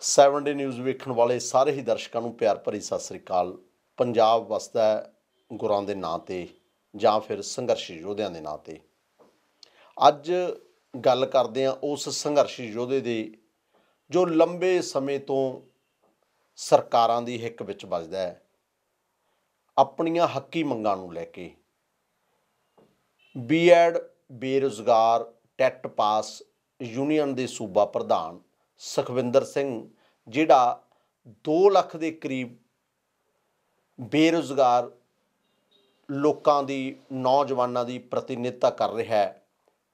7 ਡੇ news ਵੇਖਣ ਵਾਲੇ ਸਾਰੇ ਹੀ ਦਰਸ਼ਕਾਂ ਨੂੰ ਪਿਆਰ ਭਰੀ ਸਤਿ ਸ੍ਰੀ ਅਕਾਲ। ਪੰਜਾਬ ਵਸਦਾ ਹੈ ਗੁਰਾਂ ਦੇ ਨਾਂ 'ਤੇ ਜਾਂ ਫਿਰ ਸੰਘਰਸ਼ੀ ਯੋਧਿਆਂ ਦੇ ਨਾਂ 'ਤੇ। ਅੱਜ ਗੱਲ ਕਰਦੇ ਹਾਂ ਉਸ ਸੰਘਰਸ਼ੀ ਯੋਧੇ ਦੇ ਜੋ ਲੰਬੇ ਸਮੇਂ ਤੋਂ ਸਰਕਾਰਾਂ ਦੀ ਹਿੱਕ ਵਿੱਚ ਵੱਜਦਾ ਹੈ, ਆਪਣੀਆਂ ਹੱਕੀ ਮੰਗਾਂ ਨੂੰ ਲੈ ਕੇ। ਬੀਐਡ ਬੇਰੁਜ਼ਗਾਰ ਟੈਟ ਪਾਸ ਯੂਨੀਅਨ ਦੇ ਸੂਬਾ ਪ੍ਰਧਾਨ ਸੁਖਵਿੰਦਰ ਸਿੰਘ, ਜਿਹੜਾ 2 ਲੱਖ ਦੇ ਕਰੀਬ ਬੇਰੁਜ਼ਗਾਰ ਲੋਕਾਂ ਦੀ, ਨੌਜਵਾਨਾਂ ਦੀ ਪ੍ਰਤੀਨਿਧਤਾ ਕਰ ਰਿਹਾ ਹੈ,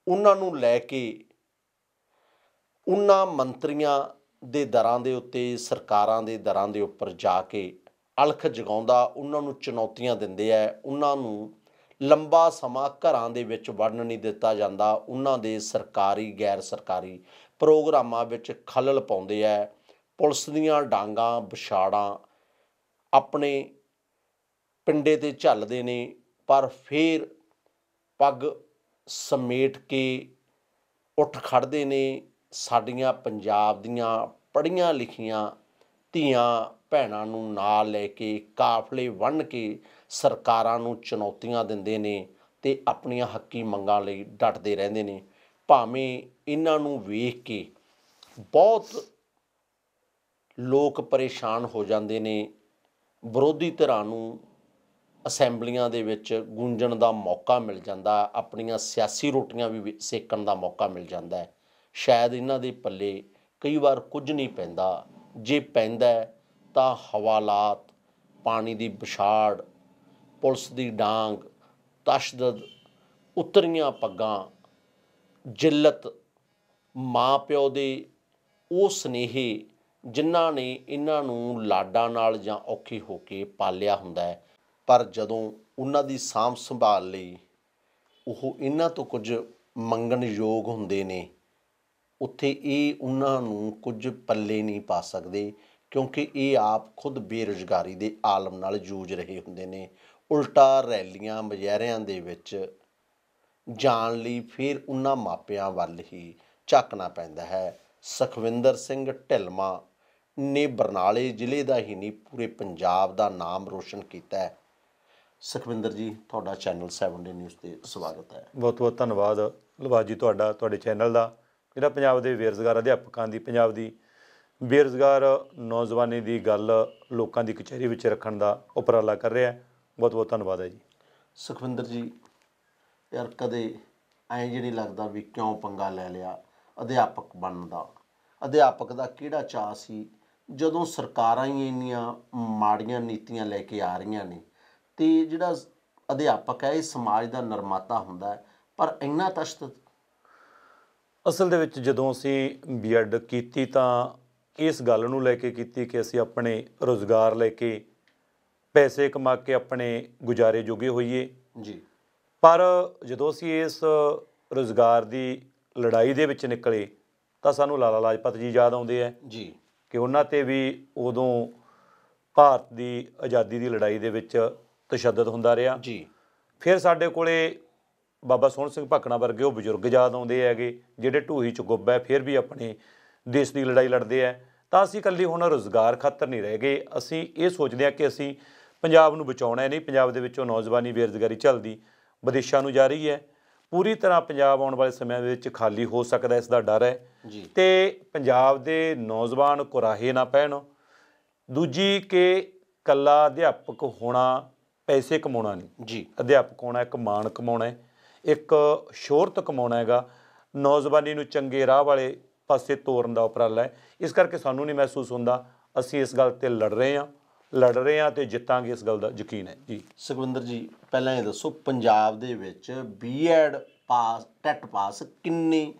ਉਹਨਾਂ ਨੂੰ ਲੈ ਕੇ ਉਹਨਾਂ ਮੰਤਰੀਆਂ ਦੇ ਦਰਾਂ ਦੇ ਉੱਤੇ, ਸਰਕਾਰਾਂ ਦੇ ਦਰਾਂ ਦੇ ਉੱਪਰ ਜਾ ਕੇ ਅਲਖ ਜਗਾਉਂਦਾ, ਉਹਨਾਂ ਨੂੰ ਚੁਣੌਤੀਆਂ ਦਿੰਦੇ ਹੈ। ਉਹਨਾਂ ਨੂੰ ਲੰਬਾ ਸਮਾਂ ਘਰਾਂ ਦੇ ਵਿੱਚ ਵੜਨ ਨਹੀਂ ਦਿੱਤਾ ਜਾਂਦਾ, ਉਹਨਾਂ ਦੇ ਸਰਕਾਰੀ ਗੈਰ ਸਰਕਾਰੀ ਪ੍ਰੋਗਰਾਮਾਂ ਵਿੱਚ ਖਲਲ ਪਾਉਂਦੇ ਹੈ। ਪੁਲਿਸ ਦੀਆਂ ਡਾਂਗਾਂ ਵਿਛਾੜਾਂ ਆਪਣੇ ਪਿੰਡੇ 'ਤੇ ਝੱਲਦੇ ਨੇ, ਪਰ ਫਿਰ ਪੱਗ ਸਮੇਟ ਕੇ ਉੱਠ ਖੜ੍ਹਦੇ ਨੇ। ਸਾਡੀਆਂ ਪੰਜਾਬ ਦੀਆਂ ਪੜ੍ਹੀਆਂ ਲਿਖੀਆਂ ਧੀਆਂ ਭੈਣਾਂ ਨੂੰ ਨਾਲ ਲੈ ਕੇ ਕਾਫਲੇ ਬੰਨ੍ਹ ਕੇ ਸਰਕਾਰਾਂ ਨੂੰ ਚੁਣੌਤੀਆਂ ਦਿੰਦੇ ਨੇ ਅਤੇ ਆਪਣੀਆਂ ਹੱਕੀ ਮੰਗਾਂ ਲਈ ਡਟਦੇ ਰਹਿੰਦੇ ਨੇ। ਭਾਵੇਂ ਇਹਨਾਂ ਨੂੰ ਵੇਖ ਕੇ ਬਹੁਤ ਲੋਕ ਪਰੇਸ਼ਾਨ ਹੋ ਜਾਂਦੇ ਨੇ, ਵਿਰੋਧੀ ਧਿਰਾਂ ਨੂੰ ਅਸੈਂਬਲੀਆਂ ਦੇ ਵਿੱਚ ਗੂੰਜਣ ਦਾ ਮੌਕਾ ਮਿਲ ਜਾਂਦਾ, ਆਪਣੀਆਂ ਸਿਆਸੀ ਰੋਟੀਆਂ ਵੀ ਸੇਕਣ ਦਾ ਮੌਕਾ ਮਿਲ ਜਾਂਦਾ। ਸ਼ਾਇਦ ਇਹਨਾਂ ਦੇ ਪੱਲੇ ਕਈ ਵਾਰ ਕੁਝ ਨਹੀਂ ਪੈਂਦਾ, ਜੇ ਪੈਂਦਾ ਤਾਂ ਹਵਾਲਾਤ, ਪਾਣੀ ਦੀ ਵਿਛਾੜ, ਪੁਲਿਸ ਦੀ ਡਾਂਗ, ਤਸ਼ੱਦਦ, ਉਤਰੀਆਂ ਪੱਗਾਂ, ਜਿੱਲਤ, ਮਾਂ ਪਿਓ ਦੇ ਉਹ ਸੁਨੇਹੇ ਜਿਨ੍ਹਾਂ ਨੇ ਇਹਨਾਂ ਨੂੰ ਲਾਡਾਂ ਨਾਲ ਜਾਂ ਔਖੇ ਹੋ ਕੇ ਪਾਲਿਆ ਹੁੰਦਾ ਹੈ, ਪਰ ਜਦੋਂ ਉਹਨਾਂ ਦੀ ਸਾਂਭ ਸੰਭਾਲ ਲਈ ਉਹ ਇਹਨਾਂ ਤੋਂ ਕੁਝ ਮੰਗਣ ਯੋਗ ਹੁੰਦੇ ਨੇ, ਉੱਥੇ ਇਹ ਉਹਨਾਂ ਨੂੰ ਕੁਝ ਪੱਲੇ ਨਹੀਂ ਪਾ ਸਕਦੇ, ਕਿਉਂਕਿ ਇਹ ਆਪ ਖੁਦ ਬੇਰੁਜ਼ਗਾਰੀ ਦੇ ਆਲਮ ਨਾਲ ਜੂਝ ਰਹੇ ਹੁੰਦੇ ਨੇ। ਉਲਟਾ ਰੈਲੀਆਂ ਮੁਜ਼ਾਹਰਿਆਂ ਦੇ ਵਿੱਚ ਜਾਣ ਲਈ ਫਿਰ ਉਹਨਾਂ ਮਾਪਿਆਂ ਵੱਲ ਹੀ ਝਾਕਣਾ ਪੈਂਦਾ ਹੈ। ਸੁਖਵਿੰਦਰ ਸਿੰਘ ਢਿੱਲਵਾਂ ਨੇ ਬਰਨਾਲੇ ਜ਼ਿਲ੍ਹੇ ਦਾ ਹੀ ਨਹੀਂ, ਪੂਰੇ ਪੰਜਾਬ ਦਾ ਨਾਮ ਰੋਸ਼ਨ ਕੀਤਾ ਹੈ। ਸੁਖਵਿੰਦਰ ਜੀ, ਤੁਹਾਡਾ ਚੈਨਲ 7 ਡੇ ਨਿਊਜ਼ 'ਤੇ ਸਵਾਗਤ ਹੈ। ਬਹੁਤ ਬਹੁਤ ਧੰਨਵਾਦ ਲਵਾਜ ਜੀ ਤੁਹਾਡਾ, ਤੁਹਾਡੇ ਚੈਨਲ ਦਾ, ਜਿਹੜਾ ਪੰਜਾਬ ਦੇ ਬੇਰੁਜ਼ਗਾਰ ਅਧਿਆਪਕਾਂ ਦੀ, ਪੰਜਾਬ ਦੀ ਬੇਰੁਜ਼ਗਾਰ ਨੌਜਵਾਨੀ ਦੀ ਗੱਲ ਲੋਕਾਂ ਦੀ ਕਚਹਿਰੀ ਵਿੱਚ ਰੱਖਣ ਦਾ ਉਪਰਾਲਾ ਕਰ ਰਿਹਾ। ਬਹੁਤ ਬਹੁਤ ਧੰਨਵਾਦ ਹੈ ਜੀ। ਸੁਖਵਿੰਦਰ ਜੀ, ਯਾਰ ਕਦੇ ਐਂ ਜੇ ਨਹੀਂ ਲੱਗਦਾ ਵੀ ਕਿਉਂ ਪੰਗਾ ਲੈ ਲਿਆ ਅਧਿਆਪਕ ਬਣਨ ਦਾ? ਅਧਿਆਪਕ ਦਾ ਕਿਹੜਾ ਚਾਅ ਸੀ, ਜਦੋਂ ਸਰਕਾਰਾਂ ਹੀ ਇੰਨੀਆਂ ਮਾੜੀਆਂ ਨੀਤੀਆਂ ਲੈ ਕੇ ਆ ਰਹੀਆਂ ਨੇ, ਅਤੇ ਜਿਹੜਾ ਅਧਿਆਪਕ ਹੈ ਇਹ ਸਮਾਜ ਦਾ ਨਿਰਮਾਤਾ ਹੁੰਦਾ ਹੈ, ਪਰ ਇੰਨਾ ਤਸ਼ੱਦਦ? ਅਸਲ ਦੇ ਵਿੱਚ ਜਦੋਂ ਅਸੀਂ ਬੀਐਡ ਕੀਤੀ ਤਾਂ ਇਸ ਗੱਲ ਨੂੰ ਲੈ ਕੇ ਕੀਤੀ ਕਿ ਅਸੀਂ ਆਪਣੇ ਰੁਜ਼ਗਾਰ ਲੈ ਕੇ ਪੈਸੇ ਕਮਾ ਕੇ ਆਪਣੇ ਗੁਜ਼ਾਰੇ ਜੋਗੇ ਹੋਈਏ ਜੀ। ਪਰ ਜਦੋਂ ਅਸੀਂ ਇਸ ਰੁਜ਼ਗਾਰ ਦੀ ਲੜਾਈ ਦੇ ਵਿੱਚ ਨਿਕਲੇ ਤਾਂ ਸਾਨੂੰ ਲਾਲਾ ਲਾਜਪਤ ਜੀ ਯਾਦ ਆਉਂਦੇ ਹੈ ਜੀ, ਕਿ ਉਹਨਾਂ 'ਤੇ ਵੀ ਉਦੋਂ ਭਾਰਤ ਦੀ ਆਜ਼ਾਦੀ ਦੀ ਲੜਾਈ ਦੇ ਵਿੱਚ ਤਸ਼ੱਦਦ ਹੁੰਦਾ ਰਿਹਾ ਜੀ। ਫਿਰ ਸਾਡੇ ਕੋਲੇ ਬਾਬਾ ਸੋਹਣ ਸਿੰਘ ਭਕਨਾ ਵਰਗੇ ਉਹ ਬਜ਼ੁਰਗ ਯਾਦ ਆਉਂਦੇ ਹੈਗੇ, ਜਿਹੜੇ ਢੂਹੀ 'ਚ ਗੁੱਬ ਹੈ, ਫਿਰ ਵੀ ਆਪਣੇ ਦੇਸ਼ ਦੀ ਲੜਾਈ ਲੜਦੇ ਹੈ। ਤਾਂ ਅਸੀਂ ਇਕੱਲੀ ਹੁਣ ਰੁਜ਼ਗਾਰ ਖਾਤਰ ਨਹੀਂ ਰਹਿ ਗਏ, ਅਸੀਂ ਇਹ ਸੋਚਦੇ ਹਾਂ ਕਿ ਅਸੀਂ ਪੰਜਾਬ ਨੂੰ ਬਚਾਉਣਾ ਹੈ। ਨਹੀਂ, ਪੰਜਾਬ ਦੇ ਵਿੱਚੋਂ ਨੌਜਵਾਨੀ ਬੇਰੁਜ਼ਗਾਰੀ ਝੱਲਦੀ ਵਿਦੇਸ਼ਾਂ ਨੂੰ ਜਾ ਰਹੀ ਹੈ, ਪੂਰੀ ਤਰ੍ਹਾਂ ਪੰਜਾਬ ਆਉਣ ਵਾਲੇ ਸਮਿਆਂ ਦੇ ਵਿੱਚ ਖਾਲੀ ਹੋ ਸਕਦਾ, ਇਸ ਦਾ ਡਰ ਹੈ ਜੀ। ਅਤੇ ਪੰਜਾਬ ਦੇ ਨੌਜਵਾਨ ਕੁਰਾਹੇ ਨਾ ਪੈਣ। ਦੂਜੀ ਕਿ ਇਕੱਲਾ ਅਧਿਆਪਕ ਹੋਣਾ ਪੈਸੇ ਕਮਾਉਣਾ ਨਹੀਂ ਜੀ, ਅਧਿਆਪਕ ਹੋਣਾ ਇੱਕ ਮਾਣ ਕਮਾਉਣਾ ਹੈ, ਇੱਕ ਸ਼ੋਹਰਤ ਕਮਾਉਣਾ ਹੈਗਾ, ਨੌਜਵਾਨੀ ਨੂੰ ਚੰਗੇ ਰਾਹ ਵਾਲੇ ਪਾਸੇ ਤੋਰਨ ਦਾ ਉਪਰਾਲਾ ਹੈ। ਇਸ ਕਰਕੇ ਸਾਨੂੰ ਨਹੀਂ ਮਹਿਸੂਸ ਹੁੰਦਾ, ਅਸੀਂ ਇਸ ਗੱਲ 'ਤੇ ਲੜ ਰਹੇ ਹਾਂ ਅਤੇ ਜਿੱਤਾਂਗੇ, ਇਸ ਗੱਲ ਦਾ ਯਕੀਨ ਹੈ ਜੀ। ਸੁਖਵਿੰਦਰ ਜੀ, ਪਹਿਲਾਂ ਇਹ ਦੱਸੋ, ਪੰਜਾਬ ਦੇ ਵਿੱਚ ਬੀਐਡ ਪਾਸ ਟੈਟ ਪਾਸ ਕਿੰਨੇ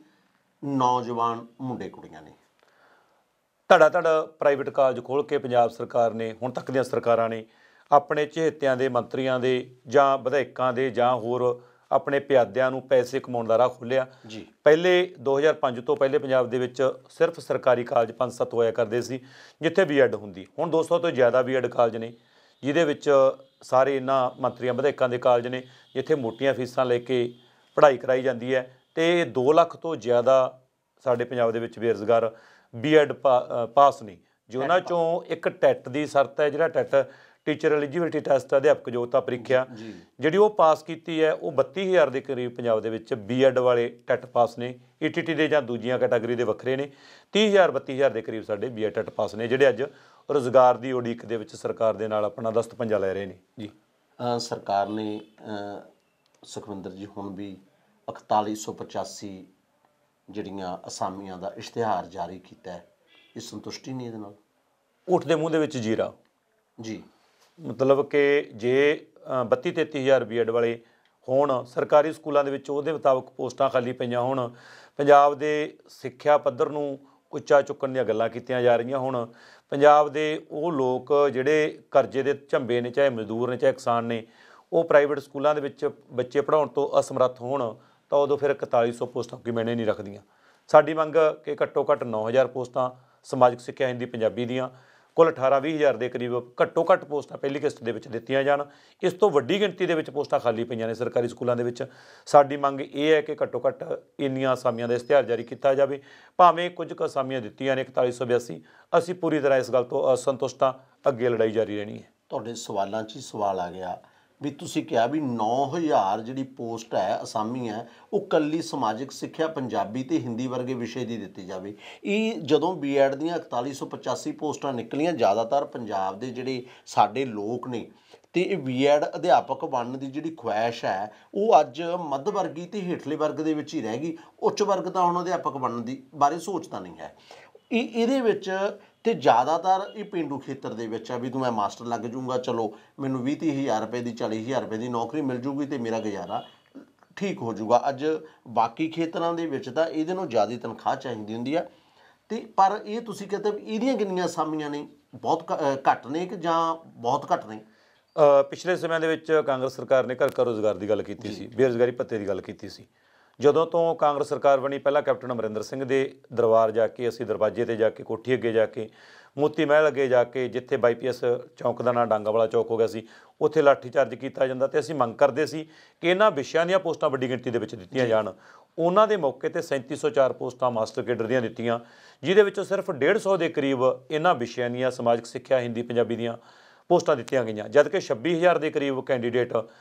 ਨੌਜਵਾਨ ਮੁੰਡੇ ਕੁੜੀਆਂ ਨੇ? ਧੜ ਪ੍ਰਾਈਵੇਟ ਕਾਲਜ ਖੋਲ੍ਹ ਕੇ ਪੰਜਾਬ ਸਰਕਾਰ ਨੇ, ਹੁਣ ਤੱਕ ਦੀਆਂ ਸਰਕਾਰਾਂ ਨੇ, ਆਪਣੇ ਚਹੇਤਿਆਂ ਦੇ, ਮੰਤਰੀਆਂ ਦੇ ਜਾਂ ਵਿਧਾਇਕਾਂ ਦੇ ਜਾਂ ਹੋਰ ਆਪਣੇ ਪਿਆਦਿਆਂ ਨੂੰ ਪੈਸੇ ਕਮਾਉਣ ਦਾ ਰਾਹ ਖੋਲ੍ਹਿਆ ਜੀ। ਪਹਿਲੇ 2005 ਤੋਂ ਪਹਿਲੇ ਪੰਜਾਬ ਦੇ ਵਿੱਚ ਸਿਰਫ ਸਰਕਾਰੀ ਕਾਲਜ 5-7 ਹੋਇਆ ਕਰਦੇ ਸੀ ਜਿੱਥੇ ਬੀਐਡ ਹੁੰਦੀ। ਹੁਣ 200 ਤੋਂ ਜ਼ਿਆਦਾ ਬੀਐਡ ਕਾਲਜ ਨੇ, ਜਿਹਦੇ ਵਿੱਚ ਸਾਰੇ ਇਹਨਾਂ ਮੰਤਰੀਆਂ ਵਿਧਾਇਕਾਂ ਦੇ ਕਾਲਜ ਨੇ, ਜਿੱਥੇ ਮੋਟੀਆਂ ਫੀਸਾਂ ਲੈ ਕੇ ਪੜ੍ਹਾਈ ਕਰਾਈ ਜਾਂਦੀ ਹੈ। ਅਤੇ 2 ਲੱਖ ਤੋਂ ਜ਼ਿਆਦਾ ਸਾਡੇ ਪੰਜਾਬ ਦੇ ਵਿੱਚ ਬੇਰੁਜ਼ਗਾਰ ਬੀਐਡ ਪਾਸ ਨੇ, ਜੇ ਉਹਨਾਂ ਚੋਂ ਇੱਕ ਟੈਟ ਦੀ ਸ਼ਰਤ ਹੈ, ਜਿਹੜਾ ਟੈਟ ਟੀਚਰ ਐਲੀਜੀਬਿਲਿਟੀ ਟੈਸਟ ਅਧਿਆਪਕ ਯੋਗਤਾ ਪ੍ਰੀਖਿਆ ਜਿਹੜੀ ਉਹ ਪਾਸ ਕੀਤੀ ਹੈ, ਉਹ 32,000 ਦੇ ਕਰੀਬ ਪੰਜਾਬ ਦੇ ਵਿੱਚ ਬੀਐਡ ਵਾਲੇ ਟੈਟ ਪਾਸ ਨੇ। ਈਟੀਟੀ ਦੇ ਜਾਂ ਦੂਜੀਆਂ ਕੈਟਾਗਰੀ ਦੇ ਵੱਖਰੇ ਨੇ। 30,000 32,000 ਦੇ ਕਰੀਬ ਸਾਡੇ ਬੀਐਡ ਟੈਟ ਪਾਸ ਨੇ, ਜਿਹੜੇ ਅੱਜ ਰੁਜ਼ਗਾਰ ਦੀ ਉਡੀਕ ਦੇ ਵਿੱਚ ਸਰਕਾਰ ਦੇ ਨਾਲ ਆਪਣਾ ਦਸਤ ਪੰਜਾ ਲੈ ਰਹੇ ਨੇ ਜੀ। ਸਰਕਾਰ ਨੇ ਸੁਖਵਿੰਦਰ ਜੀ ਹੁਣ ਵੀ 4185 ਜਿਹੜੀਆਂ ਅਸਾਮੀਆਂ ਦਾ ਇਸ਼ਤਿਹਾਰ ਜਾਰੀ ਕੀਤਾ ਹੈ, ਇਹ ਸੰਤੁਸ਼ਟੀ ਨਹੀਂ ਇਹਦੇ ਨਾਲ? ਊਠ ਦੇ ਮੂੰਹ ਦੇ ਵਿੱਚ ਜੀਰਾ ਜੀ। ਮਤਲਬ ਕਿ ਜੇ 32-33,000 ਬੀਐਡ ਵਾਲੇ ਹੋਣ ਸਰਕਾਰੀ ਸਕੂਲਾਂ ਦੇ ਵਿੱਚ, ਉਹਦੇ ਮੁਤਾਬਕ ਪੋਸਟਾਂ ਖਾਲੀ ਪਈਆਂ ਹੋਣ, ਪੰਜਾਬ ਦੇ ਸਿੱਖਿਆ ਪੱਧਰ ਨੂੰ ਉੱਚਾ ਚੁੱਕਣ ਦੀਆਂ ਗੱਲਾਂ ਕੀਤੀਆਂ ਜਾ ਰਹੀਆਂ ਹੋਣ, ਪੰਜਾਬ ਦੇ ਉਹ ਲੋਕ ਜਿਹੜੇ ਕਰਜ਼ੇ ਦੇ ਝੰਬੇ ਨੇ, ਚਾਹੇ ਮਜ਼ਦੂਰ ਨੇ ਚਾਹੇ ਕਿਸਾਨ ਨੇ, ਉਹ ਪ੍ਰਾਈਵੇਟ ਸਕੂਲਾਂ ਦੇ ਵਿੱਚ ਬੱਚੇ ਪੜ੍ਹਾਉਣ ਤੋਂ ਅਸਮਰੱਥ ਹੋਣ, ਤਾਂ ਉਦੋਂ ਫਿਰ 4100 ਪੋਸਟਾਂ ਕੋਈ ਮੈਨੇ ਨਹੀਂ ਰੱਖਦੀਆਂ। ਸਾਡੀ ਮੰਗ ਕਿ ਘੱਟੋ ਘੱਟ 9,000 ਪੋਸਟਾਂ ਸਮਾਜਿਕ ਸਿੱਖਿਆ ਹਿੰਦੀ ਪੰਜਾਬੀ ਦੀਆਂ, ਕੁੱਲ 18-20,000 ਦੇ ਕਰੀਬ ਘੱਟੋ ਘੱਟ ਪੋਸਟਾਂ ਪਹਿਲੀ ਕਿਸ਼ਤ ਦੇ ਵਿੱਚ ਦਿੱਤੀਆਂ ਜਾਣ। ਇਸ ਤੋਂ ਵੱਡੀ ਗਿਣਤੀ ਦੇ ਵਿੱਚ ਪੋਸਟਾਂ ਖਾਲੀ ਪਈਆਂ ਨੇ ਸਰਕਾਰੀ ਸਕੂਲਾਂ ਦੇ ਵਿੱਚ। ਸਾਡੀ ਮੰਗ ਇਹ ਹੈ ਕਿ ਘੱਟੋ ਘੱਟ ਇੰਨੀਆਂ ਅਸਾਮੀਆਂ ਦਾ ਇਸ਼ਤਿਹਾਰ ਜਾਰੀ ਕੀਤਾ ਜਾਵੇ। ਭਾਵੇਂ ਕੁਝ ਕੁ ਅਸਾਮੀਆਂ ਦਿੱਤੀਆਂ ਨੇ 4182, ਅਸੀਂ ਪੂਰੀ ਤਰ੍ਹਾਂ ਇਸ ਗੱਲ ਤੋਂ ਅਸੰਤੁਸ਼ਟ ਹਾਂ, ਅੱਗੇ ਲੜਾਈ ਜਾਰੀ ਰਹਿਣੀ ਹੈ। ਤੁਹਾਡੇ ਸਵਾਲਾਂ 'ਚ ਹੀ ਸਵਾਲ ਆ ਗਿਆ ਵੀ ਤੁਸੀਂ ਕਿਹਾ ਵੀ 9,000 ਜਿਹੜੀ ਪੋਸਟ ਹੈ ਅਸਾਮੀ ਹੈ, ਉਹ ਇਕੱਲੀ ਸਮਾਜਿਕ ਸਿੱਖਿਆ ਪੰਜਾਬੀ ਤੇ ਹਿੰਦੀ ਵਰਗੇ ਵਿਸ਼ੇ ਦੀ ਦਿੱਤੀ ਜਾਵੇ। ਇਹ ਜਦੋਂ ਬੀਐਡ ਦੀਆਂ 4185 ਪੋਸਟਾਂ ਨਿਕਲੀਆਂ, ਜ਼ਿਆਦਾਤਰ ਪੰਜਾਬ ਦੇ ਜਿਹੜੇ ਸਾਡੇ ਲੋਕ ਨੇ ਤੇ ਇਹ ਬੀਐਡ ਅਧਿਆਪਕ ਬਣਨ ਦੀ ਜਿਹੜੀ ਖੁਆਇਸ਼ ਹੈ ਉਹ ਅੱਜ ਮੱਧ ਵਰਗੀ ਤੇ ਹੇਠਲੇ ਵਰਗ ਦੇ ਵਿੱਚ ਹੀ ਰਹਿ ਗਈ। ਉੱਚ ਵਰਗ ਤਾਂ ਹੁਣ ਅਧਿਆਪਕ ਬਣਨ ਦੀ ਬਾਰੇ ਸੋਚਦਾ ਨਹੀਂ ਹੈ। ਇਹਦੇ ਵਿੱਚ ਤੇ ਜ਼ਿਆਦਾਤਰ ਇਹ ਪੇਂਡੂ ਖੇਤਰ ਦੇ ਵਿੱਚ ਆ ਵੀ ਤੂੰ ਮੈਂ ਮਾਸਟਰ ਲੱਗ ਜਾਊਂਗਾ, ਚਲੋ ਮੈਨੂੰ 20-30,000 ਰੁਪਏ ਦੀ 40,000 ਰੁਪਏ ਦੀ ਨੌਕਰੀ ਮਿਲ ਜੂਗੀ ਤੇ ਮੇਰਾ ਗੁਜ਼ਾਰਾ ਠੀਕ ਹੋ ਜਾਊਗਾ। ਅੱਜ ਬਾਕੀ ਖੇਤਰਾਂ ਦੇ ਵਿੱਚ ਤਾਂ ਇਹਦੇ ਨਾਲੋਂ ਜ਼ਿਆਦਾ ਤਨਖਾਹ ਚਾਹੀਦੀ ਹੁੰਦੀ ਆ। ਤੇ ਪਰ ਇਹ ਤੁਸੀਂ ਕਹਿੰਦੇ ਵੀ ਇਹਦੀਆਂ ਕਿੰਨੀਆਂ ਅਸਾਮੀਆਂ ਨੇ? ਬਹੁਤ ਘੱਟ ਨੇ ਕਿ ਜਾਂ ਬਹੁਤ ਘੱਟ ਨੇ? ਪਿਛਲੇ ਸਮਿਆਂ ਦੇ ਵਿੱਚ ਕਾਂਗਰਸ ਸਰਕਾਰ ਨੇ ਘਰ ਘਰ ਰੁਜ਼ਗਾਰ ਦੀ ਗੱਲ ਕੀਤੀ ਸੀ, ਬੇਰੁਜ਼ਗਾਰੀ ਭੱਤੇ ਦੀ ਗੱਲ ਕੀਤੀ ਸੀ। ਜਦੋਂ ਤੋਂ ਕਾਂਗਰਸ ਸਰਕਾਰ ਬਣੀ, ਪਹਿਲਾਂ ਕੈਪਟਨ ਅਮਰਿੰਦਰ ਸਿੰਘ ਦੇ ਦਰਬਾਰ ਜਾ ਕੇ, ਅਸੀਂ ਦਰਵਾਜ਼ੇ 'ਤੇ ਜਾ ਕੇ, ਕੋਠੀ ਅੱਗੇ ਜਾ ਕੇ, ਮੋਤੀ ਮਹਿਲ ਅੱਗੇ ਜਾ ਕੇ, ਜਿੱਥੇ ਬਾਈਪੀਐਸ ਚੌਂਕ ਦਾ ਨਾਂ ਡਾਂਗਾ ਵਾਲਾ ਚੌਕ ਹੋ ਗਿਆ ਸੀ, ਉੱਥੇ ਲਾਠੀਚਾਰਜ ਕੀਤਾ ਜਾਂਦਾ। ਤੇ ਅਸੀਂ ਮੰਗ ਕਰਦੇ ਸੀ ਕਿ ਇਹਨਾਂ ਵਿਸ਼ਿਆਂ ਦੀਆਂ ਪੋਸਟਾਂ ਵੱਡੀ ਗਿਣਤੀ ਦੇ ਵਿੱਚ ਦਿੱਤੀਆਂ ਜਾਣ। ਉਹਨਾਂ ਦੇ ਮੌਕੇ 'ਤੇ 3704 ਪੋਸਟਾਂ ਮਾਸਟਰ ਕੇਡਰ ਦੀਆਂ ਦਿੱਤੀਆਂ, ਜਿਹਦੇ ਵਿੱਚੋਂ ਸਿਰਫ 150 ਦੇ ਕਰੀਬ ਇਹਨਾਂ ਵਿਸ਼ਿਆਂ ਦੀਆਂ ਸਮਾਜਿਕ ਸਿੱਖਿਆ ਹਿੰਦੀ ਪੰਜਾਬੀ ਦੀਆਂ ਪੋਸਟਾਂ ਦਿੱਤੀਆਂ ਗਈਆਂ, ਜਦ ਕਿ 26,000 ਦੇ ਕਰੀਬ ਕੈਂਡੀਡੇਟ,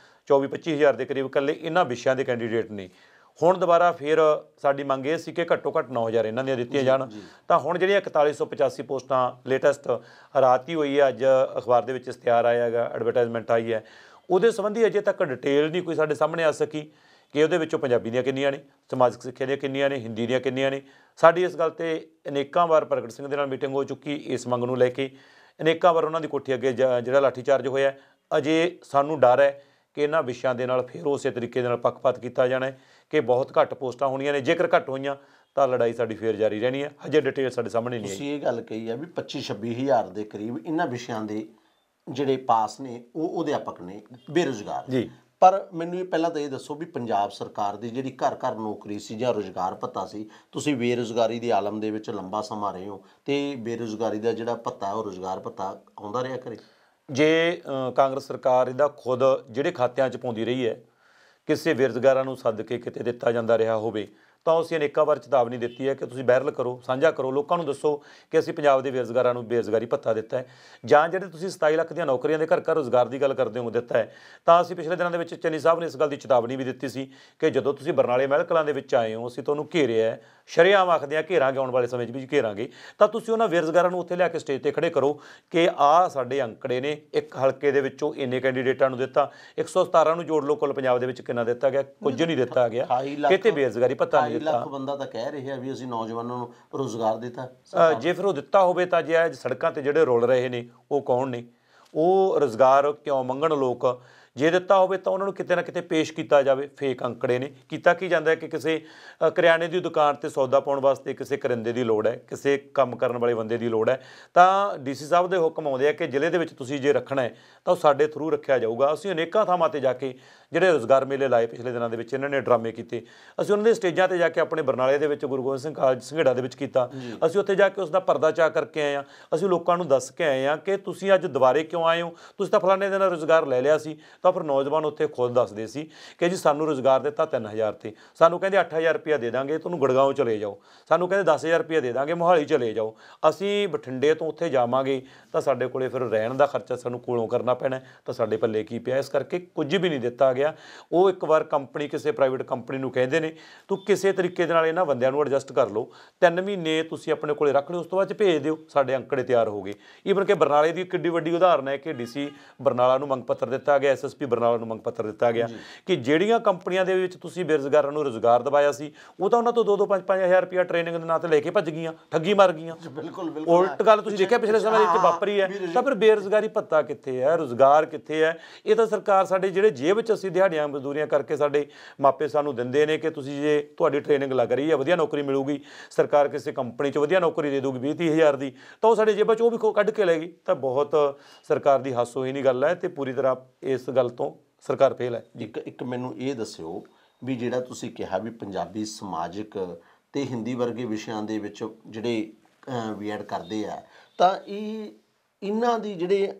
24-25,000 ਦੇ ਕਰੀਬ ਇਕੱਲੇ ਇਹਨਾਂ ਵਿਸ਼ਿਆਂ ਦੇ ਕੈਂਡੀਡੇਟ ਨੇ। ਹੁਣ ਦੁਬਾਰਾ ਫਿਰ ਸਾਡੀ ਮੰਗ ਇਹ ਸੀ ਕਿ ਘੱਟੋ ਘੱਟ 9,000 ਇਹਨਾਂ ਦੀਆਂ ਦਿੱਤੀਆਂ ਜਾਣ। ਤਾਂ ਹੁਣ ਜਿਹੜੀਆਂ 4185 ਪੋਸਟਾਂ ਲੇਟੈਸਟ ਰਾਤ ਹੀ ਹੋਈ ਹੈ, ਅੱਜ ਅਖਬਾਰ ਦੇ ਵਿੱਚ ਇਸ਼ਤਿਹਾਰ ਆਇਆ ਹੈਗਾ, ਐਡਵਰਟਾਈਜ਼ਮੈਂਟ ਆਈ ਹੈ, ਉਹਦੇ ਸੰਬੰਧੀ ਅਜੇ ਤੱਕ ਡਿਟੇਲ ਨਹੀਂ ਕੋਈ ਸਾਡੇ ਸਾਹਮਣੇ ਆ ਸਕੀ ਕਿ ਉਹਦੇ ਵਿੱਚੋਂ ਪੰਜਾਬੀ ਦੀਆਂ ਕਿੰਨੀਆਂ ਨੇ, ਸਮਾਜਿਕ ਸਿੱਖਿਆ ਦੀਆਂ ਕਿੰਨੀਆਂ ਨੇ, ਹਿੰਦੀ ਦੀਆਂ ਕਿੰਨੀਆਂ ਨੇ। ਸਾਡੀ ਇਸ ਗੱਲ 'ਤੇ ਅਨੇਕਾਂ ਵਾਰ ਪ੍ਰਗਟ ਸਿੰਘ ਦੇ ਨਾਲ ਮੀਟਿੰਗ ਹੋ ਚੁੱਕੀ ਇਸ ਮੰਗ ਨੂੰ ਲੈ ਕੇ, ਅਨੇਕਾਂ ਵਾਰ ਉਹਨਾਂ ਦੀ ਕੋਠੀ ਅੱਗੇ ਜਿਹੜਾ ਲਾਠੀਚਾਰਜ ਹੋਇਆ। ਅਜੇ ਸਾਨੂੰ ਡਰ ਹੈ ਕਿ ਇਹਨਾਂ ਵਿਸ਼ਿਆਂ ਦੇ ਨਾਲ ਫਿਰ ਉਸੇ ਤਰੀਕੇ ਦੇ ਨਾਲ ਪੱਖਪਾਤ ਕੀਤਾ ਜਾਣਾ ਹੈ ਕਿ ਬਹੁਤ ਘੱਟ ਪੋਸਟਾਂ ਹੋਣੀਆਂ ਨੇ। ਜੇਕਰ ਘੱਟ ਹੋਈਆਂ ਤਾਂ ਲੜਾਈ ਸਾਡੀ ਫੇਰ ਜਾਰੀ ਰਹਿਣੀ ਹੈ। ਹਜੇ ਡਿਟੇਲ ਸਾਡੇ ਸਾਹਮਣੇ ਨਹੀਂ ਆਈ। ਤੁਸੀਂ ਇਹ ਗੱਲ ਕਹੀ ਹੈ ਵੀ 25-26,000 ਦੇ ਕਰੀਬ ਇਹਨਾਂ ਵਿਸ਼ਿਆਂ ਦੇ ਜਿਹੜੇ ਪਾਸ ਨੇ ਉਹ ਅਧਿਆਪਕ ਨੇ ਬੇਰੁਜ਼ਗਾਰ ਜੀ। ਪਰ ਮੈਨੂੰ ਇਹ ਪਹਿਲਾਂ ਤਾਂ ਇਹ ਦੱਸੋ ਵੀ ਪੰਜਾਬ ਸਰਕਾਰ ਦੀ ਜਿਹੜੀ ਘਰ ਘਰ ਨੌਕਰੀ ਸੀ ਜਾਂ ਰੁਜ਼ਗਾਰ ਭੱਤਾ ਸੀ, ਤੁਸੀਂ ਬੇਰੁਜ਼ਗਾਰੀ ਦੇ ਆਲਮ ਦੇ ਵਿੱਚ ਲੰਬਾ ਸਮਾਂ ਰਹੇ ਹੋ, ਤੇ ਬੇਰੁਜ਼ਗਾਰੀ ਦਾ ਜਿਹੜਾ ਭੱਤਾ ਉਹ ਰੁਜ਼ਗਾਰ ਭੱਤਾ ਆਉਂਦਾ ਰਿਹਾ ਘਰੇ? ਜੇ ਕਾਂਗਰਸ ਸਰਕਾਰ ਇਹਦਾ ਖੁਦ ਜਿਹੜੇ ਖਾਤਿਆਂ 'ਚ ਪਾਉਂਦੀ ਰਹੀ ਹੈ, ਕਿਸੇ ਬੇਰੁਜ਼ਗਾਰਾਂ ਨੂੰ ਸੱਦ ਕੇ ਕਿਤੇ ਦਿੱਤਾ ਜਾਂਦਾ ਰਿਹਾ ਹੋਵੇ, ਤਾਂ ਅਸੀਂ ਅਨੇਕਾਂ ਵਾਰ ਚੇਤਾਵਨੀ ਦਿੱਤੀ ਹੈ ਕਿ ਤੁਸੀਂ ਵਾਇਰਲ ਕਰੋ, ਸਾਂਝਾ ਕਰੋ, ਲੋਕਾਂ ਨੂੰ ਦੱਸੋ ਕਿ ਅਸੀਂ ਪੰਜਾਬ ਦੇ ਬੇਰੁਜ਼ਗਾਰਾਂ ਨੂੰ ਬੇਰੁਜ਼ਗਾਰੀ ਭੱਤਾ ਦਿੱਤਾ ਹੈ, ਜਾਂ ਜਿਹੜੇ ਤੁਸੀਂ 27 ਲੱਖ ਦੀਆਂ ਨੌਕਰੀਆਂ ਦੇ ਘਰ ਘਰ ਰੁਜ਼ਗਾਰ ਦੀ ਗੱਲ ਕਰਦੇ ਹੋ ਦਿੱਤਾ ਹੈ। ਤਾਂ ਅਸੀਂ ਪਿਛਲੇ ਦਿਨਾਂ ਦੇ ਵਿੱਚ ਚੰਨੀ ਸਾਹਿਬ ਨੇ ਇਸ ਗੱਲ ਦੀ ਚੇਤਾਵਨੀ ਵੀ ਦਿੱਤੀ ਸੀ ਕਿ ਜਦੋਂ ਤੁਸੀਂ ਬਰਨਾਲੇ ਮਹਿਲ ਕਲਾਂ ਦੇ ਵਿੱਚ ਆਏ ਹੋ, ਅਸੀਂ ਤੁਹਾਨੂੰ ਘੇਰਿਆ ਹੈ, ਸ਼ਰੇਆਮ ਆਖਦੇ ਹਾਂ ਘੇਰਾਂਗੇ, ਆਉਣ ਵਾਲੇ ਸਮੇਂ 'ਚ ਵੀ ਘੇਰਾਂਗੇ, ਤਾਂ ਤੁਸੀਂ ਉਹਨਾਂ ਬੇਰੁਜ਼ਗਾਰਾਂ ਨੂੰ ਉੱਥੇ ਲਿਆ ਕੇ ਸਟੇਜ 'ਤੇ ਖੜੇ ਕਰੋ ਕਿ ਆਹ ਸਾਡੇ ਅੰਕੜੇ ਨੇ, ਇੱਕ ਹਲਕੇ ਦੇ ਵਿੱਚੋਂ ਇੰਨੇ ਕੈਂਡੀਡੇਟਾਂ ਨੂੰ ਦਿੱਤਾ, 117 ਨੂੰ ਜੋੜ ਲਓ, ਕੁੱਲ ਪੰਜਾਬ ਦੇ ਵਿੱਚ ਕਿੰਨਾ ਦਿੱਤਾ ਗਿਆ? ਕੁਝ ਨਹੀਂ ਦਿੱਤਾ ਗਿਆ, ਕਿਤੇ ਬੇਰੁਜ਼ਗਾਰੀ ਭੱਤਾ ਨਹੀਂ ਦਿੱਤਾ। 2.5 ਲੱਖ ਬੰਦਾ ਤਾਂ ਕਹਿ ਰਿਹਾ ਵੀ ਅਸੀਂ ਨੌਜਵਾਨਾਂ ਨੂੰ ਰੁਜ਼ਗਾਰ ਦਿੱਤਾ। ਜੇ ਫਿਰ ਉਹ ਦਿੱਤਾ ਹੋਵੇ ਤਾਂ ਜੇ ਅੱਜ ਸੜਕਾਂ 'ਤੇ ਜਿਹੜੇ ਰੁਲ ਰਹੇ ਨੇ ਉਹ ਕੌਣ ਨੇ? ਉਹ ਰੁਜ਼ਗਾਰ ਕਿਉਂ ਮੰਗਣ ਲੋਕ? ਜੇ ਦਿੱਤਾ ਹੋਵੇ ਤਾਂ ਉਹਨਾਂ ਨੂੰ ਕਿਤੇ ਨਾ ਕਿਤੇ ਪੇਸ਼ ਕੀਤਾ ਜਾਵੇ। ਫੇਕ ਅੰਕੜੇ ਨੇ। ਕੀਤਾ ਕੀ ਜਾਂਦਾ ਹੈ ਕਿ ਕਿਸੇ ਕਰਿਆਨੇ ਦੀ ਦੁਕਾਨ 'ਤੇ ਸੌਦਾ ਪਾਉਣ ਵਾਸਤੇ ਕਿਸੇ ਕਰਿੰਦੇ ਦੀ ਲੋੜ ਹੈ, ਕਿਸੇ ਕੰਮ ਕਰਨ ਵਾਲੇ ਬੰਦੇ ਦੀ ਲੋੜ ਹੈ, ਤਾਂ ਡੀਸੀ ਸਾਹਿਬ ਦੇ ਹੁਕਮ ਆਉਂਦੇ ਆ ਕਿ ਜ਼ਿਲ੍ਹੇ ਦੇ ਵਿੱਚ ਤੁਸੀਂ ਜੇ ਰੱਖਣਾ ਹੈ ਤਾਂ ਉਹ ਸਾਡੇ ਥਰੂ ਰੱਖਿਆ ਜਾਊਗਾ। ਅਸੀਂ ਅਨੇਕਾਂ ਥਾਵਾਂ 'ਤੇ ਜਾ ਕੇ ਜਿਹੜੇ ਰੁਜ਼ਗਾਰ ਮੇਲੇ ਲਾਏ ਪਿਛਲੇ ਦਿਨਾਂ ਦੇ ਵਿੱਚ, ਇਹਨਾਂ ਨੇ ਡਰਾਮੇ ਕੀਤੇ। ਅਸੀਂ ਉਹਨਾਂ ਦੇ ਸਟੇਜਾਂ 'ਤੇ ਜਾ ਕੇ ਆਪਣੇ ਬਰਨਾਲੇ ਦੇ ਵਿੱਚ ਗੁਰੂ ਗੋਬਿੰਦ ਸਿੰਘ ਕਾਲਜ ਸੰਘੇੜਾ ਦੇ ਵਿੱਚ ਕੀਤਾ। ਅਸੀਂ ਉੱਥੇ ਜਾ ਕੇ ਉਸ ਦਾ ਪਰਦਾ ਚਾਅ ਕਰਕੇ ਆਏ ਹਾਂ। ਅਸੀਂ ਲੋਕਾਂ ਨੂੰ ਦੱਸ ਕੇ ਆਏ ਹਾਂ ਕਿ ਤੁਸੀਂ ਅੱਜ ਦੁਬਾਰੇ ਕਿਉਂ ਆਏ ਹੋ? ਤੁਸੀਂ ਤਾਂ ਫਲਾਣੇ ਦਿਨ ਰੁਜ਼ਗਾਰ ਲੈ ਲਿਆ ਸੀ, ਤਾਂ ਫਿਰ ਨੌਜਵਾਨ ਉੱਥੇ ਖੁਦ ਦੱਸਦੇ ਸੀ ਕਿ ਜੀ ਸਾਨੂੰ ਰੁਜ਼ਗਾਰ ਦਿੱਤਾ 3000 ਤੇ, ਸਾਨੂੰ ਕਹਿੰਦੇ 8000 ਰੁਪਇਆ ਦੇ ਦਾਂਗੇ ਤੁਹਾਨੂੰ ਗੁੜਗਾਉਂ ਚਲੇ ਜਾਓ, ਸਾਨੂੰ ਕਹਿੰਦੇ 10000 ਰੁਪਇਆ ਦੇ ਦਾਂਗੇ ਮੋਹਾਲੀ ਚਲੇ ਜਾਓ। ਅਸੀਂ ਬਠਿੰਡੇ ਤੋਂ ਉੱਥੇ ਜਾਵਾਂਗੇ ਤਾਂ ਸਾਡੇ ਕੋਲੇ ਫਿਰ ਰਹਿਣ ਦਾ ਖਰਚਾ ਸਾਨੂੰ ਕੋਲੋਂ ਕਰਨਾ ਪੈਣਾ, ਤਾਂ ਸਾਡੇ ਪੱਲੇ ਕੀ ਪਿਆ। ਇਸ ਕਰਕੇ ਕੁਝ ਵੀ ਨਹੀਂ ਦਿੱਤਾ ਗਿਆ। ਉਹ ਇੱਕ ਵਾਰ ਕੰਪਨੀ ਕਿਸੇ ਪ੍ਰਾਈਵੇਟ ਕੰਪਨੀ ਨੂੰ ਕਹਿੰਦੇ ਨੇ ਤੂੰ ਕਿਸੇ ਤਰੀਕੇ ਦੇ ਨਾਲ ਇਹਨਾਂ ਬੰਦਿਆਂ ਨੂੰ ਐਡਜਸਟ ਕਰ ਲਓ, 3 ਮਹੀਨੇ ਤੁਸੀਂ ਆਪਣੇ ਕੋਲੇ ਰੱਖ ਲਿਓ, ਉਸ ਤੋਂ ਬਾਅਦ 'ਚ ਭੇਜ ਦਿਓ, ਸਾਡੇ ਅੰਕੜੇ ਤਿਆਰ ਹੋ ਗਏ। ਈਵਨ ਕਿ ਬਰਨਾਲੇ ਦੀ ਕਿੱਡੀ ਵੱਡੀ ਉਦਾਹਰਨ ਹੈ ਕਿ ਡੀਸੀ ਬਰਨਾਲਾ ਨੂੰ ਮੰਗ ਪੱਤਰ ਦਿੱਤਾ ਗਿਆ, ਐਸਐਸਪੀ ਬਰਨਾਲਾ ਨੂੰ ਮੰਗ ਪੱਤਰ ਦਿੱਤਾ ਗਿਆ ਕਿ ਜਿਹੜੀਆਂ ਕੰਪਨੀਆਂ ਦੇ ਵਿੱਚ ਤੁਸੀਂ ਬੇਰੁਜ਼ਗਾਰਾਂ ਨੂੰ ਰੁਜ਼ਗਾਰ ਦਿਵਾਇਆ ਸੀ ਉਹ ਤਾਂ ਉਹਨਾਂ ਤੋਂ 2-2 5-5 ਹਜ਼ਾਰ ਰੁਪਇਆ ਟ੍ਰੇਨਿੰਗ ਦੇ ਨਾਂ ਤੇ ਲੈ ਕੇ ਭੱਜ ਗਈਆਂ, ਠੱਗੀ ਮਾਰ ਗਈਆਂ। ਬਿਲਕੁਲ ਉਲਟ ਗੱਲ ਤੁਸੀਂ ਦੇਖਿਆ ਪਿਛਲੇ ਸਮੇਂ ਵਿੱਚ ਵਾਪਰੀ ਹੈ। ਤਾਂ ਫਿਰ ਬੇਰੁਜ਼ਗਾਰੀ ਭੱਤਾ ਕਿੱਥੇ ਹੈ, ਰੁਜ਼ਗਾਰ ਕਿੱਥੇ ਹੈ? ਇਹ ਤਾਂ ਸਰਕਾਰ ਸਾਡੇ ਜਿਹੜੇ ਜੇਬ ਵਿੱਚ ਅਸੀਂ ਦਿਹਾੜੀਆਂ ਮਜ਼ਦੂਰੀਆਂ ਕਰਕੇ ਸਾਡੇ ਮਾਪੇ ਸਾਨੂੰ ਦਿੰਦੇ ਨੇ ਕਿ ਤੁਸੀਂ ਜੇ ਤੁਹਾਡੀ ਟ੍ਰੇਨਿੰਗ ਲੱਗ ਰਹੀ ਹੈ, ਵਧੀਆ ਨੌਕਰੀ ਮਿਲੂਗੀ, ਸਰਕਾਰ ਕਿਸੇ ਕੰਪਨੀ 'ਚ ਵਧੀਆ ਨੌਕਰੀ ਦੇ ਦਊਗੀ 20-30 ਹਜ਼ਾਰ ਦੀ, ਤਾਂ ਉਹ ਸਾਡੇ ਜੇਬਾਂ 'ਚ ਉਹ ਵੀ ਕੱਢ ਕੇ ਲੈ ਗਈ। ਤਾਂ ਬਹੁਤ ਸਰਕਾਰ ਦੀ ਹਾਸੋਹੀਣੀ ਗੱਲ ਹੈ ਤੇ ਪੂਰੀ ਤਰ੍ਹਾਂ ਇਸ ਗੱਲ ਤੋਂ ਸਰਕਾਰ ਫੇਲ ਹੈ। ਇੱਕ ਮੈਨੂੰ ਇਹ ਦੱਸਿਓ ਵੀ ਜਿਹੜਾ ਤੁਸੀਂ ਕਿਹਾ ਵੀ ਪੰਜਾਬੀ ਸਮਾਜਿਕ ਤੇ ਹਿੰਦੀ ਵਰਗੇ ਵਿਸ਼ਿਆਂ ਦੇ ਵਿੱਚ ਜਿਹੜੇ ਬੀਐਡ ਕਰਦੇ ਆ, ਤਾਂ ਇਹਨਾਂ ਦੀ ਜਿਹੜੇ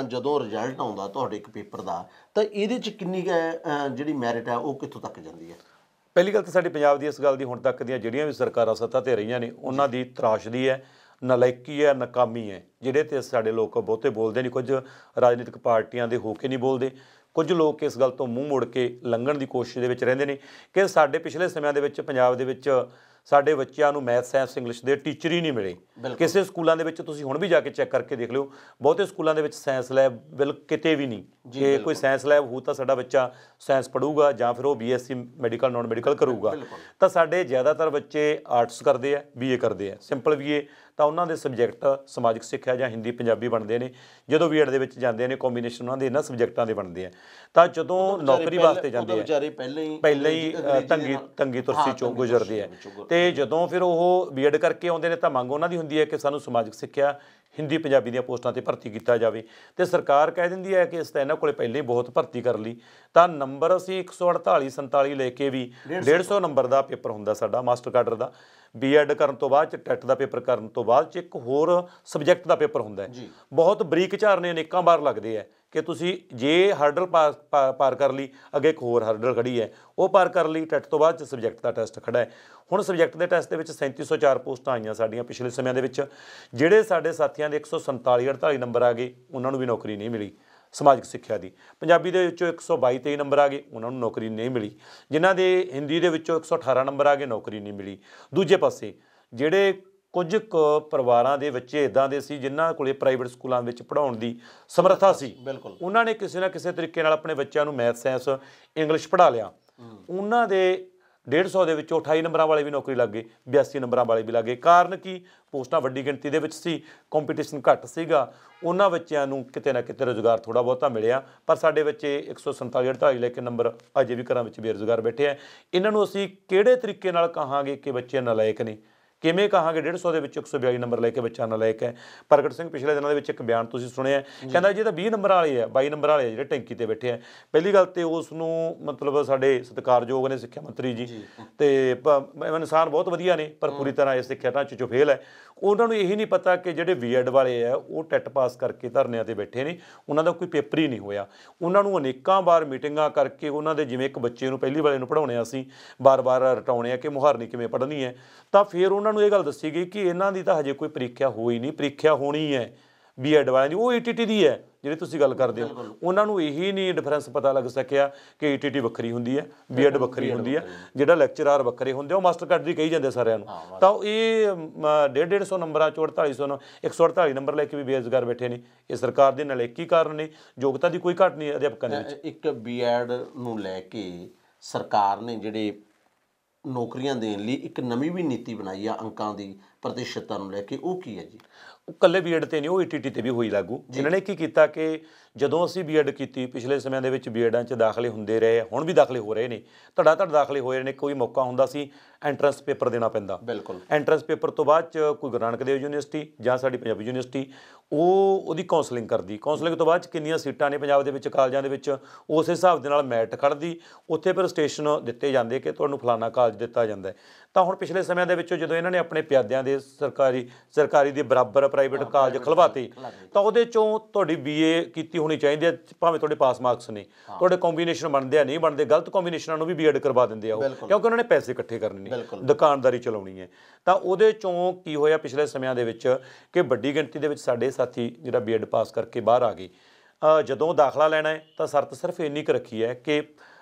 ਜਦੋਂ ਰਿਜ਼ਲਟ ਆਉਂਦਾ ਤੁਹਾਡੇ ਇੱਕ ਪੇਪਰ ਦਾ, ਤਾਂ ਇਹਦੇ 'ਚ ਕਿੰਨੀ ਜਿਹੜੀ ਮੈਰਿਟ ਹੈ ਉਹ ਕਿੱਥੋਂ ਤੱਕ ਜਾਂਦੀ ਹੈ? ਪਹਿਲੀ ਗੱਲ ਤਾਂ ਸਾਡੇ ਪੰਜਾਬ ਦੀ ਇਸ ਗੱਲ ਦੀ ਹੁਣ ਤੱਕ ਦੀਆਂ ਜਿਹੜੀਆਂ ਵੀ ਸਰਕਾਰਾਂ ਸੱਤਾ 'ਤੇ ਰਹੀਆਂ ਨੇ ਉਹਨਾਂ ਦੀ ਤਰਾਸ਼ਦੀ ਹੈ, ਨਲਾਇਕੀ ਹੈ, ਨਾਕਾਮੀ ਹੈ, ਜਿਹੜੇ 'ਤੇ ਸਾਡੇ ਲੋਕ ਬਹੁਤੇ ਬੋਲਦੇ ਨਹੀਂ। ਕੁਝ ਰਾਜਨੀਤਿਕ ਪਾਰਟੀਆਂ ਦੇ ਹੋ ਕੇ ਨਹੀਂ ਬੋਲਦੇ, ਕੁਝ ਲੋਕ ਇਸ ਗੱਲ ਤੋਂ ਮੂੰਹ ਮੋੜ ਕੇ ਲੰਘਣ ਦੀ ਕੋਸ਼ਿਸ਼ ਦੇ ਵਿੱਚ ਰਹਿੰਦੇ ਨੇ ਕਿ ਸਾਡੇ ਪਿਛਲੇ ਸਮਿਆਂ ਦੇ ਵਿੱਚ ਪੰਜਾਬ ਦੇ ਵਿੱਚ ਸਾਡੇ ਬੱਚਿਆਂ ਨੂੰ ਮੈਥ, ਸਾਇੰਸ, ਇੰਗਲਿਸ਼ ਦੇ ਟੀਚਰ ਹੀ ਨਹੀਂ ਮਿਲੇ। ਕਿਸੇ ਸਕੂਲਾਂ ਦੇ ਵਿੱਚ ਤੁਸੀਂ ਹੁਣ ਵੀ ਜਾ ਕੇ ਚੈੱਕ ਕਰਕੇ ਦੇਖ ਲਿਓ, ਬਹੁਤੇ ਸਕੂਲਾਂ ਦੇ ਵਿੱਚ ਸਾਇੰਸ ਲੈਬ ਕਿਤੇ ਵੀ ਨਹੀਂ। ਜੇ ਕੋਈ ਸਾਇੰਸ ਲੈਬ ਹੋ ਤਾਂ ਸਾਡਾ ਬੱਚਾ ਸਾਇੰਸ ਪੜ੍ਹੂਗਾ ਜਾਂ ਫਿਰ ਉਹ BSc ਮੈਡੀਕਲ ਨੋਨ ਮੈਡੀਕਲ ਕਰੂਗਾ। ਤਾਂ ਸਾਡੇ ਜ਼ਿਆਦਾਤਰ ਬੱਚੇ ਆਰਟਸ ਕਰਦੇ ਆ, BA ਕਰਦੇ ਆ, ਸਿੰਪਲ BA, ਤਾਂ ਉਹਨਾਂ ਦੇ ਸਬਜੈਕਟ ਸਮਾਜਿਕ ਸਿੱਖਿਆ ਜਾਂ ਹਿੰਦੀ ਪੰਜਾਬੀ ਬਣਦੇ ਨੇ। ਜਦੋਂ ਬੀਐਡ ਦੇ ਵਿੱਚ ਜਾਂਦੇ ਨੇ ਕੰਬੀਨੇਸ਼ਨ ਉਹਨਾਂ ਦੇ ਇਹਨਾਂ ਸਬਜੈਕਟਾਂ ਦੇ ਬਣਦੇ ਆ। ਤਾਂ ਜਦੋਂ ਨੌਕਰੀ ਵਾਸਤੇ ਜਾਂਦੇ ਆ ਪਹਿਲਾਂ ਹੀ ਤੰਗੀ ਤੁਰਸੀ ਚੋਂ ਗੁਜ਼ਰਦੇ ਆ, ਤੇ ਜਦੋਂ ਫਿਰ ਉਹ ਬੀਐਡ ਕਰਕੇ ਆਉਂਦੇ ਨੇ ਤਾਂ ਮੰਗ ਉਹਨਾਂ ਦੀ ਹੁੰਦੀ ਹੈ ਕਿ ਸਾਨੂੰ ਸਮਾਜਿਕ ਸਿੱਖਿਆ ਹਿੰਦੀ ਪੰਜਾਬੀ ਦੀਆਂ ਪੋਸਟਾਂ 'ਤੇ ਭਰਤੀ ਕੀਤਾ ਜਾਵੇ। ਤੇ ਸਰਕਾਰ ਕਹਿ ਦਿੰਦੀ ਹੈ ਕਿ ਇਸ ਤਾਂ ਇਹਨਾਂ ਕੋਲੇ ਪਹਿਲਾਂ ਹੀ ਬਹੁਤ ਭਰਤੀ ਕਰ ਲਈ। ਤਾਂ ਨੰਬਰ ਅਸੀਂ 148 47 ਲੈ ਕੇ ਵੀ 150 ਨੰਬਰ ਦਾ ਪੇਪਰ ਹੁੰਦਾ ਸਾਡਾ ਮਾਸਟਰ ਕਾਡਰ ਦਾ। ਬੀਐਡ ਕਰਨ ਤੋਂ ਬਾਅਦ 'ਚ ਟੈਟ ਦਾ ਪੇਪਰ ਕਰਨ ਤੋਂ ਬਾਅਦ 'ਚ ਇੱਕ ਹੋਰ ਸਬਜੈਕਟ ਦਾ ਪੇਪਰ ਹੁੰਦਾ ਹੈ। ਬਹੁਤ ਬਰੀਕ ਝਾਰਨੇ ਅਨੇਕਾਂ ਵਾਰ ਲੱਗਦੇ ਹੈ ਕਿ ਤੁਸੀਂ ਜੇ ਹਰਡਲ ਪਾਰ ਕਰ ਲਈ, ਅੱਗੇ ਇੱਕ ਹੋਰ ਹਰਡਲ ਖੜੀ ਹੈ, ਉਹ ਪਾਰ ਕਰ ਲਈ, ਟੈਟ ਤੋਂ ਬਾਅਦ 'ਚ ਸਬਜੈਕਟ ਦਾ ਟੈਸਟ ਖੜਾ ਹੈ। ਹੁਣ ਸਬਜੈਕਟ ਦੇ ਟੈਸਟ ਦੇ ਵਿੱਚ 3704 ਪੋਸਟਾਂ ਆਈਆਂ ਸਾਡੀਆਂ ਪਿਛਲੇ ਸਮਿਆਂ ਦੇ ਵਿੱਚ। ਜਿਹੜੇ ਸਾਡੇ ਸਾਥੀਆਂ ਦੇ 147 48 ਨੰਬਰ ਆ ਗਏ ਉਹਨਾਂ ਨੂੰ ਵੀ ਨੌਕਰੀ ਨਹੀਂ ਮਿਲੀ ਸਮਾਜਿਕ ਸਿੱਖਿਆ ਦੀ। ਪੰਜਾਬੀ ਦੇ ਵਿੱਚੋਂ 122 23 ਨੰਬਰ ਆ ਗਏ, ਉਹਨਾਂ ਨੂੰ ਨੌਕਰੀ ਨਹੀਂ ਮਿਲੀ। ਜਿਨ੍ਹਾਂ ਦੇ ਹਿੰਦੀ ਦੇ ਵਿੱਚੋਂ 118 ਨੰਬਰ ਆ ਗਏ, ਨੌਕਰੀ ਨਹੀਂ ਮਿਲੀ। ਦੂਜੇ ਪਾਸੇ ਜਿਹੜੇ ਕੁਝ ਕੁ ਪਰਿਵਾਰਾਂ ਦੇ ਬੱਚੇ ਇੱਦਾਂ ਦੇ ਸੀ ਜਿਨ੍ਹਾਂ ਕੋਲੇ ਪ੍ਰਾਈਵੇਟ ਸਕੂਲਾਂ ਵਿੱਚ ਪੜ੍ਹਾਉਣ ਦੀ ਸਮਰੱਥਾ ਸੀ, ਉਹਨਾਂ ਨੇ ਕਿਸੇ ਨਾ ਕਿਸੇ ਤਰੀਕੇ ਨਾਲ ਆਪਣੇ ਬੱਚਿਆਂ ਨੂੰ ਮੈਥ, ਸਾਇੰਸ, ਇੰਗਲਿਸ਼ ਪੜ੍ਹਾ ਲਿਆ। ਉਹਨਾਂ ਦੇ 150 ਦੇ ਵਿੱਚੋਂ 28 ਨੰਬਰਾਂ ਵਾਲੇ ਵੀ ਨੌਕਰੀ ਲੱਗ ਗਏ, 82 ਨੰਬਰਾਂ ਵਾਲੇ ਵੀ ਲੱਗ ਗਏ। ਕਾਰਨ ਕੀ? ਪੋਸਟਾਂ ਵੱਡੀ ਗਿਣਤੀ ਦੇ ਵਿੱਚ ਸੀ, ਕੰਪੀਟੀਸ਼ਨ ਘੱਟ ਸੀਗਾ। ਉਹਨਾਂ ਬੱਚਿਆਂ ਨੂੰ ਕਿਤੇ ਨਾ ਕਿਤੇ ਰੁਜ਼ਗਾਰ ਥੋੜ੍ਹਾ ਬਹੁਤਾ ਮਿਲਿਆ, ਪਰ ਸਾਡੇ ਬੱਚੇ 147 48 ਲੈ ਕੇ ਨੰਬਰ ਅਜੇ ਵੀ ਘਰਾਂ ਵਿੱਚ ਬੇਰੁਜ਼ਗਾਰ ਬੈਠੇ ਆ। ਇਹਨਾਂ ਨੂੰ ਅਸੀਂ ਕਿਹੜੇ ਤਰੀਕੇ ਨਾਲ ਕਹਾਂਗੇ ਕਿ ਬੱਚੇ ਨਲਾਇਕ ਨੇ? ਕਿਵੇਂ ਕਹਾਂਗੇ 150 ਦੇ ਵਿੱਚ 142 ਨੰਬਰ ਲੈ ਕੇ ਬੱਚਾ ਨਲਾਇਕ ਹੈ? ਪ੍ਰਗਟ ਸਿੰਘ ਪਿਛਲੇ ਦਿਨਾਂ ਦੇ ਵਿੱਚ ਇੱਕ ਬਿਆਨ ਤੁਸੀਂ ਸੁਣਿਆ, ਕਹਿੰਦਾ ਜੀ ਤਾਂ 20 ਨੰਬਰ ਵਾਲੇ ਆ, 22 ਨੰਬਰ ਵਾਲੇ ਆ ਜਿਹੜੇ ਟੈਂਕੀ ਤੇ ਬੈਠੇ ਆ। ਪਹਿਲੀ ਗੱਲ ਤੇ ਉਸ ਨੂੰ ਮਤਲਬ ਸਾਡੇ ਸਤਿਕਾਰਯੋਗ ਨੇ ਸਿੱਖਿਆ ਮੰਤਰੀ ਜੀ, ਤੇ ਇਨਸਾਨ ਬਹੁਤ ਵਧੀਆ ਨੇ, ਪਰ ਪੂਰੀ ਤਰ੍ਹਾਂ ਇਸ ਸਿੱਖਿਆ ਢਾਂਚੇ 'ਚੋਂ ਫੇਲ ਹੈ। ਉਹਨਾਂ ਨੂੰ ਇਹੀ ਨਹੀਂ ਪਤਾ ਕਿ ਜਿਹੜੇ ਬੀਐਡ ਵਾਲੇ ਆ ਉਹ ਟੈਟ ਪਾਸ ਕਰਕੇ ਧਰਨਿਆਂ 'ਤੇ ਬੈਠੇ ਨੇ, ਉਹਨਾਂ ਦਾ ਕੋਈ ਪੇਪਰ ਹੀ ਨਹੀਂ ਹੋਇਆ। ਉਹਨਾਂ ਨੂੰ ਅਨੇਕਾਂ ਵਾਰ ਮੀਟਿੰਗਾਂ ਕਰਕੇ ਉਹਨਾਂ ਦੇ ਜਿਵੇਂ ਇੱਕ ਬੱਚੇ ਨੂੰ ਪਹਿਲੀ ਵਾਲੇ ਨੂੰ ਪੜ੍ਹਾਉਣੇ ਅਸੀਂ ਵਾਰ-ਵਾਰ ਰਟਾਉਣੇ ਆ ਕਿ ਮੁਹਾਰਨੀ ਕਿਵੇਂ ਪੜ੍ਹਨੀ ਹੈ, ਤਾਂ ਫਿਰ ਉਹਨਾਂ ਨੂੰ ਇਹ ਗੱਲ ਦੱਸੀ ਗਈ ਕਿ ਇਹਨਾਂ ਦੀ ਤਾਂ ਹਜੇ ਕੋਈ ਪ੍ਰੀਖਿਆ ਹੋਈ ਨਹੀਂ, ਪ੍ਰੀਖਿਆ ਹੋਣੀ ਹੈ ਬੀਐਡ ਵਾਲਿਆਂ ਦੀ, ਉਹ ETT ਦੀ ਹੈ ਜਿਹੜੀ ਤੁਸੀਂ ਗੱਲ ਕਰਦੇ ਹੋ। ਉਹਨਾਂ ਨੂੰ ਇਹੀ ਨਹੀਂ ਡਿਫਰੈਂਸ ਪਤਾ ਲੱਗ ਸਕਿਆ ਕਿ ETT ਵੱਖਰੀ ਹੁੰਦੀ ਹੈ, ਬੀਐਡ ਵੱਖਰੀ ਹੁੰਦੀ ਹੈ, ਜਿਹੜਾ ਲੈਕਚਰਾਰ ਵੱਖਰੇ ਹੁੰਦੇ ਉਹ ਮਾਸਟਰ ਕਾਡਰ ਹੀ ਕਹੀ ਜਾਂਦੇ ਸਾਰਿਆਂ ਨੂੰ। ਤਾਂ ਇਹ 150 ਨੰਬਰਾਂ 'ਚੋਂ 148 ਨੰਬਰ ਲੈ ਕੇ ਵੀ ਬੇਰੁਜ਼ਗਾਰ ਬੈਠੇ ਨੇ। ਇਹ ਸਰਕਾਰ ਦੇ ਨਲਾਇਕੀ ਕਾਰਨ ਨੇ, ਯੋਗਤਾ ਦੀ ਕੋਈ ਘਾਟ ਨਹੀਂ ਅਧਿਆਪਕਾਂ ਦੇ ਵਿੱਚ। ਇੱਕ ਬੀਐਡ ਨੂੰ ਲੈ ਕੇ ਸਰਕਾਰ ਨੇ ਜਿਹੜੇ ਨੌਕਰੀਆਂ ਦੇਣ ਲਈ ਇੱਕ ਨਵੀਂ ਵੀ ਨੀਤੀ ਬਣਾਈ ਆ ਅੰਕਾਂ ਦੀ ਪ੍ਰਤੀਸ਼ਤਤਾ ਨੂੰ ਲੈ ਕੇ, ਉਹ ਕੀ ਹੈ ਜੀ? ਉਹ ਇਕੱਲੇ ਬੀਐਡ 'ਤੇ ਨਹੀਂ, ਉਹ ETT 'ਤੇ ਵੀ ਹੋਈ ਲਾਗੂ। ਜਿਨ੍ਹਾਂ ਨੇ ਕੀ ਕੀਤਾ ਕਿ ਜਦੋਂ ਅਸੀਂ ਬੀਐਡ ਕੀਤੀ ਪਿਛਲੇ ਸਮਿਆਂ ਦੇ ਵਿੱਚ ਬੀਐਡਾਂ 'ਚ ਦਾਖਲੇ ਹੁੰਦੇ ਰਹੇ, ਹੁਣ ਵੀ ਦਾਖਲੇ ਹੋ ਰਹੇ ਨੇ, ਧੜਾ ਧੜ ਦਾਖਲੇ ਹੋਏ ਰਹੇ ਨੇ। ਕੋਈ ਮੌਕਾ ਹੁੰਦਾ ਸੀ ਐਂਟਰੈਂਸ ਪੇਪਰ ਦੇਣਾ ਪੈਂਦਾ। ਐਂਟਰੈਂਸ ਪੇਪਰ ਤੋਂ ਬਾਅਦ 'ਚ ਕੋਈ ਗੁਰੂ ਨਾਨਕ ਦੇਵ ਯੂਨੀਵਰਸਿਟੀ ਜਾਂ ਸਾਡੀ ਪੰਜਾਬੀ ਯੂਨੀਵਰਸਿਟੀ ਉਹਦੀ ਕਾਉਂਸਲਿੰਗ ਕਰਦੀ। ਕਾਉਂਸਲਿੰਗ ਤੋਂ ਬਾਅਦ 'ਚ ਕਿੰਨੀਆਂ ਸੀਟਾਂ ਨੇ ਪੰਜਾਬ ਦੇ ਵਿੱਚ ਕਾਲਜਾਂ ਦੇ ਵਿੱਚ, ਉਸ ਹਿਸਾਬ ਦੇ ਨਾਲ ਮੈਰਿਟ ਖੜ੍ਹਦੀ। ਉੱਥੇ ਫਿਰ ਸਟੇਸ਼ਨ ਦਿੱਤੇ ਜਾਂਦੇ ਕਿ ਤੁਹਾਨੂੰ ਫਲਾਨਾ ਕਾਲਜ ਦਿੱਤਾ ਜਾਂਦਾ। ਤਾਂ ਹੁਣ ਪਿਛਲੇ ਸਮਿਆਂ ਦੇ ਵਿੱਚ ਜਦੋਂ ਇਹਨਾਂ ਨੇ ਆਪਣੇ ਪਿਆਦਿਆਂ ਦੇ ਸਰਕਾਰੀ ਦੇ ਬਰਾਬਰ ਪ੍ਰਾਈਵੇਟ ਕਾਲਜ ਖਲਵਾਤੇ ਤਾਂ ਉਹਦੇ ਚੋਂ ਤੁਹਾਡੀ ਬੀਏ ਕੀਤੀ ਹੋਣੀ ਚਾਹੀਦੀ ਹੈ, ਭਾਵੇਂ ਤੁਹਾਡੇ ਪਾਸ ਮਾਰਕਸ ਨੇ, ਤੁਹਾਡੇ ਕੰਬੀਨੇਸ਼ਨ ਬਣਦੇ ਆ ਨਹੀਂ ਬਣਦੇ, ਗਲਤ ਕੰਬੀਨੇਸ਼ਨਾਂ ਨੂੰ ਵੀ ਬੀਐਡ ਕਰਵਾ ਦਿੰਦੇ ਆ ਉਹ, ਕਿਉਂਕਿ ਉਹਨਾਂ ਨੇ ਪੈਸੇ ਇਕੱਠੇ ਕਰਨੇ ਨੇ, ਦੁਕਾਨਦਾਰੀ ਚਲਾਉਣੀ ਹੈ। ਤਾਂ ਉਹਦੇ ਚੋਂ ਕੀ ਹੋਇਆ ਪਿਛਲੇ ਸਮਿਆਂ ਦੇ ਵਿੱਚ ਕਿ ਵੱਡੀ ਗਿਣਤੀ ਦੇ ਵਿੱਚ ਸਾਡੇ ਸਾਥੀ ਜਿਹੜਾ ਬੀਐਡ ਪਾਸ ਕਰਕੇ ਬਾਹਰ ਆ ਗਏ। ਜਦੋਂ ਦਾਖਲਾ ਲੈਣਾ ਹੈ ਤਾਂ ਸ਼ਰਤ ਸਿਰਫ ਇੰਨੀ ਕੁ ਰੱਖੀ ਹੈ ਕਿ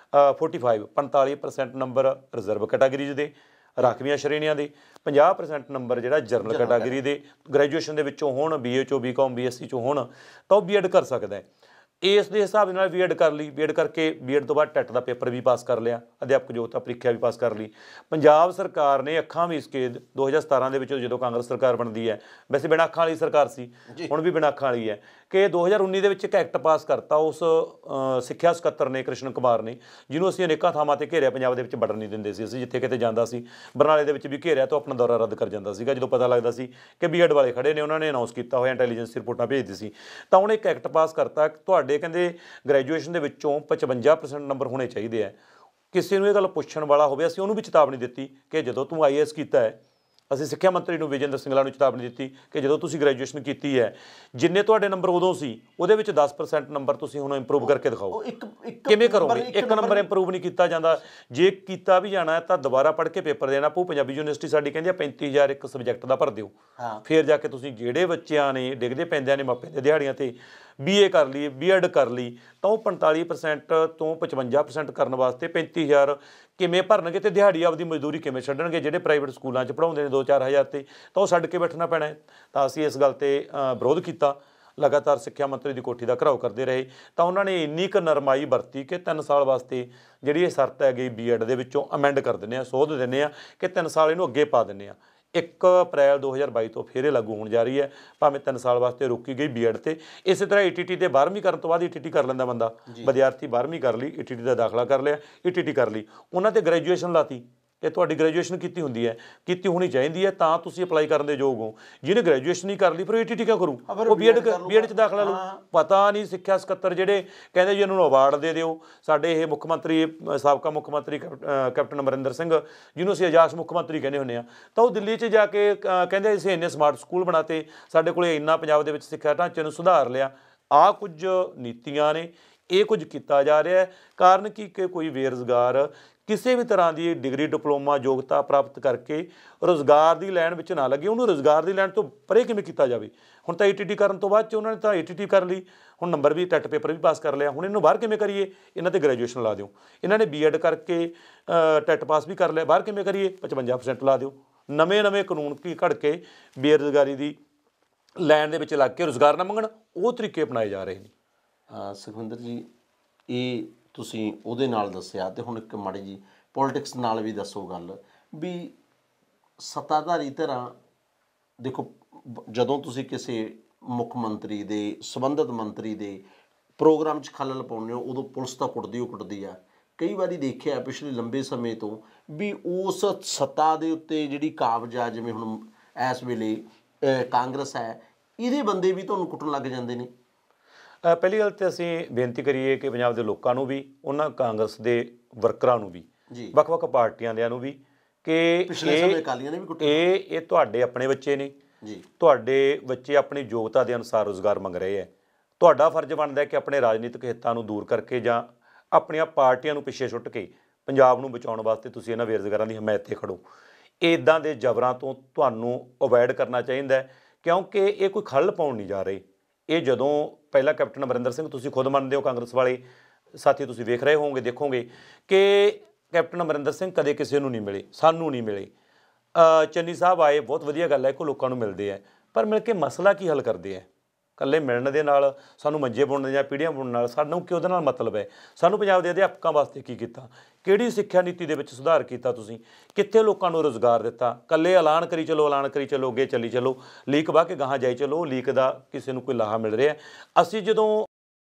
45% ਨੰਬਰ ਰਿਜ਼ਰਵ ਕੈਟਾਗਰੀਜ਼ ਦੇ, ਰਾਖਵੀਆਂ ਸ਼੍ਰੇਣੀਆਂ ਦੇ, 50% ਨੰਬਰ ਜਿਹੜਾ ਜਨਰਲ ਕੈਟਾਗਰੀ ਦੇ ਗ੍ਰੈਜੂਏਸ਼ਨ ਦੇ ਵਿੱਚੋਂ ਹੋਣ, BA ਚੋਂ, BCom BSc ਚੋਂ ਹੋਣ, ਤਾਂ ਉਹ ਬੀਐਡ ਕਰ ਸਕਦਾ ਹੈ। ਇਸ ਦੇ ਹਿਸਾਬ ਨਾਲ ਬੀਐਡ ਕਰ ਲਈ, ਬੀਐਡ ਕਰਕੇ ਬੀਐਡ ਤੋਂ ਬਾਅਦ ਟੈਟ ਦਾ ਪੇਪਰ ਵੀ ਪਾਸ ਕਰ ਲਿਆ, ਅਧਿਆਪਕ ਯੋਗਤਾ ਪ੍ਰੀਖਿਆ ਵੀ ਪਾਸ ਕਰ ਲਈ। ਪੰਜਾਬ ਸਰਕਾਰ ਨੇ ਅੱਖਾਂ ਮੀਚ ਕੇ 2017 ਦੇ ਵਿੱਚ ਜਦੋਂ ਕਾਂਗਰਸ ਸਰਕਾਰ ਬਣਦੀ ਹੈ, ਵੈਸੇ ਬਿਨਾਂ ਅੱਖਾਂ ਵਾਲੀ ਸਰਕਾਰ ਸੀ, ਹੁਣ ਵੀ ਬਿਨਾਂ ਅੱਖਾਂ ਵਾਲੀ ਹੈ, ਕਿ 2019 ਦੇ ਵਿੱਚ ਇੱਕ ਐਕਟ ਪਾਸ ਕਰਤਾ ਉਸ ਸਿੱਖਿਆ ਸਕੱਤਰ ਨੇ, ਕ੍ਰਿਸ਼ਨ ਕੁਮਾਰ ਨੇ, ਜਿਹਨੂੰ ਅਸੀਂ ਅਨੇਕਾਂ ਥਾਵਾਂ 'ਤੇ ਘੇਰਿਆ, ਪੰਜਾਬ ਦੇ ਵਿੱਚ ਵੜਨ ਨਹੀਂ ਦਿੰਦੇ ਸੀ ਅਸੀਂ, ਜਿੱਥੇ ਕਿਤੇ ਜਾਂਦਾ ਸੀ ਬਰਨਾਲੇ ਦੇ ਵਿੱਚ ਵੀ ਘੇਰਿਆ ਤਾਂ ਆਪਣਾ ਦੌਰਾ ਰੱਦ ਕਰ ਜਾਂਦਾ ਸੀਗਾ ਜਦੋਂ ਪਤਾ ਲੱਗਦਾ ਸੀ ਕਿ ਬੀਐਡ ਵਾਲੇ ਖੜੇ ਨੇ, ਉਹਨਾਂ ਨੇ ਅਨਾਉਂਸ ਕੀਤਾ ਹੋਇਆ, ਇੰਟੈਲੀਜੈਂਸ ਰਿਪੋਰਟਾਂ ਭੇਜਦੀ ਸੀ। ਤਾਂ ਉਹਨੇ ਇੱਕ ਐਕਟ ਪਾਸ ਕਰਤਾ, ਤੁਹਾਡੇ ਕਹਿੰਦੇ ਗ੍ਰੈਜੂਏਸ਼ਨ ਦੇ ਵਿੱਚੋਂ 55% ਨੰਬਰ ਹੋਣੇ ਚਾਹੀਦੇ ਆ। ਕਿਸੇ ਨੂੰ ਇਹ ਗੱਲ ਪੁੱਛਣ ਵਾਲਾ ਹੋਵੇ, ਅਸੀਂ ਉਹਨੂੰ ਵੀ ਚੇਤਾਵਨੀ ਦਿੱਤੀ ਕਿ ਜਦੋਂ ਤੂੰ IAS ਕੀਤਾ ਹੈ, ਅਸੀਂ ਸਿੱਖਿਆ ਮੰਤਰੀ ਨੂੰ ਵਿਜੇਂਦਰ ਸਿੰਗਲਾ ਨੂੰ ਚੇਤਾਵਨੀ ਦਿੱਤੀ ਕਿ ਜਦੋਂ ਤੁਸੀਂ ਗ੍ਰੈਜੂਏਸ਼ਨ ਕੀਤੀ ਹੈ, ਜਿੰਨੇ ਤੁਹਾਡੇ ਨੰਬਰ ਉਦੋਂ ਸੀ ਉਹਦੇ ਵਿੱਚ 10% ਨੰਬਰ ਤੁਸੀਂ ਹੁਣ ਇੰਪਰੂਵ ਕਰਕੇ ਦਿਖਾਓ। ਕਿਵੇਂ ਕਰੋਗੇ? ਇੱਕ ਨੰਬਰ ਇੰਪਰੂਵ ਨਹੀਂ ਕੀਤਾ ਜਾਂਦਾ, ਜੇ ਕੀਤਾ ਵੀ ਜਾਣਾ ਤਾਂ ਦੁਬਾਰਾ ਪੜ੍ਹ ਕੇ ਪੇਪਰ ਦੇਣਾ ਪਊ। ਪੰਜਾਬੀ ਯੂਨੀਵਰਸਿਟੀ ਸਾਡੀ ਕਹਿੰਦੀ ਆ 35,000 ਇੱਕ ਸਬਜੈਕਟ ਦਾ ਭਰ ਦਿਓ, ਫਿਰ ਜਾ ਕੇ ਤੁਸੀਂ ਜਿਹੜੇ ਬੱਚਿਆਂ ਨੇ ਡਿੱਗਦੇ ਪੈਂਦਿਆਂ ਨੇ ਮਾਪਿਆਂ ਦੇ ਦਿਹਾੜੀਆਂ ਤੇ BA ਕਰ ਲਈ, ਬੀਐਡ ਕਰ ਲਈ, ਤਾਂ ਉਹ 45% ਤੋਂ 55% ਕਰਨ ਵਾਸਤੇ 35,000 ਕਿਵੇਂ ਭਰਨਗੇ ਤੇ ਦਿਹਾੜੀ ਆਪਦੀ ਮਜ਼ਦੂਰੀ ਕਿਵੇਂ ਛੱਡਣਗੇ? ਜਿਹੜੇ ਪ੍ਰਾਈਵੇਟ ਸਕੂਲਾਂ 'ਚ ਪੜ੍ਹਾਉਂਦੇ ਨੇ 2-4 ਹਜ਼ਾਰ ਤੇ, ਤਾਂ ਉਹ ਛੱਡ ਕੇ ਬੈਠਣਾ ਪੈਣਾ ਹੈ। ਤਾਂ ਅਸੀਂ ਇਸ ਗੱਲ 'ਤੇ ਵਿਰੋਧ ਕੀਤਾ, ਲਗਾਤਾਰ ਸਿੱਖਿਆ ਮੰਤਰੀ ਦੀ ਕੋਠੀ ਦਾ ਘਿਰਾਓ ਕਰਦੇ ਰਹੇ। ਤਾਂ ਉਹਨਾਂ ਨੇ ਇੰਨੀ ਕੁ ਨਰਮਾਈ ਵਰਤੀ ਕਿ 3 ਸਾਲ ਵਾਸਤੇ ਜਿਹੜੀ ਇਹ ਸ਼ਰਤ ਹੈਗੀ ਬੀਐਡ ਦੇ ਵਿੱਚੋਂ ਅਮੈਂਡ ਕਰ ਦਿੰਦੇ ਆ, ਸੋਧ ਦਿੰਦੇ ਆ ਕਿ 3 ਸਾਲ ਇਹਨੂੰ ਅੱਗੇ ਪਾ ਦਿੰਦੇ ਆ। 1 ਅਪ੍ਰੈਲ 2022 ਤੋਂ ਫਿਰ ਇਹ ਲਾਗੂ ਹੋਣ ਜਾ ਰਹੀ ਹੈ, ਭਾਵੇਂ 3 ਸਾਲ ਵਾਸਤੇ ਰੋਕੀ ਗਈ ਬੀਐਡ ਤੇ। ਇਸੇ ਤਰ੍ਹਾਂ ETT ਤੇ 12ਵੀਂ ਕਰਨ ਤੋਂ ਬਾਅਦ ETT ਕਰ ਲੈਂਦਾ ਬੰਦਾ, ਵਿਦਿਆਰਥੀ 12ਵੀਂ ਕਰ ਲਈ, ETT ਦਾ ਦਾਖਲਾ ਕਰ ਲਿਆ, ETT ਕਰ ਲਈ, ਉਹਨਾਂ ਤੇ ਗ੍ਰੈਜੂਏਸ਼ਨ ਲਾਤੀ ਕਿ ਤੁਹਾਡੀ ਗ੍ਰੈਜੂਏਸ਼ਨ ਕੀਤੀ ਹੁੰਦੀ ਹੈ, ਕੀਤੀ ਹੋਣੀ ਚਾਹੀਦੀ ਹੈ, ਤਾਂ ਤੁਸੀਂ ਅਪਲਾਈ ਕਰਨ ਦੇ ਯੋਗ ਹੋ। ਜਿਹਨੇ ਗ੍ਰੈਜੂਏਸ਼ਨ ਨਹੀਂ ਕਰ ਲਈ ਫਿਰ ETT ਕਿਉਂ ਕਰੂ? ਉਹ ਬੀਐਡ 'ਚ ਦਾਖਲਾ ਲਓ। ਪਤਾ ਨਹੀਂ ਸਿੱਖਿਆ ਸਕੱਤਰ ਜਿਹੜੇ ਕਹਿੰਦੇ ਜੀ ਇਹਨੂੰ ਅਵਾਰਡ ਦੇ ਦਿਓ, ਸਾਡੇ ਇਹ ਮੁੱਖ ਮੰਤਰੀ, ਸਾਬਕਾ ਮੁੱਖ ਮੰਤਰੀ ਕੈਪਟਨ ਅਮਰਿੰਦਰ ਸਿੰਘ, ਜਿਹਨੂੰ ਅਸੀਂ ਆਜ਼ਾਦ ਮੁੱਖ ਮੰਤਰੀ ਕਹਿੰਦੇ ਹੁੰਦੇ ਹਾਂ, ਤਾਂ ਉਹ ਦਿੱਲੀ 'ਚ ਜਾ ਕੇ ਕਹਿੰਦੇ ਅਸੀਂ ਇੰਨੇ ਸਮਾਰਟ ਸਕੂਲ ਬਣਾਤੇ, ਸਾਡੇ ਕੋਲ ਇੰਨਾ ਪੰਜਾਬ ਦੇ ਵਿੱਚ ਸਿੱਖਿਆ ਢਾਂਚੇ ਨੂੰ ਸੁਧਾਰ ਲਿਆ। ਆਹ ਕੁਝ ਨੀਤੀਆਂ ਨੇ, ਇਹ ਕੁਝ ਕੀਤਾ ਜਾ ਰਿਹਾ ਹੈ। ਕਾਰਨ ਕੀ ਕਿ ਕੋਈ ਬੇਰੁਜ਼ਗਾਰ ਕਿਸੇ ਵੀ ਤਰ੍ਹਾਂ ਦੀ ਡਿਗਰੀ ਡਿਪਲੋਮਾ ਯੋਗਤਾ ਪ੍ਰਾਪਤ ਕਰਕੇ ਰੁਜ਼ਗਾਰ ਦੀ ਲਾਈਨ ਵਿੱਚ ਨਾ ਲੱਗੇ, ਉਹਨੂੰ ਰੁਜ਼ਗਾਰ ਦੀ ਲਾਈਨ ਤੋਂ ਪਰੇ ਕਿਵੇਂ ਕੀਤਾ ਜਾਵੇ? ਹੁਣ ਤਾਂ ETT ਕਰਨ ਤੋਂ ਬਾਅਦ 'ਚ ਉਹਨਾਂ ਨੇ ਤਾਂ ETT ਕਰ ਲਈ, ਹੁਣ ਨੰਬਰ ਵੀ ਟੈਟ ਪੇਪਰ ਵੀ ਪਾਸ ਕਰ ਲਿਆ, ਹੁਣ ਇਹਨੂੰ ਬਾਹਰ ਕਿਵੇਂ ਕਰੀਏ? ਇਹਨਾਂ 'ਤੇ ਗ੍ਰੈਜੂਏਸ਼ਨ ਲਾ ਦਿਓ। ਇਹਨਾਂ ਨੇ ਬੀਐਡ ਕਰਕੇ ਟੈਟ ਪਾਸ ਵੀ ਕਰ ਲਿਆ, ਬਾਹਰ ਕਿਵੇਂ ਕਰੀਏ? 55% ਲਾ ਦਿਓ। ਨਵੇਂ ਕਾਨੂੰਨ ਕੀ ਘੜ ਕੇ ਬੇਰੁਜ਼ਗਾਰੀ ਦੀ ਲਾਈਨ ਦੇ ਵਿੱਚ ਲੱਗ ਕੇ ਰੁਜ਼ਗਾਰ ਨਾ ਮੰਗਣ, ਉਹ ਤਰੀਕੇ ਅਪਣਾਏ ਜਾ ਰਹੇ ਨੇ। ਸੁਖਵਿੰਦਰ ਜੀ, ਇਹ ਤੁਸੀਂ ਉਹਦੇ ਨਾਲ ਦੱਸਿਆ, ਤੇ ਹੁਣ ਇੱਕ ਮਾੜੀ ਜੀ ਪੋਲੀਟਿਕਸ ਨਾਲ ਵੀ ਦੱਸੋ ਗੱਲ ਵੀ ਸੱਤਾਧਾਰੀ ਧਿਰਾਂ ਦੇਖੋ, ਜਦੋਂ ਤੁਸੀਂ ਕਿਸੇ ਮੁੱਖ ਮੰਤਰੀ ਦੇ, ਸੰਬੰਧਿਤ ਮੰਤਰੀ ਦੇ ਪ੍ਰੋਗਰਾਮ 'ਚ ਖਲਲ ਪਾਉਂਦੇ ਹੋ, ਉਦੋਂ ਪੁਲਿਸ ਤਾਂ ਕੁੱਟਦੀ ਆ। ਕਈ ਵਾਰੀ ਦੇਖਿਆ ਪਿਛਲੇ ਲੰਬੇ ਸਮੇਂ ਤੋਂ ਵੀ ਉਸ ਸੱਤਾ ਦੇ ਉੱਤੇ ਜਿਹੜੀ ਕਾਬਜ਼ ਆ, ਜਿਵੇਂ ਹੁਣ ਇਸ ਵੇਲੇ ਕਾਂਗਰਸ ਹੈ, ਇਹਦੇ ਬੰਦੇ ਵੀ ਤੁਹਾਨੂੰ ਕੁੱਟਣ ਲੱਗ ਜਾਂਦੇ ਨੇ। ਪਹਿਲੀ ਗੱਲ ਤਾਂ ਅਸੀਂ ਬੇਨਤੀ ਕਰੀਏ ਕਿ ਪੰਜਾਬ ਦੇ ਲੋਕਾਂ ਨੂੰ ਵੀ, ਉਹਨਾਂ ਕਾਂਗਰਸ ਦੇ ਵਰਕਰਾਂ ਨੂੰ ਵੀ, ਵੱਖ-ਵੱਖ ਪਾਰਟੀਆਂ ਦਿਆਂ ਨੂੰ ਵੀ, ਕਿ ਇਹ ਤੁਹਾਡੇ ਆਪਣੇ ਬੱਚੇ ਨੇ, ਤੁਹਾਡੇ ਬੱਚੇ ਆਪਣੀ ਯੋਗਤਾ ਦੇ ਅਨੁਸਾਰ ਰੁਜ਼ਗਾਰ ਮੰਗ ਰਹੇ ਹੈ। ਤੁਹਾਡਾ ਫਰਜ਼ ਬਣਦਾ ਹੈ ਕਿ ਆਪਣੇ ਰਾਜਨੀਤਿਕ ਹਿੱਤਾਂ ਨੂੰ ਦੂਰ ਕਰਕੇ ਜਾਂ ਆਪਣੀਆਂ ਪਾਰਟੀਆਂ ਨੂੰ ਪਿੱਛੇ ਸੁੱਟ ਕੇ ਪੰਜਾਬ ਨੂੰ ਬਚਾਉਣ ਵਾਸਤੇ ਤੁਸੀਂ ਇਹਨਾਂ ਬੇਰੁਜ਼ਗਾਰਾਂ ਦੀ ਹਮਾਇਤ 'ਤੇ ਖੜੋ। ਇੱਦਾਂ ਦੇ ਜਬਰਾਂ ਤੋਂ ਤੁਹਾਨੂੰ ਅਵੋਇਡ ਕਰਨਾ ਚਾਹੀਦਾ ਹੈ, ਕਿਉਂਕਿ ਇਹ ਕੋਈ ਖੱਲ ਪਾਉਣ ਨਹੀਂ ਜਾ ਰਹੇ। ਇਹ ਜਦੋਂ ਪਹਿਲਾਂ ਕੈਪਟਨ ਅਮਰਿੰਦਰ ਸਿੰਘ, ਤੁਸੀਂ ਖੁਦ ਮੰਨਦੇ ਹੋ, ਕਾਂਗਰਸ ਵਾਲੇ ਸਾਥੀ ਤੁਸੀਂ ਵੇਖ ਰਹੇ ਹੋਵੋਗੇ, ਦੇਖੋਗੇ ਕਿ ਕੈਪਟਨ ਅਮਰਿੰਦਰ ਸਿੰਘ ਕਦੇ ਕਿਸੇ ਨੂੰ ਨਹੀਂ ਮਿਲੇ, ਸਾਨੂੰ ਨਹੀਂ ਮਿਲੇ। ਚੰਨੀ ਸਾਹਿਬ ਆਏ, ਬਹੁਤ ਵਧੀਆ ਗੱਲ ਹੈ ਕਿ ਲੋਕਾਂ ਨੂੰ ਮਿਲਦੇ ਆ, ਪਰ ਮਿਲ ਕੇ ਮਸਲਾ ਕੀ ਹੱਲ ਕਰਦੇ ਆ? ਇਕੱਲੇ ਮਿਲਣ ਦੇ ਨਾਲ, ਸਾਨੂੰ ਮੰਜੇ ਬੁਣਨ ਜਾਂ ਪੀੜ੍ਹੀਆਂ ਬੁਣਨ ਨਾਲ ਸਾਨੂੰ ਕੀ ਉਹਦੇ ਨਾਲ ਮਤਲਬ ਹੈ? ਸਾਨੂੰ ਪੰਜਾਬ ਦੇ ਅਧਿਆਪਕਾਂ ਵਾਸਤੇ ਕੀ ਕੀਤਾ? ਕਿਹੜੀ ਸਿੱਖਿਆ ਨੀਤੀ ਦੇ ਵਿੱਚ ਸੁਧਾਰ ਕੀਤਾ ਤੁਸੀਂ? ਕਿੱਥੇ ਲੋਕਾਂ ਨੂੰ ਰੁਜ਼ਗਾਰ ਦਿੱਤਾ? ਇਕੱਲੇ ਐਲਾਨ ਕਰੀ ਚਲੋ, ਅੱਗੇ ਚੱਲੀ ਚਲੋ, ਲੀਕ ਵਾਹ ਕੇ ਗਾਹਾਂ ਜਾਈ ਚਲੋ, ਲੀਕ ਦਾ ਕਿਸੇ ਨੂੰ ਕੋਈ ਲਾਹਾ ਮਿਲ ਰਿਹਾ। ਅਸੀਂ ਜਦੋਂ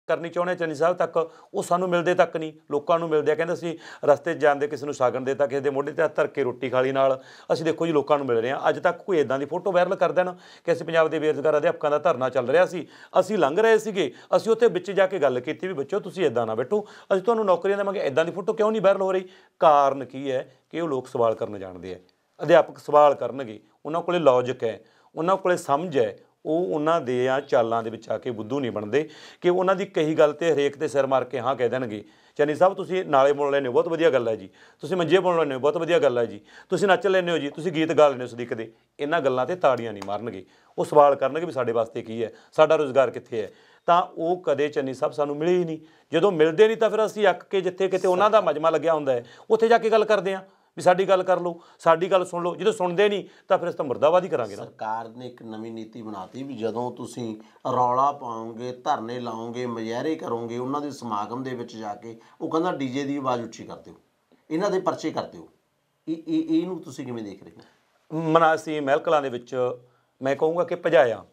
ਕਰਨੀ ਚਾਹੁੰਦੇ ਚੰਨੀ ਸਾਹਿਬ ਤੱਕ, ਉਹ ਸਾਨੂੰ ਮਿਲਦੇ ਤੱਕ ਨਹੀਂ, ਲੋਕਾਂ ਨੂੰ ਮਿਲਦੇ ਆ। ਕਹਿੰਦੇ ਅਸੀਂ ਰਸਤੇ 'ਚ ਜਾਂਦੇ ਕਿਸੇ ਨੂੰ ਸ਼ਗਨ ਦੇਤਾ, ਕਿਸੇ ਦੇ ਮੋਢੇ 'ਤੇ ਹੱਥ ਧਰ ਕੇ ਰੋਟੀ ਖਾ ਲਈ ਨਾਲ, ਅਸੀਂ ਦੇਖੋ ਜੀ ਲੋਕਾਂ ਨੂੰ ਮਿਲ ਰਹੇ ਹਾਂ। ਅੱਜ ਤੱਕ ਕੋਈ ਇੱਦਾਂ ਦੀ ਫੋਟੋ ਵਾਇਰਲ ਕਰ ਦੇਣ ਕਿ ਅਸੀਂ ਪੰਜਾਬ ਦੇ ਬੇਰੁਜ਼ਗਾਰ ਅਧਿਆਪਕਾਂ ਦਾ ਧਰਨਾ ਚੱਲ ਰਿਹਾ ਸੀ, ਅਸੀਂ ਲੰਘ ਰਹੇ ਸੀਗੇ, ਅਸੀਂ ਉੱਥੇ ਵਿੱਚ ਜਾ ਕੇ ਗੱਲ ਕੀਤੀ ਵੀ ਬੱਚੋ ਤੁਸੀਂ ਇੱਦਾਂ ਨਾ ਬੈਠੋ, ਅਸੀਂ ਤੁਹਾਨੂੰ ਨੌਕਰੀਆਂ ਦੇਵਾਂਗੇ, ਇੱਦਾਂ ਦੀ ਫੋਟੋ ਕਿਉਂ ਨਹੀਂ ਵਾਇਰਲ ਹੋ ਰਹੀ? ਕਾਰਨ ਕੀ ਹੈ ਕਿ ਉਹ ਲੋਕ ਸਵਾਲ ਕਰਨ ਜਾਣਦੇ ਆ। ਅਧਿਆਪਕ ਸਵਾਲ ਕਰਨਗੇ, ਉਹਨਾਂ ਕੋਲੇ ਲੌਜਿਕ ਹੈ, ਉਹਨਾਂ ਕੋਲੇ ਸਮਝ ਹੈ, ਉਹ ਉਹਨਾਂ ਦੇ ਆ ਚਾਲਾਂ ਦੇ ਵਿੱਚ ਆ ਕੇ ਬੁੱਧੂ ਨਹੀਂ ਬਣਦੇ ਕਿ ਉਹਨਾਂ ਦੀ ਕਹੀ ਗੱਲ ਤੇ ਹਰੇਕ ਤੇ ਸਿਰ ਮਾਰ ਕੇ ਹਾਂ ਕਹਿ ਦੇਣਗੇ। ਚੰਨੀ ਸਾਹਿਬ ਤੁਸੀਂ ਨਾਲੇ ਬੁਣ ਲੈਂਦੇ ਹੋ, ਬਹੁਤ ਵਧੀਆ ਗੱਲ ਹੈ ਜੀ। ਤੁਸੀਂ ਮੰਜੇ ਬੁਣ ਲੈਂਦੇ ਹੋ, ਬਹੁਤ ਵਧੀਆ ਗੱਲ ਹੈ ਜੀ। ਤੁਸੀਂ ਨੱਚ ਲੈਂਦੇ ਹੋ ਜੀ, ਤੁਸੀਂ ਗੀਤ ਗਾ ਲੈਂਦੇ ਹੋ ਸਦੀਕ ਦੇ। ਇਹਨਾਂ ਗੱਲਾਂ ਤੇ ਤਾੜੀਆਂ ਨਹੀਂ ਮਾਰਨਗੇ, ਉਹ ਸਵਾਲ ਕਰਨਗੇ ਵੀ ਸਾਡੇ ਵਾਸਤੇ ਕੀ ਹੈ, ਸਾਡਾ ਰੁਜ਼ਗਾਰ ਕਿੱਥੇ ਹੈ। ਤਾਂ ਉਹ ਕਦੇ ਚੰਨੀ ਸਾਹਿਬ ਸਾਨੂੰ ਮਿਲੇ ਹੀ ਨਹੀਂ। ਜਦੋਂ ਮਿਲਦੇ ਨਹੀਂ ਤਾਂ ਫਿਰ ਅਸੀਂ ਅੱਕ ਕੇ ਜਿੱਥੇ ਕਿਤੇ ਉਹਨਾਂ ਦਾ ਮਜਮਾ ਲੱਗਿਆ ਹੁੰਦਾ ਹੈ ਉੱਥੇ ਜਾ ਕੇ ਗੱਲ ਕਰਦੇ ਹਾਂ ਵੀ ਸਾਡੀ ਗੱਲ ਕਰ ਲਓ, ਸਾਡੀ ਗੱਲ ਸੁਣ ਲਓ। ਜਦੋਂ ਸੁਣਦੇ ਨਹੀਂ ਤਾਂ ਫਿਰ ਅਸੀਂ ਤਾਂ ਮੁਰਦਾਬਾਦ ਹੀ ਕਰਾਂਗੇ ਨਾ। ਸਰਕਾਰ ਨੇ ਇੱਕ ਨਵੀਂ ਨੀਤੀ ਬਣਾਤੀ ਵੀ ਜਦੋਂ ਤੁਸੀਂ ਰੌਲਾ ਪਾਓਗੇ, ਧਰਨੇ ਲਾਓਗੇ, ਮੁਜ਼ਾਹਰੇ ਕਰੋਗੇ ਉਹਨਾਂ ਦੇ ਸਮਾਗਮ ਦੇ ਵਿੱਚ ਜਾ ਕੇ, ਉਹ ਕਹਿੰਦਾ ਡੀਜੇ ਦੀ ਆਵਾਜ਼ ਉੱਚੀ ਕਰ ਦਿਓ, ਇਹਨਾਂ ਦੇ ਪਰਚੇ ਕਰ ਦਿਓ। ਇਹਨੂੰ ਤੁਸੀਂ ਕਿਵੇਂ ਦੇਖ ਰਹੇ ਹੋ? ਮਨਾਸੀ ਮਹਿਲ ਕਲਾਂ ਦੇ ਵਿੱਚ ਮੈਂ ਕਹੂੰਗਾ ਕਿ ਭਜਾਇਆ,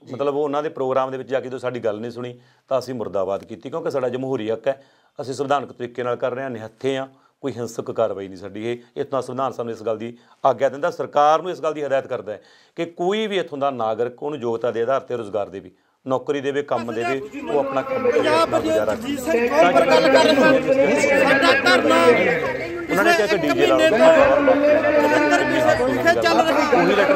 ਮਤਲਬ ਉਹਨਾਂ ਦੇ ਪ੍ਰੋਗਰਾਮ ਦੇ ਵਿੱਚ ਜਾ ਕੇ ਜਦੋਂ ਸਾਡੀ ਗੱਲ ਨਹੀਂ ਸੁਣੀ ਤਾਂ ਅਸੀਂ ਮੁਰਦਾਬਾਦ ਕੀਤੀ, ਕਿਉਂਕਿ ਸਾਡਾ ਜਮਹੂਰੀ ਹੱਕ ਹੈ। ਅਸੀਂ ਸੰਵਿਧਾਨਕ ਤਰੀਕੇ ਨਾਲ ਕਰ ਰਹੇ ਹਾਂ, ਨਿਹੱਥੇ ਹਾਂ, ਕੋਈ ਹਿੰਸਕ ਕਾਰਵਾਈ ਨਹੀਂ ਸਾਡੀ। ਇਹ ਇਤਨਾ ਸੰਵਿਧਾਨ ਸਾਨੂੰ ਇਸ ਗੱਲ ਦੀ ਆਗਿਆ ਦਿੰਦਾ, ਸਰਕਾਰ ਨੂੰ ਇਸ ਗੱਲ ਦੀ ਹਦਾਇਤ ਕਰਦਾ ਹੈ ਕਿ ਕੋਈ ਵੀ ਇੱਥੋਂ ਦਾ ਨਾਗਰਿਕ ਉਹਨੂੰ ਯੋਗਤਾ ਦੇ ਆਧਾਰ 'ਤੇ ਰੁਜ਼ਗਾਰ ਦੇਵੇ, ਨੌਕਰੀ ਦੇਵੇ, ਕੰਮ ਦੇਵੇ, ਉਹ ਆਪਣਾ ਕੰਮ ਕਰੇ, ਆਪਣਾ ਗੁਜ਼ਾਰਾ ਕਰੇ। ਉਹਨਾਂ ਨੇ ਕਿਹਾ ਕਿ ਡੀਜੇ ਲਾਓ, ਉਹੀ ਲੈਟਰ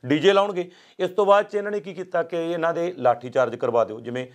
ਡੀਜੇ ਲਾਉਣਗੇ। ਇਸ ਤੋਂ ਬਾਅਦ 'ਚ ਇਹਨਾਂ ਨੇ ਕੀ ਕੀਤਾ ਕਿ ਇਹਨਾਂ ਦੇ ਲਾਠੀ ਚਾਰਜ ਕਰਵਾ ਦਿਓ, ਜਿਵੇਂ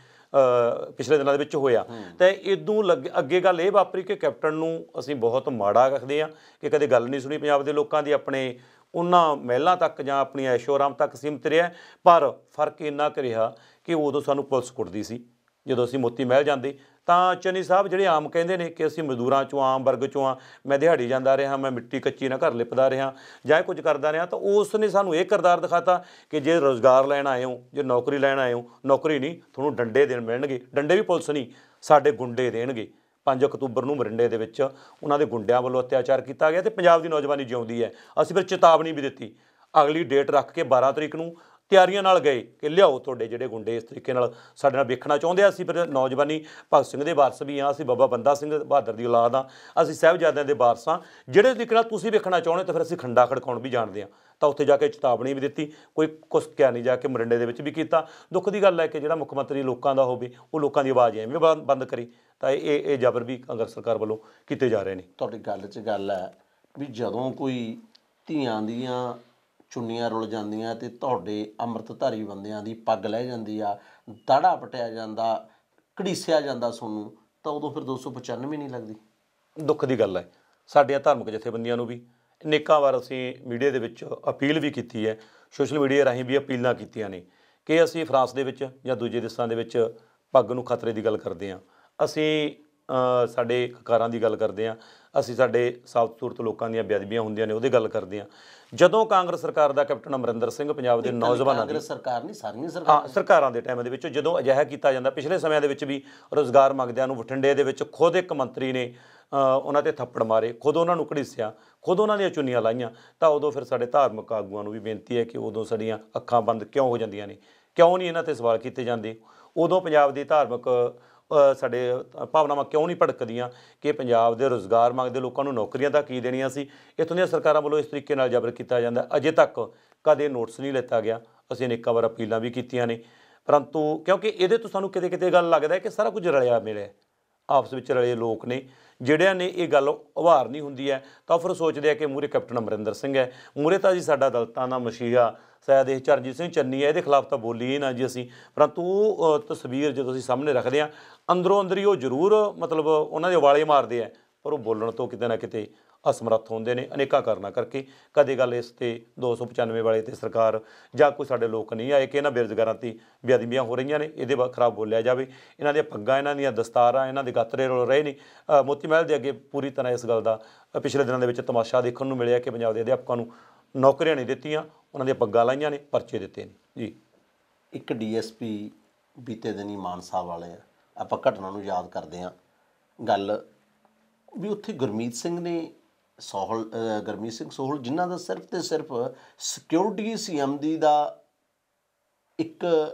ਪਿਛਲੇ ਦਿਨਾਂ ਦੇ ਵਿੱਚ ਹੋਇਆ। ਤਾਂ ਇਦੋਂ ਅੱਗੇ ਗੱਲ ਇਹ ਵਾਪਰੀ ਕਿ ਕੈਪਟਨ ਨੂੰ ਅਸੀਂ ਬਹੁਤ ਮਾੜਾ ਰੱਖਦੇ ਹਾਂ ਕਿ ਕਦੇ ਗੱਲ ਨਹੀਂ ਸੁਣੀ ਪੰਜਾਬ ਦੇ ਲੋਕਾਂ ਦੀ, ਆਪਣੇ ਉਹਨਾਂ ਮਹਿਲਾਂ ਤੱਕ ਜਾਂ ਆਪਣੀ ਐਸ਼ੋ ਆਰਾਮ ਤੱਕ ਸੀਮਿਤ ਰਿਹਾ। ਪਰ ਫਰਕ ਇੰਨਾ ਕੁ ਰਿਹਾ ਕਿ ਉਦੋਂ ਸਾਨੂੰ ਪੁਲਿਸ ਕੁੱਟਦੀ ਸੀ ਜਦੋਂ ਅਸੀਂ ਮੋਤੀ ਮਹਿਲ ਜਾਂਦੇ। ਤਾਂ ਚੰਨੀ ਸਾਹਿਬ ਜਿਹੜੇ ਆਮ ਕਹਿੰਦੇ ਨੇ ਕਿ ਅਸੀਂ ਮਜ਼ਦੂਰਾਂ 'ਚੋਂ, ਆਮ ਵਰਗ 'ਚੋਂ ਆ, ਮੈਂ ਦਿਹਾੜੀ ਜਾਂਦਾ ਰਿਹਾ, ਮੈਂ ਮਿੱਟੀ ਕੱਚੀ ਨਾਲ ਘਰ ਲਿਪਦਾ ਰਿਹਾ ਜਾਂ ਕੁਝ ਕਰਦਾ ਰਿਹਾ, ਤਾਂ ਉਸ ਨੇ ਸਾਨੂੰ ਇਹ ਕਿਰਦਾਰ ਦਿਖਾਤਾ ਕਿ ਜੇ ਰੁਜ਼ਗਾਰ ਲੈਣ ਆਏ ਹੋ, ਜੇ ਨੌਕਰੀ ਲੈਣ ਆਏ ਹੋ, ਨੌਕਰੀ ਨਹੀਂ, ਤੁਹਾਨੂੰ ਡੰਡੇ ਦੇਣ ਮਿਲਣਗੇ। ਡੰਡੇ ਵੀ ਪੁਲਿਸ ਨਹੀਂ, ਸਾਡੇ ਗੁੰਡੇ ਦੇਣਗੇ। 5 ਅਕਤੂਬਰ ਨੂੰ ਮਰਿੰਡੇ ਦੇ ਵਿੱਚ ਉਹਨਾਂ ਦੇ ਗੁੰਡਿਆਂ ਵੱਲੋਂ ਅਤਿਆਚਾਰ ਕੀਤਾ ਗਿਆ ਅਤੇ ਪੰਜਾਬ ਦੀ ਨੌਜਵਾਨੀ ਜਿਉਂਦੀ ਹੈ। ਅਸੀਂ ਫਿਰ ਚੇਤਾਵਨੀ ਵੀ ਦਿੱਤੀ, ਅਗਲੀ ਡੇਟ ਰੱਖ ਕੇ 12 ਤਰੀਕ ਨੂੰ ਤਿਆਰੀਆਂ ਨਾਲ ਗਏ ਕਿ ਲਿਆਓ ਤੁਹਾਡੇ ਜਿਹੜੇ ਗੁੰਡੇ ਇਸ ਤਰੀਕੇ ਨਾਲ ਸਾਡੇ ਨਾਲ ਵੇਖਣਾ ਚਾਹੁੰਦੇ ਆ। ਅਸੀਂ ਫਿਰ ਨੌਜਵਾਨੀ ਭਗਤ ਸਿੰਘ ਦੇ ਵਾਰਸ ਵੀ ਹਾਂ, ਅਸੀਂ ਬਾਬਾ ਬੰਦਾ ਸਿੰਘ ਬਹਾਦਰ ਦੀ ਔਲਾਦ ਹਾਂ, ਅਸੀਂ ਸਾਹਿਬਜ਼ਾਦਿਆਂ ਦੇ ਵਾਰਸ ਹਾਂ। ਜਿਹੜੇ ਤਰੀਕੇ ਨਾਲ ਤੁਸੀਂ ਵੇਖਣਾ ਚਾਹੁੰਦੇ ਤਾਂ ਫਿਰ ਅਸੀਂ ਖੰਡਾ ਖੜਕਾਉਣ ਵੀ ਜਾਣਦੇ ਹਾਂ। ਤਾਂ ਉੱਥੇ ਜਾ ਕੇ ਚੇਤਾਵਨੀ ਵੀ ਦਿੱਤੀ, ਕੋਈ ਕੁਛ ਕਿਹਾ ਨਹੀਂ, ਜਾ ਕੇ ਮਰਿੰਡੇ ਦੇ ਵਿੱਚ ਵੀ ਕੀਤਾ। ਦੁੱਖ ਦੀ ਗੱਲ ਹੈ ਕਿ ਜਿਹੜਾ ਮੁੱਖ ਮੰਤਰੀ ਲੋਕਾਂ ਦਾ ਹੋਵੇ ਉਹ ਲੋਕਾਂ ਦੀ ਆਵਾਜ਼ ਐਵੇਂ ਬੰਦ ਕਰੇ। ਤਾਂ ਇਹ ਜ਼ਬਰ ਵੀ ਕਾਂਗਰਸ ਸਰਕਾਰ ਵੱਲੋਂ ਕੀਤੇ ਜਾ ਰਹੇ ਨੇ। ਤੁਹਾਡੀ ਗੱਲ 'ਚ ਗੱਲ ਹੈ ਵੀ ਜਦੋਂ ਕੋਈ ਧੀਆਂ ਦੀਆਂ ਚੁੰਨੀਆਂ ਰੁਲ ਜਾਂਦੀਆਂ ਤੇ ਤੁਹਾਡੇ ਅੰਮ੍ਰਿਤਧਾਰੀ ਬੰਦਿਆਂ ਦੀ ਪੱਗ ਲੈ ਜਾਂਦੀ ਆ, ਦਾੜਾ ਪਟਿਆ ਜਾਂਦਾ, ਘੜੀਸਿਆ ਜਾਂਦਾ ਤੁਹਾਨੂੰ, ਤਾਂ ਉਦੋਂ ਫਿਰ 295 ਨਹੀਂ ਲੱਗਦੀ। ਦੁੱਖ ਦੀ ਗੱਲ ਹੈ, ਸਾਡੀਆਂ ਧਾਰਮਿਕ ਜਥੇਬੰਦੀਆਂ ਨੂੰ ਵੀ ਅਨੇਕਾਂ ਵਾਰ ਅਸੀਂ ਮੀਡੀਆ ਦੇ ਵਿੱਚ ਅਪੀਲ ਵੀ ਕੀਤੀ ਹੈ, ਸੋਸ਼ਲ ਮੀਡੀਆ ਰਾਹੀਂ ਵੀ ਅਪੀਲਾਂ ਕੀਤੀਆਂ ਨੇ ਕਿ ਅਸੀਂ ਫਰਾਂਸ ਦੇ ਵਿੱਚ ਜਾਂ ਦੂਜੇ ਦੇਸ਼ਾਂ ਦੇ ਵਿੱਚ ਪੱਗ ਨੂੰ ਖਤਰੇ ਦੀ ਗੱਲ ਕਰਦੇ ਹਾਂ, ਅਸੀਂ ਸਾਡੇ ਕਕਾਰਾਂ ਦੀ ਗੱਲ ਕਰਦੇ ਹਾਂ, ਅਸੀਂ ਸਾਡੇ ਸਾਬਤ ਸੂਰਤ ਲੋਕਾਂ ਦੀਆਂ ਬੇਅਦਬੀਆਂ ਹੁੰਦੀਆਂ ਨੇ ਉਹਦੀ ਗੱਲ ਕਰਦੇ ਹਾਂ। ਜਦੋਂ ਕਾਂਗਰਸ ਸਰਕਾਰ ਦਾ ਕੈਪਟਨ ਅਮਰਿੰਦਰ ਸਿੰਘ ਪੰਜਾਬ ਦੇ ਨੌਜਵਾਨਾਂ ਦੀ ਸਰਕਾਰ ਨਹੀਂ, ਸਾਰੀਆਂ ਸਰਕਾਰਾਂ ਦੇ ਟਾਈਮ ਦੇ ਵਿੱਚ ਜਦੋਂ ਅਜਿਹਾ ਕੀਤਾ ਜਾਂਦਾ, ਪਿਛਲੇ ਸਮਿਆਂ ਦੇ ਵਿੱਚ ਵੀ ਰੁਜ਼ਗਾਰ ਮੰਗਦਿਆਂ ਨੂੰ ਬਠਿੰਡੇ ਦੇ ਵਿੱਚ ਖੁਦ ਇੱਕ ਮੰਤਰੀ ਨੇ ਉਹਨਾਂ 'ਤੇ ਥੱਪੜ ਮਾਰੇ, ਖੁਦ ਉਹਨਾਂ ਨੂੰ ਘੜੀਸਿਆ, ਖੁਦ ਉਹਨਾਂ ਦੀਆਂ ਚੁੰਨੀਆਂ ਲਾਈਆਂ। ਤਾਂ ਉਦੋਂ ਫਿਰ ਸਾਡੇ ਧਾਰਮਿਕ ਆਗੂਆਂ ਨੂੰ ਵੀ ਬੇਨਤੀ ਹੈ ਕਿ ਉਦੋਂ ਸਾਡੀਆਂ ਅੱਖਾਂ ਬੰਦ ਕਿਉਂ ਹੋ ਜਾਂਦੀਆਂ ਨੇ, ਕਿਉਂ ਨਹੀਂ ਇਹਨਾਂ 'ਤੇ ਸਵਾਲ ਕੀਤੇ ਜਾਂਦੇ? ਉਦੋਂ ਪੰਜਾਬ ਦੀ ਧਾਰਮਿਕ ਸਾਡੇ ਭਾਵਨਾਵਾਂ ਕਿਉਂ ਨਹੀਂ ਭੜਕਦੀਆਂ ਕਿ ਪੰਜਾਬ ਦੇ ਰੁਜ਼ਗਾਰ ਮੰਗਦੇ ਲੋਕਾਂ ਨੂੰ ਨੌਕਰੀਆਂ ਤਾਂ ਕੀ ਦੇਣੀਆਂ ਸੀ? ਇੱਥੋਂ ਦੀਆਂ ਸਰਕਾਰਾਂ ਵੱਲੋਂ ਇਸ ਤਰੀਕੇ ਨਾਲ ਜ਼ਬਰ ਕੀਤਾ ਜਾਂਦਾ, ਅਜੇ ਤੱਕ ਕਦੇ ਨੋਟਿਸ ਨਹੀਂ ਲਿੱਤਾ ਗਿਆ। ਅਸੀਂ ਅਨੇਕਾਂ ਵਾਰ ਅਪੀਲਾਂ ਵੀ ਕੀਤੀਆਂ ਨੇ, ਪਰੰਤੂ ਕਿਉਂਕਿ ਇਹਦੇ ਤੋਂ ਸਾਨੂੰ ਕਿਤੇ ਕਿਤੇ ਗੱਲ ਲੱਗਦਾ ਹੈ ਕਿ ਸਾਰਾ ਕੁਝ ਰਲਿਆ ਮਿਲਿਆ, ਆਪਸ ਵਿੱਚ ਰਲੇ ਲੋਕ ਨੇ ਜਿਹੜਿਆਂ ਨੇ ਇਹ ਗੱਲ ਉਭਾਰ ਨਹੀਂ ਹੁੰਦੀ ਹੈ ਤਾਂ ਫਿਰ ਸੋਚਦੇ ਆ ਕਿ ਮੂਹਰੇ ਕੈਪਟਨ ਅਮਰਿੰਦਰ ਸਿੰਘ ਹੈ, ਮੂਹਰੇ ਤਾਂ ਜੀ ਸਾਡਾ ਦਲਿਤਾਂ ਦਾ ਮਸੀਹਾ ਸ਼ਾਇਦ ਇਹ ਚਰਨਜੀਤ ਸਿੰਘ ਚੰਨੀ ਹੈ, ਇਹਦੇ ਖਿਲਾਫ ਤਾਂ ਬੋਲੀਏ ਨਾ ਜੀ ਅਸੀਂ। ਪਰੰਤੂ ਉਹ ਤਸਵੀਰ ਜਦੋਂ ਅਸੀਂ ਸਾਹਮਣੇ ਰੱਖਦੇ ਹਾਂ, ਅੰਦਰੋਂ ਅੰਦਰ ਹੀ ਉਹ ਜ਼ਰੂਰ ਮਤਲਬ ਉਹਨਾਂ ਦੇ ਉਬਾਲੇ ਮਾਰਦੇ ਆ, ਪਰ ਉਹ ਬੋਲਣ ਤੋਂ ਕਿਤੇ ਨਾ ਕਿਤੇ ਅਸਮਰੱਥ ਹੁੰਦੇ ਨੇ ਅਨੇਕਾਂ ਕਾਰਨਾਂ ਕਰਕੇ। ਕਦੇ ਗੱਲ ਇਸ 'ਤੇ 295 ਵਾਲੇ 'ਤੇ ਸਰਕਾਰ ਜਾਂ ਕੋਈ ਸਾਡੇ ਲੋਕ ਨਹੀਂ ਆਏ ਕਿ ਇਹਨਾਂ ਬੇਰੁਜ਼ਗਾਰਾਂ 'ਤੇ ਬੇਅਦਬੀਆਂ ਹੋ ਰਹੀਆਂ ਨੇ, ਇਹਦੇ ਖਿਲਾਫ ਬੋਲਿਆ ਜਾਵੇ। ਇਹਨਾਂ ਦੀਆਂ ਪੱਗਾਂ, ਇਹਨਾਂ ਦੀਆਂ ਦਸਤਾਰਾਂ, ਇਹਨਾਂ ਦੇ ਗਾਤਰੇ ਰੁਲ ਰਹੇ ਨੇ। ਮੋਤੀ ਮਹਿਲ ਦੇ ਅੱਗੇ ਪੂਰੀ ਤਰ੍ਹਾਂ ਇਸ ਗੱਲ ਦਾ ਪਿਛਲੇ ਦਿਨਾਂ ਦੇ ਵਿੱਚ ਤਮਾਸ਼ਾ ਦੇਖਣ ਨੂੰ ਮਿਲਿਆ ਕਿ ਪੰਜਾਬ ਦੇ ਅਧਿਆਪਕਾਂ ਨੂੰ ਨੌਕਰੀਆਂ ਨਹੀਂ ਦਿੱਤੀਆਂ, ਉਹਨਾਂ ਦੀਆਂ ਪੱਗਾਂ ਲਾਈਆਂ ਨੇ, ਪਰਚੇ ਦਿੱਤੇ ਨੇ ਜੀ। ਇੱਕ DSP ਬੀਤੇ ਦਿਨ ਹੀ ਮਾਨਸਾ ਵਾਲੇ ਆ, ਆਪਾਂ ਘਟਨਾ ਨੂੰ ਯਾਦ ਕਰਦੇ ਹਾਂ ਗੱਲ ਵੀ ਉੱਥੇ ਗੁਰਮੀਤ ਸਿੰਘ ਸੋਹਲ ਜਿਨ੍ਹਾਂ ਦਾ ਸਿਰਫ ਤੇ ਸਿਰਫ ਸਿਕਿਉਰਿਟੀ CMD ਦਾ ਇੱਕ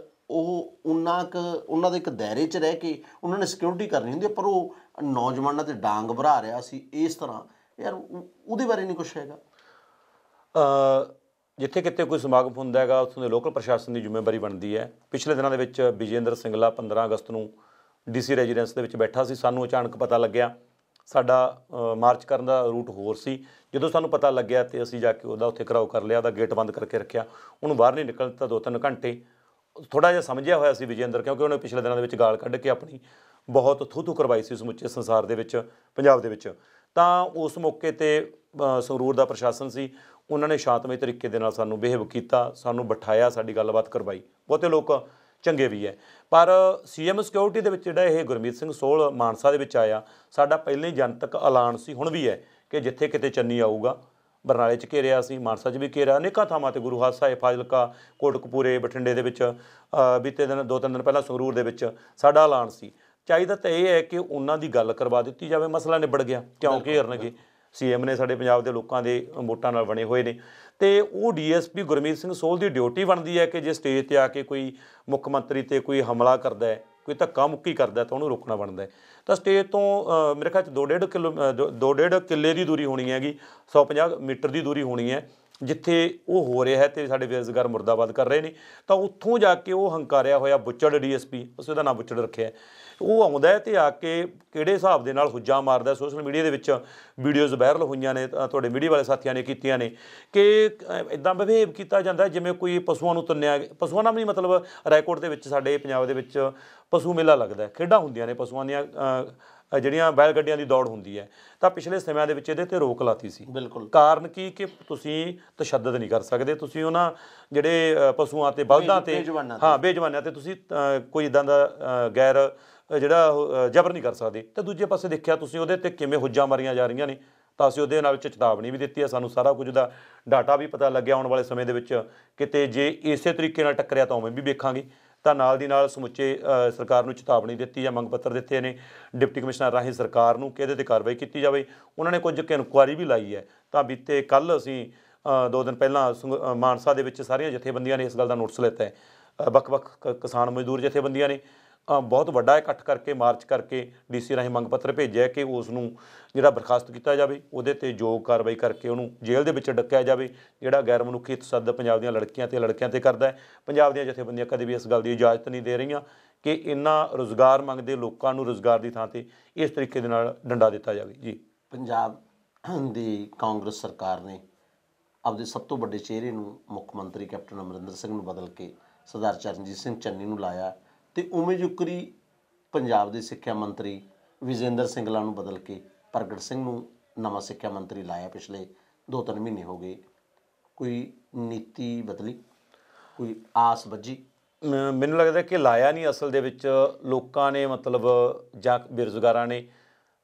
ਉਹ ਉਹਨਾਂ ਦੇ ਇੱਕ ਦਾਇਰੇ 'ਚ ਰਹਿ ਕੇ ਉਹਨਾਂ ਨੇ ਸਿਕਿਉਰਿਟੀ ਕਰਨੀ ਹੁੰਦੀ ਹੈ, ਪਰ ਉਹ ਨੌਜਵਾਨਾਂ 'ਤੇ ਡਾਂਗ ਭਰਾ ਰਿਹਾ ਸੀ ਇਸ ਤਰ੍ਹਾਂ। ਯਾਰ ਉਹਦੇ ਬਾਰੇ ਨਹੀਂ ਕੁਛ ਹੈਗਾ? ਜਿੱਥੇ ਕਿਤੇ ਕੋਈ ਸਮਾਗਮ ਹੁੰਦਾ ਹੈਗਾ ਉੱਥੋਂ ਦੇ ਲੋਕਲ ਪ੍ਰਸ਼ਾਸਨ ਦੀ ਜ਼ਿੰਮੇਵਾਰੀ ਬਣਦੀ ਹੈ। ਪਿਛਲੇ ਦਿਨਾਂ ਦੇ ਵਿੱਚ ਵਿਜੇਂਦਰ ਸਿੰਗਲਾ 15 ਅਗਸਤ ਨੂੰ DC ਰੈਜ਼ੀਡੈਂਸ ਦੇ ਵਿੱਚ ਬੈਠਾ ਸੀ, ਸਾਨੂੰ ਅਚਾਨਕ ਪਤਾ ਲੱਗਿਆ ਸਾਡਾ ਮਾਰਚ ਕਰਨ ਦਾ ਰੂਟ ਹੋਰ ਸੀ। ਜਦੋਂ ਸਾਨੂੰ ਪਤਾ ਲੱਗਿਆ ਤੇ ਅਸੀਂ ਜਾ ਕੇ ਉਹਦਾ ਉੱਥੇ ਘਿਰਾਓ ਕਰ ਲਿਆ, ਉਹਦਾ ਗੇਟ ਬੰਦ ਕਰਕੇ ਰੱਖਿਆ, ਉਹਨੂੰ ਬਾਹਰ ਨਹੀਂ ਨਿਕਲਣ ਦਿੱਤਾ 2-3 ਘੰਟੇ। ਥੋੜ੍ਹਾ ਜਿਹਾ ਸਮਝਿਆ ਹੋਇਆ ਸੀ ਵਿਜੇਂਦਰ, ਕਿਉਂਕਿ ਉਹਨੇ ਪਿਛਲੇ ਦਿਨਾਂ ਦੇ ਵਿੱਚ ਗਾਲ ਕੱਢ ਕੇ ਆਪਣੀ ਬਹੁਤ ਥੂ ਕਰਵਾਈ ਸੀ ਸਮੁੱਚੇ ਸੰਸਾਰ ਦੇ ਵਿੱਚ, ਪੰਜਾਬ ਦੇ ਵਿੱਚ। ਤਾਂ ਉਸ ਮੌਕੇ 'ਤੇ ਸੰਗਰੂਰ ਦਾ ਪ੍ਰਸ਼ਾਸਨ ਸੀ, ਉਹਨਾਂ ਨੇ ਸ਼ਾਂਤਮਈ ਤਰੀਕੇ ਦੇ ਨਾਲ ਸਾਨੂੰ ਬਿਹੇਵ ਕੀਤਾ, ਸਾਨੂੰ ਬਿਠਾਇਆ, ਸਾਡੀ ਗੱਲਬਾਤ ਕਰਵਾਈ। ਬਹੁਤੇ ਲੋਕ ਚੰਗੇ ਵੀ ਹੈ, ਪਰ CM ਸਿਕਿਉਰਿਟੀ ਦੇ ਵਿੱਚ ਜਿਹੜਾ ਇਹ ਗੁਰਮੀਤ ਸਿੰਘ ਸੋਹਲ ਮਾਨਸਾ ਦੇ ਵਿੱਚ ਆਇਆ, ਸਾਡਾ ਪਹਿਲਾਂ ਹੀ ਜਨਤਕ ਐਲਾਨ ਸੀ, ਹੁਣ ਵੀ ਹੈ, ਕਿ ਜਿੱਥੇ ਕਿਤੇ ਚੰਨੀ ਆਊਗਾ। ਬਰਨਾਲੇ 'ਚ ਘੇਰਿਆ ਸੀ, ਮਾਨਸਾ 'ਚ ਵੀ ਘੇਰਿਆ, ਅਨੇਕਾਂ ਥਾਵਾਂ 'ਤੇ, ਗੁਰੂ ਸਾਹਿਬ, ਫਾਜ਼ਿਲਕਾ, ਕੋਟਕਪੂਰੇ, ਬਠਿੰਡੇ ਦੇ ਵਿੱਚ, ਬੀਤੇ ਦਿਨ 2-3 ਦਿਨ ਪਹਿਲਾਂ ਸੰਗਰੂਰ ਦੇ ਵਿੱਚ ਸਾਡਾ ਐਲਾਨ ਸੀ। ਚਾਹੀਦਾ ਤਾਂ ਇਹ ਹੈ ਕਿ ਉਹਨਾਂ ਦੀ ਗੱਲ ਕਰਵਾ ਦਿੱਤੀ ਜਾਵੇ, ਮਸਲਾ ਨਿਬੜ ਗਿਆ। ਕਿਉਂ ਘੇਰਨਗੇ? CM ਨੇ ਸਾਡੇ ਪੰਜਾਬ ਦੇ ਲੋਕਾਂ ਦੇ ਵੋਟਾਂ ਨਾਲ ਬਣੇ ਹੋਏ ਨੇ, ਅਤੇ ਉਹ DSP ਗੁਰਮੀਤ ਸਿੰਘ ਸੋਹਲ ਦੀ ਡਿਊਟੀ ਬਣਦੀ ਹੈ ਕਿ ਜੇ ਸਟੇਜ 'ਤੇ ਆ ਕੇ ਕੋਈ ਮੁੱਖ ਮੰਤਰੀ 'ਤੇ ਕੋਈ ਹਮਲਾ ਕਰਦਾ ਹੈ, ਕੋਈ ਧੱਕਾ ਮੁੱਕੀ ਕਰਦਾ, ਤਾਂ ਉਹਨੂੰ ਰੋਕਣਾ ਬਣਦਾ ਹੈ। ਤਾਂ ਸਟੇਜ ਤੋਂ ਮੇਰੇ ਖਿਆਲ 'ਚ 2.5 ਕਿੱਲੇ ਦੀ ਦੂਰੀ ਹੋਣੀ ਹੈਗੀ, 150 ਮੀਟਰ ਦੀ ਦੂਰੀ ਹੋਣੀ ਹੈ, ਜਿੱਥੇ ਉਹ ਹੋ ਰਿਹਾ ਹੈ ਅਤੇ ਸਾਡੇ ਬੇਰੁਜ਼ਗਾਰ ਮੁਰਦਾਬਾਦ ਕਰ ਰਹੇ ਨੇ। ਤਾਂ ਉੱਥੋਂ ਜਾ ਕੇ ਉਹ ਹੰਕਾਰਿਆ ਹੋਇਆ ਬੁੱਚੜ DSP, ਅਸੀਂ ਉਹਦਾ ਨਾਮ ਬੁੱਚੜ ਰੱਖਿਆ, ਉਹ ਆਉਂਦਾ ਹੈ ਅਤੇ ਆ ਕੇ ਕਿਹੜੇ ਹਿਸਾਬ ਦੇ ਨਾਲ ਹੁੱਜਾ ਮਾਰਦਾ। ਸੋਸ਼ਲ ਮੀਡੀਆ ਦੇ ਵਿੱਚ ਵੀਡੀਓਜ਼ ਵਾਇਰਲ ਹੋਈਆਂ ਨੇ, ਤੁਹਾਡੇ ਮੀਡੀਆ ਵਾਲੇ ਸਾਥੀਆਂ ਨੇ ਕੀਤੀਆਂ ਨੇ, ਕਿ ਇੱਦਾਂ ਬਿਹੇਵ ਕੀਤਾ ਜਾਂਦਾ ਜਿਵੇਂ ਕੋਈ ਪਸ਼ੂਆਂ ਨੂੰ ਤੰਨਿਆ। ਪਸ਼ੂਆਂ ਨਾਲ ਵੀ ਮਤਲਬ ਰਾਏਕੋਟ ਦੇ ਵਿੱਚ, ਸਾਡੇ ਪੰਜਾਬ ਦੇ ਵਿੱਚ ਪਸ਼ੂ ਮੇਲਾ ਲੱਗਦਾ, ਖੇਡਾਂ ਹੁੰਦੀਆਂ ਨੇ ਪਸ਼ੂਆਂ ਦੀਆਂ, ਜਿਹੜੀਆਂ ਬੈਲ ਗੱਡੀਆਂ ਦੀ ਦੌੜ ਹੁੰਦੀ ਹੈ। ਤਾਂ ਪਿਛਲੇ ਸਮਿਆਂ ਦੇ ਵਿੱਚ ਇਹਦੇ 'ਤੇ ਰੋਕ ਲਾਤੀ ਸੀ। ਬਿਲਕੁਲ। ਕਾਰਨ ਕਾਰਨ ਕੀ? ਕਿ ਤੁਸੀਂ ਤਸ਼ੱਦਦ ਨਹੀਂ ਕਰ ਸਕਦੇ, ਤੁਸੀਂ ਉਹਨਾਂ ਜਿਹੜੇ ਪਸ਼ੂਆਂ 'ਤੇ, ਬਲਦਾਂ 'ਤੇ, ਬੇਜਵਾਨਾਂ 'ਤੇ ਤੁਸੀਂ ਕੋਈ ਇੱਦਾਂ ਦਾ ਗੈਰ ਜਿਹੜਾ ਜ਼ਬਰ ਨਹੀਂ ਕਰ ਸਕਦੇ। ਅਤੇ ਦੂਜੇ ਪਾਸੇ ਦੇਖਿਆ ਤੁਸੀਂ ਉਹਦੇ 'ਤੇ ਕਿਵੇਂ ਹੁੱਜਾਂ ਮਾਰੀਆਂ ਜਾ ਰਹੀਆਂ ਨੇ। ਤਾਂ ਅਸੀਂ ਉਹਦੇ ਨਾਲ ਚੇਤਾਵਨੀ ਵੀ ਦਿੱਤੀ ਹੈ, ਸਾਨੂੰ ਸਾਰਾ ਕੁਝ ਦਾ ਡਾਟਾ ਵੀ ਪਤਾ ਲੱਗਿਆ। ਆਉਣ ਵਾਲੇ ਸਮੇਂ ਦੇ ਵਿੱਚ ਕਿਤੇ ਜੇ ਇਸੇ ਤਰੀਕੇ ਨਾਲ ਟੱਕਰਿਆ ਤਾਂ ਉਵੇਂ ਵੀ ਵੇਖਾਂਗੇ। ਤਾਂ ਨਾਲ ਦੀ ਨਾਲ ਸਮੁੱਚੇ ਸਰਕਾਰ ਨੂੰ ਚੇਤਾਵਨੀ ਦਿੱਤੀ ਹੈ, ਮੰਗ ਪੱਤਰ ਦਿੱਤੇ ਨੇ ਡਿਪਟੀ ਕਮਿਸ਼ਨਰ ਰਾਹੀਂ ਸਰਕਾਰ ਨੂੰ ਕਿ ਇਹਦੇ 'ਤੇ ਕਾਰਵਾਈ ਕੀਤੀ ਜਾਵੇ। ਉਹਨਾਂ ਨੇ ਕੁਝ ਕੁ ਇਨਕੁਆਇਰੀ ਵੀ ਲਾਈ ਹੈ। ਤਾਂ ਬੀਤੇ ਕੱਲ੍ਹ ਅਸੀਂ 2 ਦਿਨ ਪਹਿਲਾਂ ਮਾਨਸਾ ਦੇ ਵਿੱਚ ਸਾਰੀਆਂ ਜਥੇਬੰਦੀਆਂ ਨੇ ਇਸ ਗੱਲ ਦਾ ਨੋਟਿਸ ਲਿੱਤਾ ਹੈ। ਵੱਖ-ਵੱਖ ਕਿਸਾਨ ਮਜ਼ਦੂਰ ਜਥੇਬੰਦੀਆਂ ਨੇ ਬਹੁਤ ਵੱਡਾ ਇਕੱਠ ਕਰਕੇ, ਮਾਰਚ ਕਰਕੇ DC ਰਾਹੀਂ ਮੰਗ ਪੱਤਰ ਭੇਜਿਆ ਕਿ ਉਸ ਨੂੰ ਜਿਹੜਾ ਬਰਖਾਸਤ ਕੀਤਾ ਜਾਵੇ, ਉਹਦੇ 'ਤੇ ਯੋਗ ਕਾਰਵਾਈ ਕਰਕੇ ਉਹਨੂੰ ਜੇਲ੍ਹ ਦੇ ਵਿੱਚ ਡੱਕਿਆ ਜਾਵੇ, ਜਿਹੜਾ ਗੈਰ ਮਨੁੱਖੀ ਤਸ਼ੱਦਦ ਪੰਜਾਬ ਦੀਆਂ ਲੜਕੀਆਂ ਤੇ ਲੜਕਿਆਂ 'ਤੇ ਕਰਦਾ ਹੈ। ਪੰਜਾਬ ਦੀਆਂ ਜਥੇਬੰਦੀਆਂ ਕਦੇ ਵੀ ਇਸ ਗੱਲ ਦੀ ਇਜਾਜ਼ਤ ਨਹੀਂ ਦੇ ਰਹੀਆਂ ਕਿ ਇਹਨਾਂ ਰੁਜ਼ਗਾਰ ਮੰਗਦੇ ਲੋਕਾਂ ਨੂੰ ਰੁਜ਼ਗਾਰ ਦੀ ਥਾਂ 'ਤੇ ਇਸ ਤਰੀਕੇ ਦੇ ਨਾਲ ਡੰਡਾ ਦਿੱਤਾ ਜਾਵੇ। ਜੀ, ਪੰਜਾਬ ਦੀ ਕਾਂਗਰਸ ਸਰਕਾਰ ਨੇ ਆਪਦੇ ਸਭ ਤੋਂ ਵੱਡੇ ਚਿਹਰੇ ਨੂੰ, ਮੁੱਖ ਮੰਤਰੀ ਕੈਪਟਨ ਅਮਰਿੰਦਰ ਸਿੰਘ ਨੂੰ ਬਦਲ ਕੇ ਸਰਦਾਰ ਚਰਨਜੀਤ ਸਿੰਘ ਚੰਨੀ ਨੂੰ ਲਾਇਆ, ਅਤੇ ਉਵੇਂ ਜੁਕਰੀ ਪੰਜਾਬ ਦੇ ਸਿੱਖਿਆ ਮੰਤਰੀ ਵਿਜੇਂਦਰ ਸਿੰਗਲਾ ਨੂੰ ਬਦਲ ਕੇ ਪ੍ਰਗਟ ਸਿੰਘ ਨੂੰ ਨਵਾਂ ਸਿੱਖਿਆ ਮੰਤਰੀ ਲਾਇਆ। ਪਿਛਲੇ 2-3 ਮਹੀਨੇ ਹੋ ਗਏ, ਕੋਈ ਨੀਤੀ ਬਦਲੀ, ਕੋਈ ਆਸ ਬੱਝੀ? ਮੈਨੂੰ ਲੱਗਦਾ ਕਿ ਲਾਇਆ ਨਹੀਂ, ਅਸਲ ਦੇ ਵਿੱਚ ਲੋਕਾਂ ਨੇ ਮਤਲਬ, ਜਾਂ ਬੇਰੁਜ਼ਗਾਰਾਂ ਨੇ,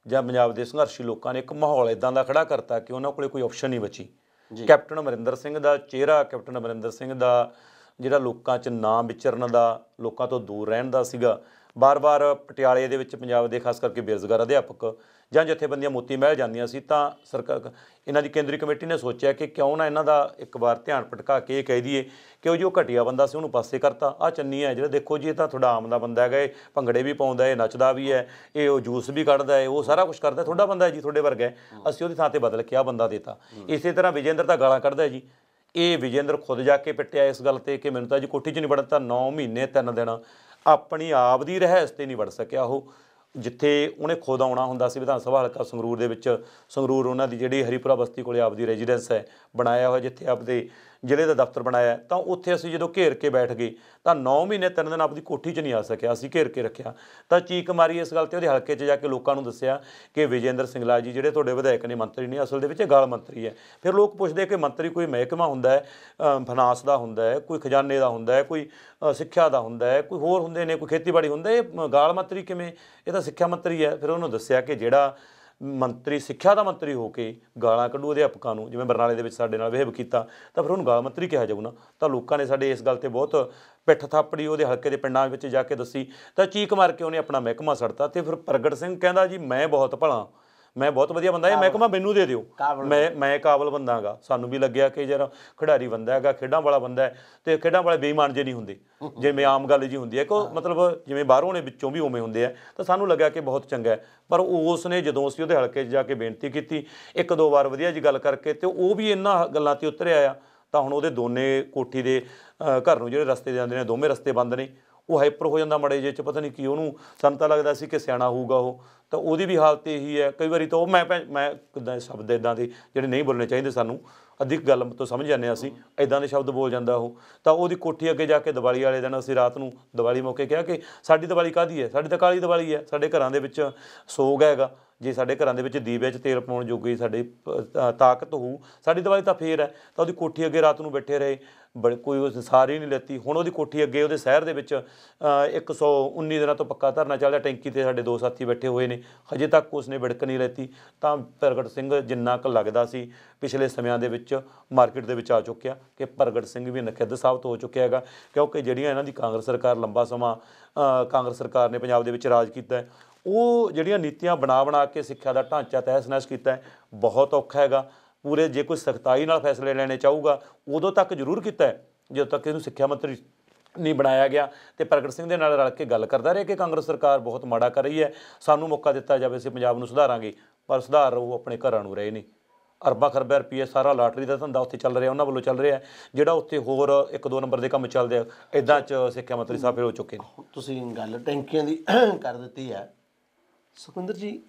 ਜਾਂ ਪੰਜਾਬ ਦੇ ਸੰਘਰਸ਼ੀ ਲੋਕਾਂ ਨੇ ਇੱਕ ਮਾਹੌਲ ਇੱਦਾਂ ਦਾ ਖੜਾ ਕਰਤਾ ਕਿ ਉਹਨਾਂ ਕੋਲ ਕੋਈ ਆਪਸ਼ਨ ਨਹੀਂ ਬਚੀ। ਕੈਪਟਨ ਅਮਰਿੰਦਰ ਸਿੰਘ ਦਾ ਚਿਹਰਾ, ਕੈਪਟਨ ਅਮਰਿੰਦਰ ਸਿੰਘ ਦਾ ਜਿਹੜਾ ਲੋਕਾਂ 'ਚ ਨਾਂ ਵਿਚਰਨ ਦਾ, ਲੋਕਾਂ ਤੋਂ ਦੂਰ ਰਹਿਣ ਦਾ ਸੀਗਾ। ਬਾਰ-ਬਾਰ ਪਟਿਆਲੇ ਦੇ ਵਿੱਚ ਪੰਜਾਬ ਦੇ ਖਾਸ ਕਰਕੇ ਬੇਰੁਜ਼ਗਾਰ ਅਧਿਆਪਕ ਜਾਂ ਜਥੇਬੰਦੀਆਂ ਮੋਤੀ ਮਹਿਲ ਜਾਂਦੀਆਂ ਸੀ, ਤਾਂ ਸਰਕਾਰ, ਇਹਨਾਂ ਦੀ ਕੇਂਦਰੀ ਕਮੇਟੀ ਨੇ ਸੋਚਿਆ ਕਿ ਕਿਉਂ ਨਾ ਇਹਨਾਂ ਦਾ ਇੱਕ ਵਾਰ ਧਿਆਨ ਭਟਕਾ ਕੇ ਇਹ ਕਹਿ ਦਈਏ ਕਿ ਉਹ ਜੋ ਘਟੀਆ ਬੰਦਾ ਸੀ ਉਹਨੂੰ ਪਾਸੇ ਕਰਤਾ। ਆਹ ਚੰਨੀ ਹੈ ਜਿਹੜਾ, ਦੇਖੋ ਜੀ, ਇਹ ਤਾਂ ਤੁਹਾਡਾ ਆਮ ਦਾ ਬੰਦਾ ਹੈਗਾ, ਇਹ ਭੰਗੜੇ ਵੀ ਪਾਉਂਦਾ, ਇਹ ਨੱਚਦਾ ਵੀ ਹੈ, ਇਹ ਉਹ ਜੂਸ ਵੀ ਕੱਢਦਾ ਹੈ, ਉਹ ਸਾਰਾ ਕੁਝ ਕਰਦਾ, ਤੁਹਾਡਾ ਬੰਦਾ ਹੈ ਜੀ, ਤੁਹਾਡੇ ਵਰਗਾ ਹੈ। ਅਸੀਂ ਉਹਦੀ ਥਾਂ 'ਤੇ ਬਦਲ ਕੇ ਆਹ ਬੰਦਾ ਦੇਤਾ। ਇਸੇ ਤਰ੍ਹਾਂ ਵਿਜੇਂਦਰ ਤਾਂ ਗਾਲਾਂ ਕੱਢਦਾ ਜੀ। ਇਹ ਵਿਜੇਂਦਰ ਖੁਦ ਜਾ ਕੇ ਪਿੱਟਿਆ ਇਸ ਗੱਲ 'ਤੇ ਕਿ ਮੈਨੂੰ ਤਾਂ ਜੀ ਕੋਠੀ 'ਚ ਨਹੀਂ ਵੜਨ ਦਿੱਤਾ। 9 ਮਹੀਨੇ 3 ਦਿਨ ਆਪਣੀ ਆਪ ਦੀ ਰਿਹਾਇਸ਼ 'ਤੇ ਨਹੀਂ ਵੜ ਸਕਿਆ ਉਹ, ਜਿੱਥੇ ਉਹਨੇ ਖੁਦ ਆਉਣਾ ਹੁੰਦਾ ਸੀ। ਵਿਧਾਨ ਸਭਾ ਹਲਕਾ ਸੰਗਰੂਰ ਦੇ ਵਿੱਚ, ਸੰਗਰੂਰ ਉਹਨਾਂ ਦੀ ਜਿਹੜੀ ਹਰੀਪੁਰਾ ਬਸਤੀ ਕੋਲੇ ਆਪਦੀ ਰੈਜ਼ੀਡੈਂਸ ਹੈ ਬਣਾਇਆ ਹੋਇਆ, ਜਿੱਥੇ ਆਪਦੇ ਜ਼ਿਲ੍ਹੇ ਦਾ ਦਫ਼ਤਰ ਬਣਾਇਆ, ਤਾਂ ਉੱਥੇ ਅਸੀਂ ਜਦੋਂ ਘੇਰ ਕੇ ਬੈਠ ਗਏ ਤਾਂ 9 ਮਹੀਨੇ 3 ਦਿਨ ਆਪਦੀ ਕੋਠੀ 'ਚ ਨਹੀਂ ਆ ਸਕਿਆ। ਅਸੀਂ ਘੇਰ ਕੇ ਰੱਖਿਆ, ਤਾਂ ਚੀਕ ਮਾਰੀ ਇਸ ਗੱਲ 'ਤੇ। ਉਹਦੇ ਹਲਕੇ 'ਚ ਜਾ ਕੇ ਲੋਕਾਂ ਨੂੰ ਦੱਸਿਆ ਕਿ ਵਿਜੇਂਦਰ ਸਿੰਗਲਾ ਜੀ ਜਿਹੜੇ ਤੁਹਾਡੇ ਵਿਧਾਇਕ ਨੇ, ਮੰਤਰੀ ਨੇ, ਅਸਲ ਦੇ ਵਿੱਚ ਗਾਲ ਮੰਤਰੀ ਹੈ। ਫਿਰ ਲੋਕ ਪੁੱਛਦੇ ਕਿ ਮੰਤਰੀ ਕੋਈ ਮਹਿਕਮਾ ਹੁੰਦਾ ਹੈ, ਫਾਈਨਾਂਸ ਦਾ ਹੁੰਦਾ ਹੈ, ਕੋਈ ਖਜ਼ਾਨੇ ਦਾ ਹੁੰਦਾ ਹੈ, ਕੋਈ ਸਿੱਖਿਆ ਦਾ ਹੁੰਦਾ ਹੈ, ਕੋਈ ਹੋਰ ਹੁੰਦੇ ਨੇ, ਕੋਈ ਖੇਤੀਬਾੜੀ ਹੁੰਦਾ, ਇਹ ਗਾਲ ਮੰਤਰੀ ਕਿਵੇਂ? ਇਹ ਤਾਂ ਸਿੱਖਿਆ ਮੰਤਰੀ ਹੈ। ਫਿਰ ਉਹਨੂੰ ਦੱਸਿਆ ਕਿ ਜਿਹੜਾ ਮੰਤਰੀ ਸਿੱਖਿਆ ਦਾ ਮੰਤਰੀ ਹੋ ਕੇ ਗਾਲਾਂ ਕੱਢੂ ਅਧਿਆਪਕਾਂ ਨੂੰ, ਜਿਵੇਂ ਬਰਨਾਲੇ ਦੇ ਵਿੱਚ ਸਾਡੇ ਨਾਲ ਬਿਹੇਵ ਕੀਤਾ, ਤਾਂ ਫਿਰ ਉਹਨੂੰ ਗਾਲ ਮੰਤਰੀ ਕਿਹਾ ਜਾਊ ਨਾ। ਤਾਂ ਲੋਕਾਂ ਨੇ ਸਾਡੇ ਇਸ ਗੱਲ 'ਤੇ ਬਹੁਤ ਪਿੱਠ ਥਾਪੜੀ, ਉਹਦੇ ਹਲਕੇ ਦੇ ਪਿੰਡਾਂ ਵਿੱਚ ਜਾ ਕੇ ਦੱਸੀ, ਤਾਂ ਚੀਕ ਮਾਰ ਕੇ ਉਹਨੇ ਆਪਣਾ ਮਹਿਕਮਾ ਛੱਡਤਾ। ਅਤੇ ਫਿਰ ਪ੍ਰਗਟ ਸਿੰਘ ਕਹਿੰਦਾ ਜੀ ਮੈਂ ਬਹੁਤ ਭਲਾ, ਮੈਂ ਬਹੁਤ ਵਧੀਆ ਬੰਦਾ, ਇਹ ਮਹਿਕਮਾ ਮੈਨੂੰ ਦੇ ਦਿਓ, ਮੈਂ ਕਾਬਲ ਬੰਦਾ ਹੈਗਾ। ਸਾਨੂੰ ਵੀ ਲੱਗਿਆ ਕਿ ਯਾਰ ਖਿਡਾਰੀ ਬੰਦਾ ਹੈਗਾ, ਖੇਡਾਂ ਵਾਲਾ ਬੰਦਾ ਹੈ, ਅਤੇ ਖੇਡਾਂ ਵਾਲੇ ਬੇਈਮਾਨ ਜੇ ਨਹੀਂ ਹੁੰਦੇ, ਜਿਵੇਂ ਆਮ ਗੱਲ ਜੀ ਹੁੰਦੀ ਹੈ ਕਿ ਮਤਲਬ ਜਿਵੇਂ ਬਾਹਰੋਂ ਨੇ ਵਿੱਚੋਂ ਵੀ ਉਵੇਂ ਹੁੰਦੇ ਆ। ਤਾਂ ਸਾਨੂੰ ਲੱਗਿਆ ਕਿ ਬਹੁਤ ਚੰਗਾ ਹੈ। ਪਰ ਉਸ ਨੇ ਜਦੋਂ ਅਸੀਂ ਉਹਦੇ ਹਲਕੇ 'ਚ ਜਾ ਕੇ ਬੇਨਤੀ ਕੀਤੀ 1-2 ਵਾਰ ਵਧੀਆ ਜੀ ਗੱਲ ਕਰਕੇ, ਅਤੇ ਉਹ ਵੀ ਇਹਨਾਂ ਗੱਲਾਂ 'ਤੇ ਉਤਰਿਆ ਆ। ਤਾਂ ਹੁਣ ਉਹਦੇ ਦੋਨੇ ਕੋਠੀ ਦੇ ਘਰ ਨੂੰ ਜਿਹੜੇ ਰਸਤੇ ਜਾਂਦੇ ਨੇ, ਦੋਵੇਂ ਰਸਤੇ ਬੰਦ ਨੇ। ਉਹ ਹਾਈਪਰ ਹੋ ਜਾਂਦਾ ਮਾੜੇ ਜਿਹੇ 'ਚ, ਪਤਾ ਨਹੀਂ ਕੀ ਉਹਨੂੰ, ਸਾਨੂੰ ਤਾਂ ਲੱਗਦਾ ਸੀ ਕਿ ਸਿਆਣਾ ਹੋਊਗਾ ਉਹ, ਤਾਂ ਉਹਦੀ ਵੀ ਹਾਲਤ ਇਹੀ ਹੈ। ਕਈ ਵਾਰੀ ਤਾਂ ਉਹ ਮੈਂ ਕਿੱਦਾਂ ਸ਼ਬਦ ਇੱਦਾਂ ਦੇ ਜਿਹੜੇ ਨਹੀਂ ਬੋਲਣੇ ਚਾਹੀਦੇ ਸਾਨੂੰ, ਅੱਧੀ ਗੱਲ ਤੋਂ ਸਮਝ ਜਾਂਦੇ ਹਾਂ ਅਸੀਂ, ਇੱਦਾਂ ਦੇ ਸ਼ਬਦ ਬੋਲ ਜਾਂਦਾ ਉਹ। ਤਾਂ ਉਹਦੀ ਕੋਠੀ ਅੱਗੇ ਜਾ ਕੇ ਦੀਵਾਲੀ ਵਾਲੇ ਦਿਨ ਅਸੀਂ ਰਾਤ ਨੂੰ ਦੀਵਾਲੀ ਮੌਕੇ ਕਿਹਾ ਕਿ ਸਾਡੀ ਦੀਵਾਲੀ ਕਾਹਦੀ ਹੈ, ਸਾਡੀ ਤਾਂ ਕਾਲੀ ਦੀਵਾਲੀ ਹੈ, ਸਾਡੇ ਘਰਾਂ ਦੇ ਵਿੱਚ ਸੋਗ ਹੈਗਾ, ਜੇ ਸਾਡੇ ਘਰਾਂ ਦੇ ਵਿੱਚ ਦੀਵੇ 'ਚ ਤੇਲ ਪਾਉਣ ਜੋਗੀ ਸਾਡੀ ਤਾਕਤ ਹੋਊ, ਸਾਡੀ ਦੀਵਾਲੀ ਤਾਂ ਫੇਰ ਹੈ। ਤਾਂ ਉਹਦੀ ਕੋਠੀ ਅੱਗੇ ਰਾਤ ਨੂੰ ਬੈਠੇ ਰਹੇ, ਕੋਈ ਉਸ ਸਾਰੀ ਨਹੀਂ ਲੈਤੀ। ਹੁਣ ਉਹਦੀ ਕੋਠੀ ਅੱਗੇ ਉਹਦੇ ਸ਼ਹਿਰ ਦੇ ਵਿੱਚ 119 ਦਿਨਾਂ ਤੋਂ ਪੱਕਾ ਧਰਨਾ ਚੱਲਦਾ, ਟੈਂਕੀ 'ਤੇ ਸਾਡੇ 2 ਸਾਥੀ ਬੈਠੇ ਹੋਏ ਨੇ, ਹਜੇ ਤੱਕ ਉਸਨੇ ਵਿੜਕ ਨਹੀਂ ਲੈਤੀ। ਤਾਂ ਪ੍ਰਗਟ ਸਿੰਘ ਜਿੰਨਾ ਕੁ ਲੱਗਦਾ ਸੀ ਪਿਛਲੇ ਸਮਿਆਂ ਦੇ ਵਿੱਚ ਮਾਰਕੀਟ ਦੇ ਵਿੱਚ ਆ ਚੁੱਕਿਆ ਕਿ ਪ੍ਰਗਟ ਸਿੰਘ ਵੀ ਨਖਿੱਧ ਸਾਬਤ ਹੋ ਚੁੱਕਿਆ ਹੈਗਾ, ਕਿਉਂਕਿ ਜਿਹੜੀਆਂ ਇਹਨਾਂ ਦੀ ਕਾਂਗਰਸ ਸਰਕਾਰ ਲੰਬਾ ਸਮਾਂ ਕਾਂਗਰਸ ਸਰਕਾਰ ਨੇ ਪੰਜਾਬ ਦੇ ਵਿੱਚ ਰਾਜ ਕੀਤਾ, ਉਹ ਜਿਹੜੀਆਂ ਨੀਤੀਆਂ ਬਣਾ ਕੇ ਸਿੱਖਿਆ ਦਾ ਢਾਂਚਾ ਤਹਿਸ ਨਹਿਸ ਕੀਤਾ, ਬਹੁਤ ਔਖਾ ਹੈਗਾ। ਪੂਰੇ ਜੇ ਕੋਈ ਸਖਤਾਈ ਨਾਲ ਫੈਸਲੇ ਲੈਣੇ ਚਾਹੂਗਾ ਉਦੋਂ ਤੱਕ ਜ਼ਰੂਰ ਕੀਤਾ ਹੈ, ਜਦੋਂ ਤੱਕ ਇਹਨੂੰ ਸਿੱਖਿਆ ਮੰਤਰੀ ਨਹੀਂ ਬਣਾਇਆ ਗਿਆ। ਤੇ ਪ੍ਰਗਟ ਸਿੰਘ ਦੇ ਨਾਲ ਰਲ ਕੇ ਗੱਲ ਕਰਦਾ ਰਿਹਾ ਕਿ ਕਾਂਗਰਸ ਸਰਕਾਰ ਬਹੁਤ ਮਾੜਾ ਕਰ ਰਹੀ ਹੈ, ਸਾਨੂੰ ਮੌਕਾ ਦਿੱਤਾ ਜਾਵੇ, ਅਸੀਂ ਪੰਜਾਬ ਨੂੰ ਸੁਧਾਰਾਂਗੇ। ਪਰ ਸੁਧਾਰ ਉਹ ਆਪਣੇ ਘਰਾਂ ਨੂੰ ਰਹੇ ਨੇ। ਅਰਬਾਂ ਖਰਬਾਂ ਰੁਪਈਏ ਸਾਰਾ ਲਾਟਰੀ ਦਾ ਧੰਦਾ ਉੱਥੇ ਚੱਲ ਰਿਹਾ, ਉਹਨਾਂ ਵੱਲੋਂ ਚੱਲ ਰਿਹਾ, ਜਿਹੜਾ ਉੱਥੇ ਹੋਰ 1-2 ਨੰਬਰ ਦੇ ਕੰਮ ਚੱਲਦੇ ਆ, ਇੱਦਾਂ 'ਚ ਸਿੱਖਿਆ ਮੰਤਰੀ ਸਾਹਿਬ ਫਿਰ ਹੋ ਚੁੱਕੇ ਨੇ। ਤੁਸੀਂ ਗੱਲ ਟੈਂਕੀਆਂ ਦੀ ਕਰ ਦਿੱਤੀ ਹੈ। ਸੁਖਵਿੰਦਰ ਜੀ,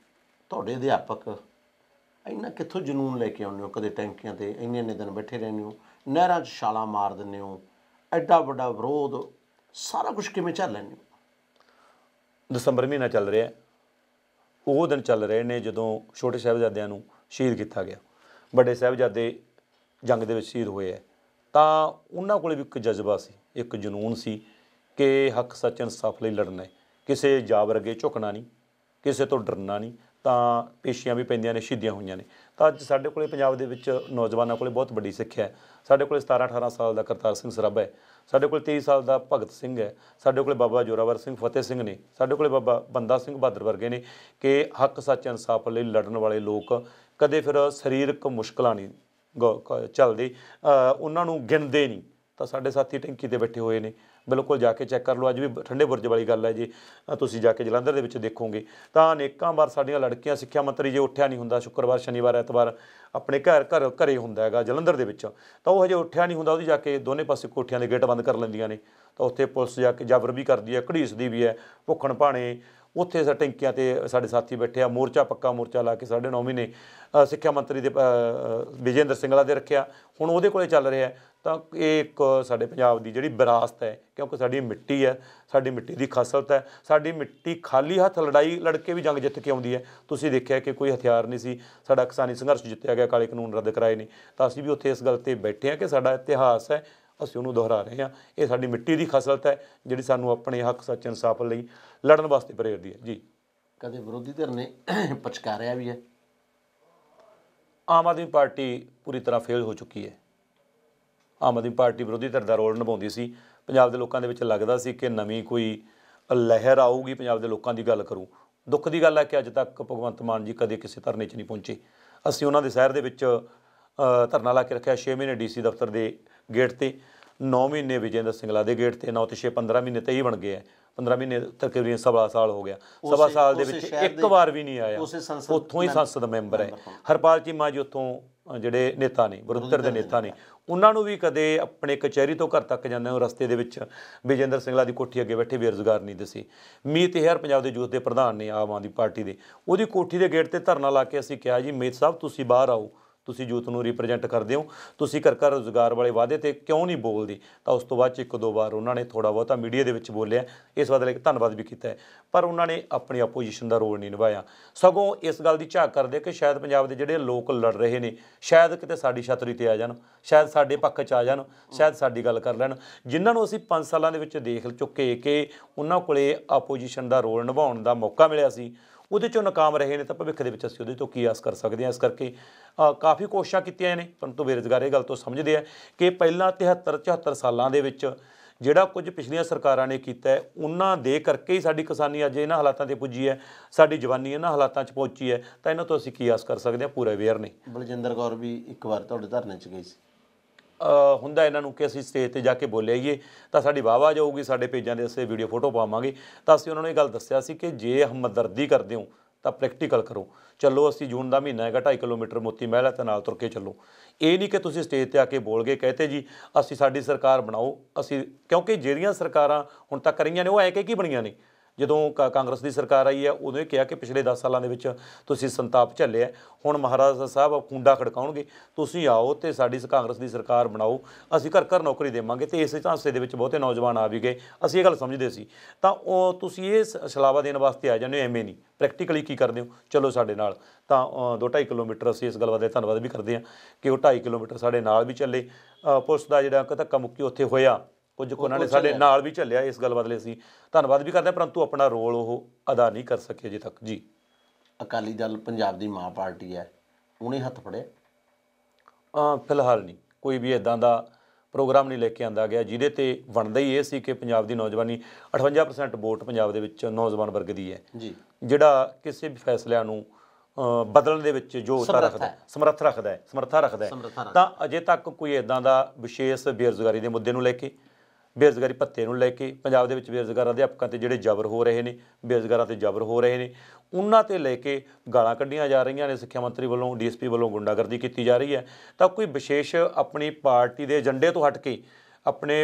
ਤੁਹਾਡੇ ਅਧਿਆਪਕ ਇੰਨਾ ਕਿੱਥੋਂ ਜਨੂੰਨ ਲੈ ਕੇ ਆਉਂਦੇ ਹੋ? ਕਦੇ ਟੈਂਕੀਆਂ 'ਤੇ ਇੰਨੇ ਦਿਨ ਬੈਠੇ ਰਹਿੰਦੇ ਹੋ, ਨਹਿਰਾਂ 'ਚ ਛਾਲਾਂ ਮਾਰ ਦਿੰਦੇ ਹੋ, ਐਡਾ ਵੱਡਾ ਵਿਰੋਧ, ਸਾਰਾ ਕੁਛ ਕਿਵੇਂ ਝੱਲ ਲੈਂਦੇ ਹੋ? ਦਸੰਬਰ ਮਹੀਨਾ ਚੱਲ ਰਿਹਾ, ਉਹ ਦਿਨ ਚੱਲ ਰਹੇ ਨੇ ਜਦੋਂ ਛੋਟੇ ਸਾਹਿਬਜ਼ਾਦਿਆਂ ਨੂੰ ਸ਼ਹੀਦ ਕੀਤਾ ਗਿਆ। ਵੱਡੇ ਸਾਹਿਬਜ਼ਾਦੇ ਜੰਗ ਦੇ ਵਿੱਚ ਸ਼ਹੀਦ ਹੋਏ ਹੈ, ਤਾਂ ਉਹਨਾਂ ਕੋਲ ਵੀ ਇੱਕ ਜਜ਼ਬਾ ਸੀ, ਇੱਕ ਜਨੂੰਨ ਸੀ ਕਿ ਹੱਕ ਸੱਚ ਇਨਸਾਫ ਲਈ ਲੜਨਾ ਹੈ, ਕਿਸੇ ਜਾਬਰ ਅੱਗੇ ਝੁਕਣਾ ਨਹੀਂ, ਕਿਸੇ ਤੋਂ ਡਰਨਾ ਨਹੀਂ। ਤਾਂ ਪੇਸ਼ੀਆਂ ਵੀ ਪੈਂਦੀਆਂ ਨੇ, ਸ਼ਹੀਦੀਆਂ ਹੋਈਆਂ ਨੇ। ਤਾਂ ਅੱਜ ਸਾਡੇ ਕੋਲ ਪੰਜਾਬ ਦੇ ਵਿੱਚ ਨੌਜਵਾਨਾਂ ਕੋਲ ਬਹੁਤ ਵੱਡੀ ਸਿੱਖਿਆ ਹੈ। ਸਾਡੇ ਕੋਲ 17-18 ਸਾਲ ਦਾ ਕਰਤਾਰ ਸਿੰਘ ਸਰਾਭਾ ਹੈ, ਸਾਡੇ ਕੋਲ 23 ਸਾਲ ਦਾ ਭਗਤ ਸਿੰਘ ਹੈ, ਸਾਡੇ ਕੋਲ ਬਾਬਾ ਜ਼ੋਰਾਵਰ ਸਿੰਘ ਫਤਿਹ ਸਿੰਘ ਨੇ, ਸਾਡੇ ਕੋਲ ਬਾਬਾ ਬੰਦਾ ਸਿੰਘ ਬਹਾਦਰ ਵਰਗੇ ਨੇ, ਕਿ ਹੱਕ ਸੱਚ ਇਨਸਾਫ ਲਈ ਲੜਨ ਵਾਲੇ ਲੋਕ ਕਦੇ ਫਿਰ ਸਰੀਰਕ ਮੁਸ਼ਕਲਾਂ ਨਹੀਂ ਝੱਲਦੇ, ਉਹਨਾਂ ਨੂੰ ਗਿਣਦੇ ਨਹੀਂ। ਤਾਂ ਸਾਡੇ ਸਾਥੀ ਟੈਂਕੀ 'ਤੇ ਬੈਠੇ ਹੋਏ ਨੇ, ਬਿਲਕੁਲ ਜਾ ਕੇ ਚੈੱਕ ਕਰ ਲਓ। ਅੱਜ ਵੀ ਠੰਡੇ ਬੁਰਜ ਵਾਲੀ ਗੱਲ ਹੈ, ਜੇ ਤੁਸੀਂ ਜਾ ਕੇ ਜਲੰਧਰ ਦੇ ਵਿੱਚ ਦੇਖੋਗੇ ਤਾਂ ਅਨੇਕਾਂ ਵਾਰ ਸਾਡੀਆਂ ਲੜਕੀਆਂ, ਸਿੱਖਿਆ ਮੰਤਰੀ ਜੇ ਉੱਠਿਆ ਨਹੀਂ ਹੁੰਦਾ ਸ਼ੁੱਕਰਵਾਰ ਸ਼ਨੀਵਾਰ ਐਤਵਾਰ ਆਪਣੇ ਘਰੇ ਹੁੰਦਾ ਹੈਗਾ ਜਲੰਧਰ ਦੇ ਵਿੱਚ, ਤਾਂ ਉਹ ਹਜੇ ਉੱਠਿਆ ਨਹੀਂ ਹੁੰਦਾ, ਉਹਦੀ ਜਾ ਕੇ ਦੋਨੇ ਪਾਸੇ ਕੋਠੀਆਂ ਦੇ ਗੇਟ ਬੰਦ ਕਰ ਲੈਂਦੀਆਂ ਨੇ। ਤਾਂ ਉੱਥੇ ਪੁਲਿਸ ਜਾ ਕੇ ਜਬਰ ਵੀ ਕਰਦੀ ਹੈ, ਘੜੀਸਦੀ ਵੀ ਹੈ, ਭੁੱਖਣ ਭਾਣੇ। ਉੱਥੇ ਟੈਂਕੀਆਂ 'ਤੇ ਸਾਡੇ ਸਾਥੀ ਬੈਠੇ ਆ, ਮੋਰਚਾ ਪੱਕਾ ਮੋਰਚਾ ਲਾ ਕੇ 9.5 ਮਹੀਨੇ ਸਿੱਖਿਆ ਮੰਤਰੀ ਦੇ ਵਿਜੇ ਇੰਦਰ ਸਿੰਗਲਾ ਦੇ ਰੱਖਿਆ, ਹੁਣ ਉਹਦੇ ਕੋਲੇ ਚੱਲ ਰਿਹਾ। ਤਾਂ ਇਹ ਇੱਕ ਸਾਡੇ ਪੰਜਾਬ ਦੀ ਜਿਹੜੀ ਵਿਰਾਸਤ ਹੈ, ਕਿਉਂਕਿ ਸਾਡੀ ਮਿੱਟੀ ਹੈ, ਸਾਡੀ ਮਿੱਟੀ ਦੀ ਖਾਸਲਤ ਹੈ। ਸਾਡੀ ਮਿੱਟੀ ਖਾਲੀ ਹੱਥ ਲੜਾਈ ਲੜ ਕੇ ਵੀ ਜੰਗ ਜਿੱਤ ਕੇ ਆਉਂਦੀ ਹੈ। ਤੁਸੀਂ ਦੇਖਿਆ ਕਿ ਕੋਈ ਹਥਿਆਰ ਨਹੀਂ ਸੀ, ਸਾਡਾ ਕਿਸਾਨੀ ਸੰਘਰਸ਼ ਜਿੱਤਿਆ ਗਿਆ, ਕਾਲੇ ਕਾਨੂੰਨ ਰੱਦ ਕਰਾਏ ਨੇ। ਤਾਂ ਅਸੀਂ ਵੀ ਉੱਥੇ ਇਸ ਗੱਲ 'ਤੇ ਬੈਠੇ ਹਾਂ ਕਿ ਸਾਡਾ ਇਤਿਹਾਸ ਹੈ, ਅਸੀਂ ਉਹਨੂੰ ਦੁਹਰਾ ਰਹੇ ਹਾਂ। ਇਹ ਸਾਡੀ ਮਿੱਟੀ ਦੀ ਖਾਸਲਤ ਹੈ ਜਿਹੜੀ ਸਾਨੂੰ ਆਪਣੇ ਹੱਕ ਸੱਚ ਇਨਸਾਫ ਲਈ ਲੜਨ ਵਾਸਤੇ ਪ੍ਰੇਰਦੀ ਹੈ ਜੀ। ਕਦੇ ਵਿਰੋਧੀ ਧਿਰ ਨੇ ਪਚਕਾਰਿਆ ਵੀ ਹੈ? ਆਮ ਆਦਮੀ ਪਾਰਟੀ ਪੂਰੀ ਤਰ੍ਹਾਂ ਫੇਲ ਹੋ ਚੁੱਕੀ ਹੈ। ਆਮ ਆਦਮੀ ਪਾਰਟੀ ਵਿਰੋਧੀ ਧਿਰ ਦਾ ਰੋਲ ਨਿਭਾਉਂਦੀ ਸੀ। ਪੰਜਾਬ ਦੇ ਲੋਕਾਂ ਦੇ ਵਿੱਚ ਲੱਗਦਾ ਸੀ ਕਿ ਨਵੀਂ ਕੋਈ ਲਹਿਰ ਆਊਗੀ, ਪੰਜਾਬ ਦੇ ਲੋਕਾਂ ਦੀ ਗੱਲ ਕਰੂ। ਦੁੱਖ ਦੀ ਗੱਲ ਹੈ ਕਿ ਅੱਜ ਤੱਕ ਭਗਵੰਤ ਮਾਨ ਜੀ ਕਦੇ ਕਿਸੇ ਧਰਨੇ 'ਚ ਨਹੀਂ ਪਹੁੰਚੇ। ਅਸੀਂ ਉਹਨਾਂ ਦੇ ਸ਼ਹਿਰ ਦੇ ਵਿੱਚ ਧਰਨਾ ਲਾ ਕੇ ਰੱਖਿਆ, 6 ਮਹੀਨੇ DC ਦਫ਼ਤਰ ਦੇ ਗੇਟ 'ਤੇ, 9 ਮਹੀਨੇ ਵਿਜੇ ਇੰਦਰ ਸਿੰਗਲਾ ਦੇ ਗੇਟ 'ਤੇ, 9 ਤੇ 6 15 ਮਹੀਨੇ 23 ਬਣ ਗਏ ਹੈ। 15 ਮਹੀਨੇ ਤਕਰੀਬਨ 1.25 ਸਾਲ ਹੋ ਗਿਆ। 1.25 ਸਾਲ ਦੇ ਵਿੱਚ ਇੱਕ ਵਾਰ ਵੀ ਨਹੀਂ ਆਇਆ। ਉੱਥੋਂ ਹੀ ਸੰਸਦ ਮੈਂਬਰ ਹੈ। ਹਰਪਾਲ ਚੀਮਾ ਜੀ ਉੱਥੋਂ ਜਿਹੜੇ ਨੇਤਾ ਨੇ, ਵਿਰੋਧੀ ਧਿਰ ਦੇ ਨੇਤਾ ਨੇ, ਉਹਨਾਂ ਨੂੰ ਵੀ ਕਦੇ ਆਪਣੇ ਕਚਹਿਰੀ ਤੋਂ ਘਰ ਤੱਕ ਜਾਂਦੇ ਹੋ ਰਸਤੇ ਦੇ ਵਿੱਚ ਵਿਜੇ ਇੰਦਰ ਸਿੰਗਲਾ ਦੀ ਕੋਠੀ ਅੱਗੇ ਬੈਠੇ ਬੇਰੁਜ਼ਗਾਰ ਨਹੀਂ ਦਿਸੇ। ਮੀਤ ਹੇਅਰ ਪੰਜਾਬ ਦੇ ਯੂਥ ਦੇ ਪ੍ਰਧਾਨ ਨੇ ਆਮ ਆਦਮੀ ਪਾਰਟੀ ਦੇ, ਉਹਦੀ ਕੋਠੀ ਦੇ ਗੇਟ 'ਤੇ ਧਰਨਾ ਲਾ ਕੇ ਅਸੀਂ ਕਿਹਾ ਜੀ ਮੀਤ ਸਾਹਿਬ ਤੁਸੀਂ ਬਾਹਰ ਆਓ, ਤੁਸੀਂ ਯੂਥ ਨੂੰ ਰਿਪਰੈਜ਼ੈਂਟ ਕਰਦੇ ਹੋ, ਤੁਸੀਂ ਘਰ ਘਰ ਰੁਜ਼ਗਾਰ ਵਾਲੇ ਵਾਅਦੇ 'ਤੇ ਕਿਉਂ ਨਹੀਂ ਬੋਲਦੇ? ਤਾਂ ਉਸ ਤੋਂ ਬਾਅਦ 'ਚ 1-2 ਵਾਰ ਉਹਨਾਂ ਨੇ ਥੋੜ੍ਹਾ ਬਹੁਤਾ ਮੀਡੀਆ ਦੇ ਵਿੱਚ ਬੋਲਿਆ, ਇਸ ਬਦਲੇ ਧੰਨਵਾਦ ਵੀ ਕੀਤਾ ਹੈ, ਪਰ ਉਹਨਾਂ ਨੇ ਆਪਣੀ ਆਪੋਜੀਸ਼ਨ ਦਾ ਰੋਲ ਨਹੀਂ ਨਿਭਾਇਆ। ਸਗੋਂ ਇਸ ਗੱਲ ਦੀ ਝਾਕ ਕਰਦੇ ਕਿ ਸ਼ਾਇਦ ਪੰਜਾਬ ਦੇ ਜਿਹੜੇ ਲੋਕ ਲੜ ਰਹੇ ਨੇ ਸ਼ਾਇਦ ਕਿਤੇ ਸਾਡੀ ਛਤਰੀ 'ਤੇ ਆ ਜਾਣ, ਸ਼ਾਇਦ ਸਾਡੇ ਪੱਖ 'ਚ ਆ ਜਾਣ, ਸ਼ਾਇਦ ਸਾਡੀ ਗੱਲ ਕਰ ਲੈਣ। ਜਿਨ੍ਹਾਂ ਨੂੰ ਅਸੀਂ 5 ਸਾਲਾਂ ਦੇ ਵਿੱਚ ਦੇਖ ਚੁੱਕੇ ਕਿ ਉਹਨਾਂ ਕੋਲੇ ਆਪੋਜੀਸ਼ਨ ਦਾ ਰੋਲ ਨਿਭਾਉਣ ਦਾ ਮੌਕਾ ਮਿਲਿਆ ਸੀ, ਉਹਦੇ 'ਚੋਂ ਨਾਕਾਮ ਰਹੇ ਨੇ, ਤਾਂ ਭਵਿੱਖ ਦੇ ਵਿੱਚ ਅਸੀਂ ਉਹਦੇ ਤੋਂ ਕੀ ਆਸ ਕਰ ਸਕਦੇ ਹਾਂ। ਇਸ ਕਰਕੇ ਕਾਫੀ ਕੋਸ਼ਿਸ਼ਾਂ ਕੀਤੀਆਂ ਨੇ, ਪਰੰਤੂ ਬੇਰੁਜ਼ਗਾਰ ਇਹ ਗੱਲ ਤੋਂ ਸਮਝਦੇ ਆ ਕਿ ਪਹਿਲਾਂ 73-74 ਸਾਲਾਂ ਦੇ ਵਿੱਚ ਜਿਹੜਾ ਕੁਝ ਪਿਛਲੀਆਂ ਸਰਕਾਰਾਂ ਨੇ ਕੀਤਾ ਹੈ, ਉਹਨਾਂ ਦੇ ਕਰਕੇ ਹੀ ਸਾਡੀ ਕਿਸਾਨੀ ਅੱਜ ਇਹਨਾਂ ਹਾਲਾਤਾਂ 'ਤੇ ਪੁੱਜੀ ਹੈ, ਸਾਡੀ ਜਵਾਨੀ ਇਹਨਾਂ ਹਾਲਾਤਾਂ 'ਚ ਪਹੁੰਚੀ ਹੈ। ਤਾਂ ਇਹਨਾਂ ਤੋਂ ਅਸੀਂ ਕੀ ਆਸ ਕਰ ਸਕਦੇ ਹਾਂ? ਪੂਰਾ ਅਵੇਅਰ ਨੇ। ਬਲਜਿੰਦਰ ਕੌਰ ਵੀ ਇੱਕ ਵਾਰ ਤੁਹਾਡੇ ਧਰਨੇ 'ਚ ਗਈ ਸੀ। ਹੁੰਦਾ ਇਹਨਾਂ ਨੂੰ ਕਿ ਅਸੀਂ ਸਟੇਜ 'ਤੇ ਜਾ ਕੇ ਬੋਲੇ ਆਈਏ ਤਾਂ ਸਾਡੀ ਵਾਹ ਜਾਊਗੀ, ਸਾਡੇ ਪੇਜਾਂ ਦੇ ਅਸੀਂ ਵੀਡੀਓ ਫੋਟੋ ਪਾਵਾਂਗੇ। ਤਾਂ ਅਸੀਂ ਉਹਨਾਂ ਨੂੰ ਇਹ ਗੱਲ ਦੱਸਿਆ ਸੀ ਕਿ ਜੇ ਹਮਦਰਦੀ ਕਰਦੇ ਹੋ ਤਾਂ ਪ੍ਰੈਕਟੀਕਲ ਕਰੋ। ਚਲੋ ਅਸੀਂ ਜੂਨ ਦਾ ਮਹੀਨਾ ਹੈਗਾ, 2.5 ਕਿਲੋਮੀਟਰ ਮੋਤੀ ਮਹਿਲ ਹੈ ਤੇ ਨਾਲ ਤੁਰ ਕੇ ਚੱਲੋ। ਇਹ ਨਹੀਂ ਕਿ ਤੁਸੀਂ ਸਟੇਜ ਤੇ ਆ ਕੇ ਬੋਲ ਗਏ ਕਹਤੇ ਜੀ ਅਸੀਂ ਸਾਡੀ ਸਰਕਾਰ ਬਣਾਓ ਅਸੀਂ, ਕਿਉਂਕਿ ਜਿਹੜੀਆਂ ਸਰਕਾਰਾਂ ਹੁਣ ਤੱਕ ਰਹੀਆਂ ਨੇ ਉਹ ਐ ਕਿ ਕੀ ਬਣੀਆਂ ਨੇ। ਜਦੋਂ ਕਾਂਗਰਸ ਦੀ ਸਰਕਾਰ ਆਈ ਹੈ ਉਦੋਂ ਇਹ ਕਿਹਾ ਕਿ ਪਿਛਲੇ 10 ਸਾਲਾਂ ਦੇ ਵਿੱਚ ਤੁਸੀਂ ਸੰਤਾਪ ਝੱਲਿਆ, ਹੁਣ ਮਹਾਰਾਜਾ ਸਾਹਿਬ ਖੂੰਡਾ ਖੜਕਾਉਣਗੇ, ਤੁਸੀਂ ਆਓ ਤੇ ਸਾਡੀ ਕਾਂਗਰਸ ਦੀ ਸਰਕਾਰ ਬਣਾਓ, ਅਸੀਂ ਘਰ ਘਰ ਨੌਕਰੀ ਦੇਵਾਂਗੇ। ਤੇ ਇਸੇ ਝਾਂਸੇ ਦੇ ਵਿੱਚ ਬਹੁਤੇ ਨੌਜਵਾਨ ਆ ਵੀ ਗਏ, ਅਸੀਂ ਇਹ ਗੱਲ ਸਮਝਦੇ ਸੀ। ਤਾਂ ਉਹ ਤੁਸੀਂ ਇਹ ਛਲਾਵਾ ਦੇਣ ਵਾਸਤੇ ਆ ਜਾਂਦੇ ਹੋ, ਐਵੇਂ ਨਹੀਂ ਪ੍ਰੈਕਟੀਕਲੀ ਕੀ ਕਰਦੇ ਹੋ, ਚਲੋ ਸਾਡੇ ਨਾਲ। ਤਾਂ 2-2.5 ਕਿਲੋਮੀਟਰ ਅਸੀਂ ਇਸ ਗੱਲ ਬਾਰੇ ਧੰਨਵਾਦ ਵੀ ਕਰਦੇ ਹਾਂ ਕਿ ਉਹ 2.5 ਕਿਲੋਮੀਟਰ ਸਾਡੇ ਨਾਲ ਵੀ ਚੱਲੇ। ਪੁਲਿਸ ਦਾ ਜਿਹੜਾ ਧੱਕਾ ਮੁੱਕੀ ਉੱਥੇ ਹੋਇਆ, ਕੁਝ ਕੁ ਉਹਨਾਂ ਨੇ ਸਾਡੇ ਨਾਲ ਵੀ ਝੱਲਿਆ, ਇਸ ਗੱਲ ਬਦਲੇ ਅਸੀਂ ਧੰਨਵਾਦ ਵੀ ਕਰਦੇ ਹਾਂ, ਪਰੰਤੂ ਆਪਣਾ ਰੋਲ ਉਹ ਅਦਾ ਨਹੀਂ ਕਰ ਸਕੇ ਅਜੇ ਤੱਕ ਜੀ। ਅਕਾਲੀ ਦਲ ਪੰਜਾਬ ਦੀ ਮਾਂ ਪਾਰਟੀ ਹੈ, ਉਹਨੇ ਹੱਥ ਫੜਿਆ? ਫਿਲਹਾਲ ਨਹੀਂ, ਕੋਈ ਵੀ ਇੱਦਾਂ ਦਾ ਪ੍ਰੋਗਰਾਮ ਨਹੀਂ ਲੈ ਕੇ ਆਂਦਾ ਗਿਆ ਜਿਹਦੇ ਤੇ ਬਣਦਾ ਹੀ ਇਹ ਸੀ ਕਿ ਪੰਜਾਬ ਦੀ ਨੌਜਵਾਨੀ 58% ਵੋਟ ਪੰਜਾਬ ਦੇ ਵਿੱਚ ਨੌਜਵਾਨ ਵਰਗ ਦੀ ਹੈ ਜੀ, ਜਿਹੜਾ ਕਿਸੇ ਵੀ ਫੈਸਲਿਆਂ ਨੂੰ ਬਦਲਣ ਦੇ ਵਿੱਚ ਜੋ ਸਮਰੱਥਾ ਰੱਖਦਾ ਹੈ। ਤਾਂ ਅਜੇ ਤੱਕ ਕੋਈ ਇੱਦਾਂ ਦਾ ਵਿਸ਼ੇਸ਼ ਬੇਰੁਜ਼ਗਾਰੀ ਦੇ ਮੁੱਦੇ ਨੂੰ ਲੈ ਕੇ, ਬੇਰੁਜ਼ਗਾਰੀ ਭੱਤੇ ਨੂੰ ਲੈ ਕੇ, ਪੰਜਾਬ ਦੇ ਵਿੱਚ ਬੇਰੁਜ਼ਗਾਰ ਅਧਿਆਪਕਾਂ 'ਤੇ ਜਿਹੜੇ ਜ਼ਬਰ ਹੋ ਰਹੇ ਨੇ, ਬੇਰੁਜ਼ਗਾਰਾਂ 'ਤੇ ਜ਼ਬਰ ਹੋ ਰਹੇ ਨੇ, ਉਹਨਾਂ 'ਤੇ ਲੈ ਕੇ ਗਾਲਾਂ ਕੱਢੀਆਂ ਜਾ ਰਹੀਆਂ ਨੇ, ਸਿੱਖਿਆ ਮੰਤਰੀ ਵੱਲੋਂ, DSP ਵੱਲੋਂ ਗੁੰਡਾਗਰਦੀ ਕੀਤੀ ਜਾ ਰਹੀ ਹੈ। ਤਾਂ ਕੋਈ ਵਿਸ਼ੇਸ਼ ਆਪਣੀ ਪਾਰਟੀ ਦੇ ਏਜੰਡੇ ਤੋਂ ਹਟ ਕੇ, ਆਪਣੇ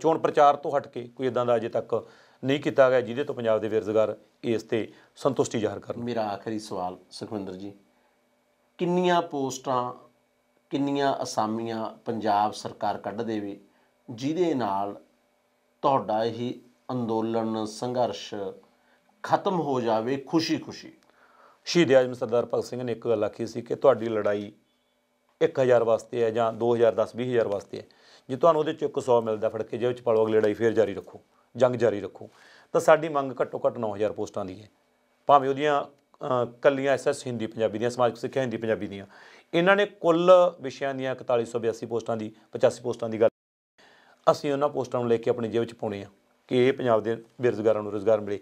ਚੋਣ ਪ੍ਰਚਾਰ ਤੋਂ ਹਟ ਕੇ ਕੋਈ ਇੱਦਾਂ ਦਾ ਅਜੇ ਤੱਕ ਨਹੀਂ ਕੀਤਾ ਗਿਆ ਜਿਹਦੇ ਤੋਂ ਪੰਜਾਬ ਦੇ ਬੇਰੁਜ਼ਗਾਰ ਇਸ 'ਤੇ ਸੰਤੁਸ਼ਟੀ ਜ਼ਾਹਰ ਕਰਨ। ਮੇਰਾ ਆਖਰੀ ਸਵਾਲ ਸੁਖਵਿੰਦਰ ਜੀ, ਕਿੰਨੀਆਂ ਪੋਸਟਾਂ, ਕਿੰਨੀਆਂ ਅਸਾਮੀਆਂ ਪੰਜਾਬ ਸਰਕਾਰ ਕੱਢ ਦੇਵੇ ਜਿਹਦੇ ਨਾਲ ਤੁਹਾਡਾ ਇਹ ਅੰਦੋਲਨ ਸੰਘਰਸ਼ ਖਤਮ ਹੋ ਜਾਵੇ ਖੁਸ਼ੀ-ਖੁਸ਼ੀ? ਸ਼ਹੀਦ ਆਜ਼ਮ ਸਰਦਾਰ ਭਗਤ ਸਿੰਘ ਨੇ ਇੱਕ ਗੱਲ ਆਖੀ ਸੀ ਕਿ ਤੁਹਾਡੀ ਲੜਾਈ 1000 ਵਾਸਤੇ ਹੈ ਜਾਂ 2000, 10, 20,000 ਵਾਸਤੇ ਹੈ, ਜੇ ਤੁਹਾਨੂੰ ਉਹਦੇ 'ਚ 100 ਮਿਲਦਾ ਫੜ ਕੇ ਜੇਬ 'ਚ ਪਾਲੋ, ਅਗਲੀ ਲੜਾਈ ਫੇਰ ਜਾਰੀ ਰੱਖੋ, ਜੰਗ ਜਾਰੀ ਰੱਖੋ। ਤਾਂ ਸਾਡੀ ਮੰਗ ਘੱਟੋ ਘੱਟ 9000 ਪੋਸਟਾਂ ਦੀ ਹੈ, ਭਾਵੇਂ ਉਹਦੀਆਂ ਕੱਲੀਆਂ SS ਹਿੰਦੀ ਪੰਜਾਬੀ ਦੀਆਂ, ਸਮਾਜਿਕ ਸਿੱਖਿਆ ਹਿੰਦੀ ਪੰਜਾਬੀ ਦੀਆਂ। ਇਹਨਾਂ ਨੇ ਕੁੱਲ ਵਿਸ਼ਿਆਂ ਦੀਆਂ 4182 ਪੋਸਟਾਂ ਦੀ, 85 ਪੋਸਟਾਂ ਦੀ ਗੱਲ, ਅਸੀਂ ਉਹਨਾਂ ਪੋਸਟਾਂ ਨੂੰ ਲੈ ਕੇ ਆਪਣੀ ਜੇਬ 'ਚ ਪਾਉਣੇ ਆ ਕਿ ਇਹ ਪੰਜਾਬ ਦੇ ਬੇਰੁਜ਼ਗਾਰਾਂ ਨੂੰ ਰੁਜ਼ਗਾਰ ਮਿਲੇ।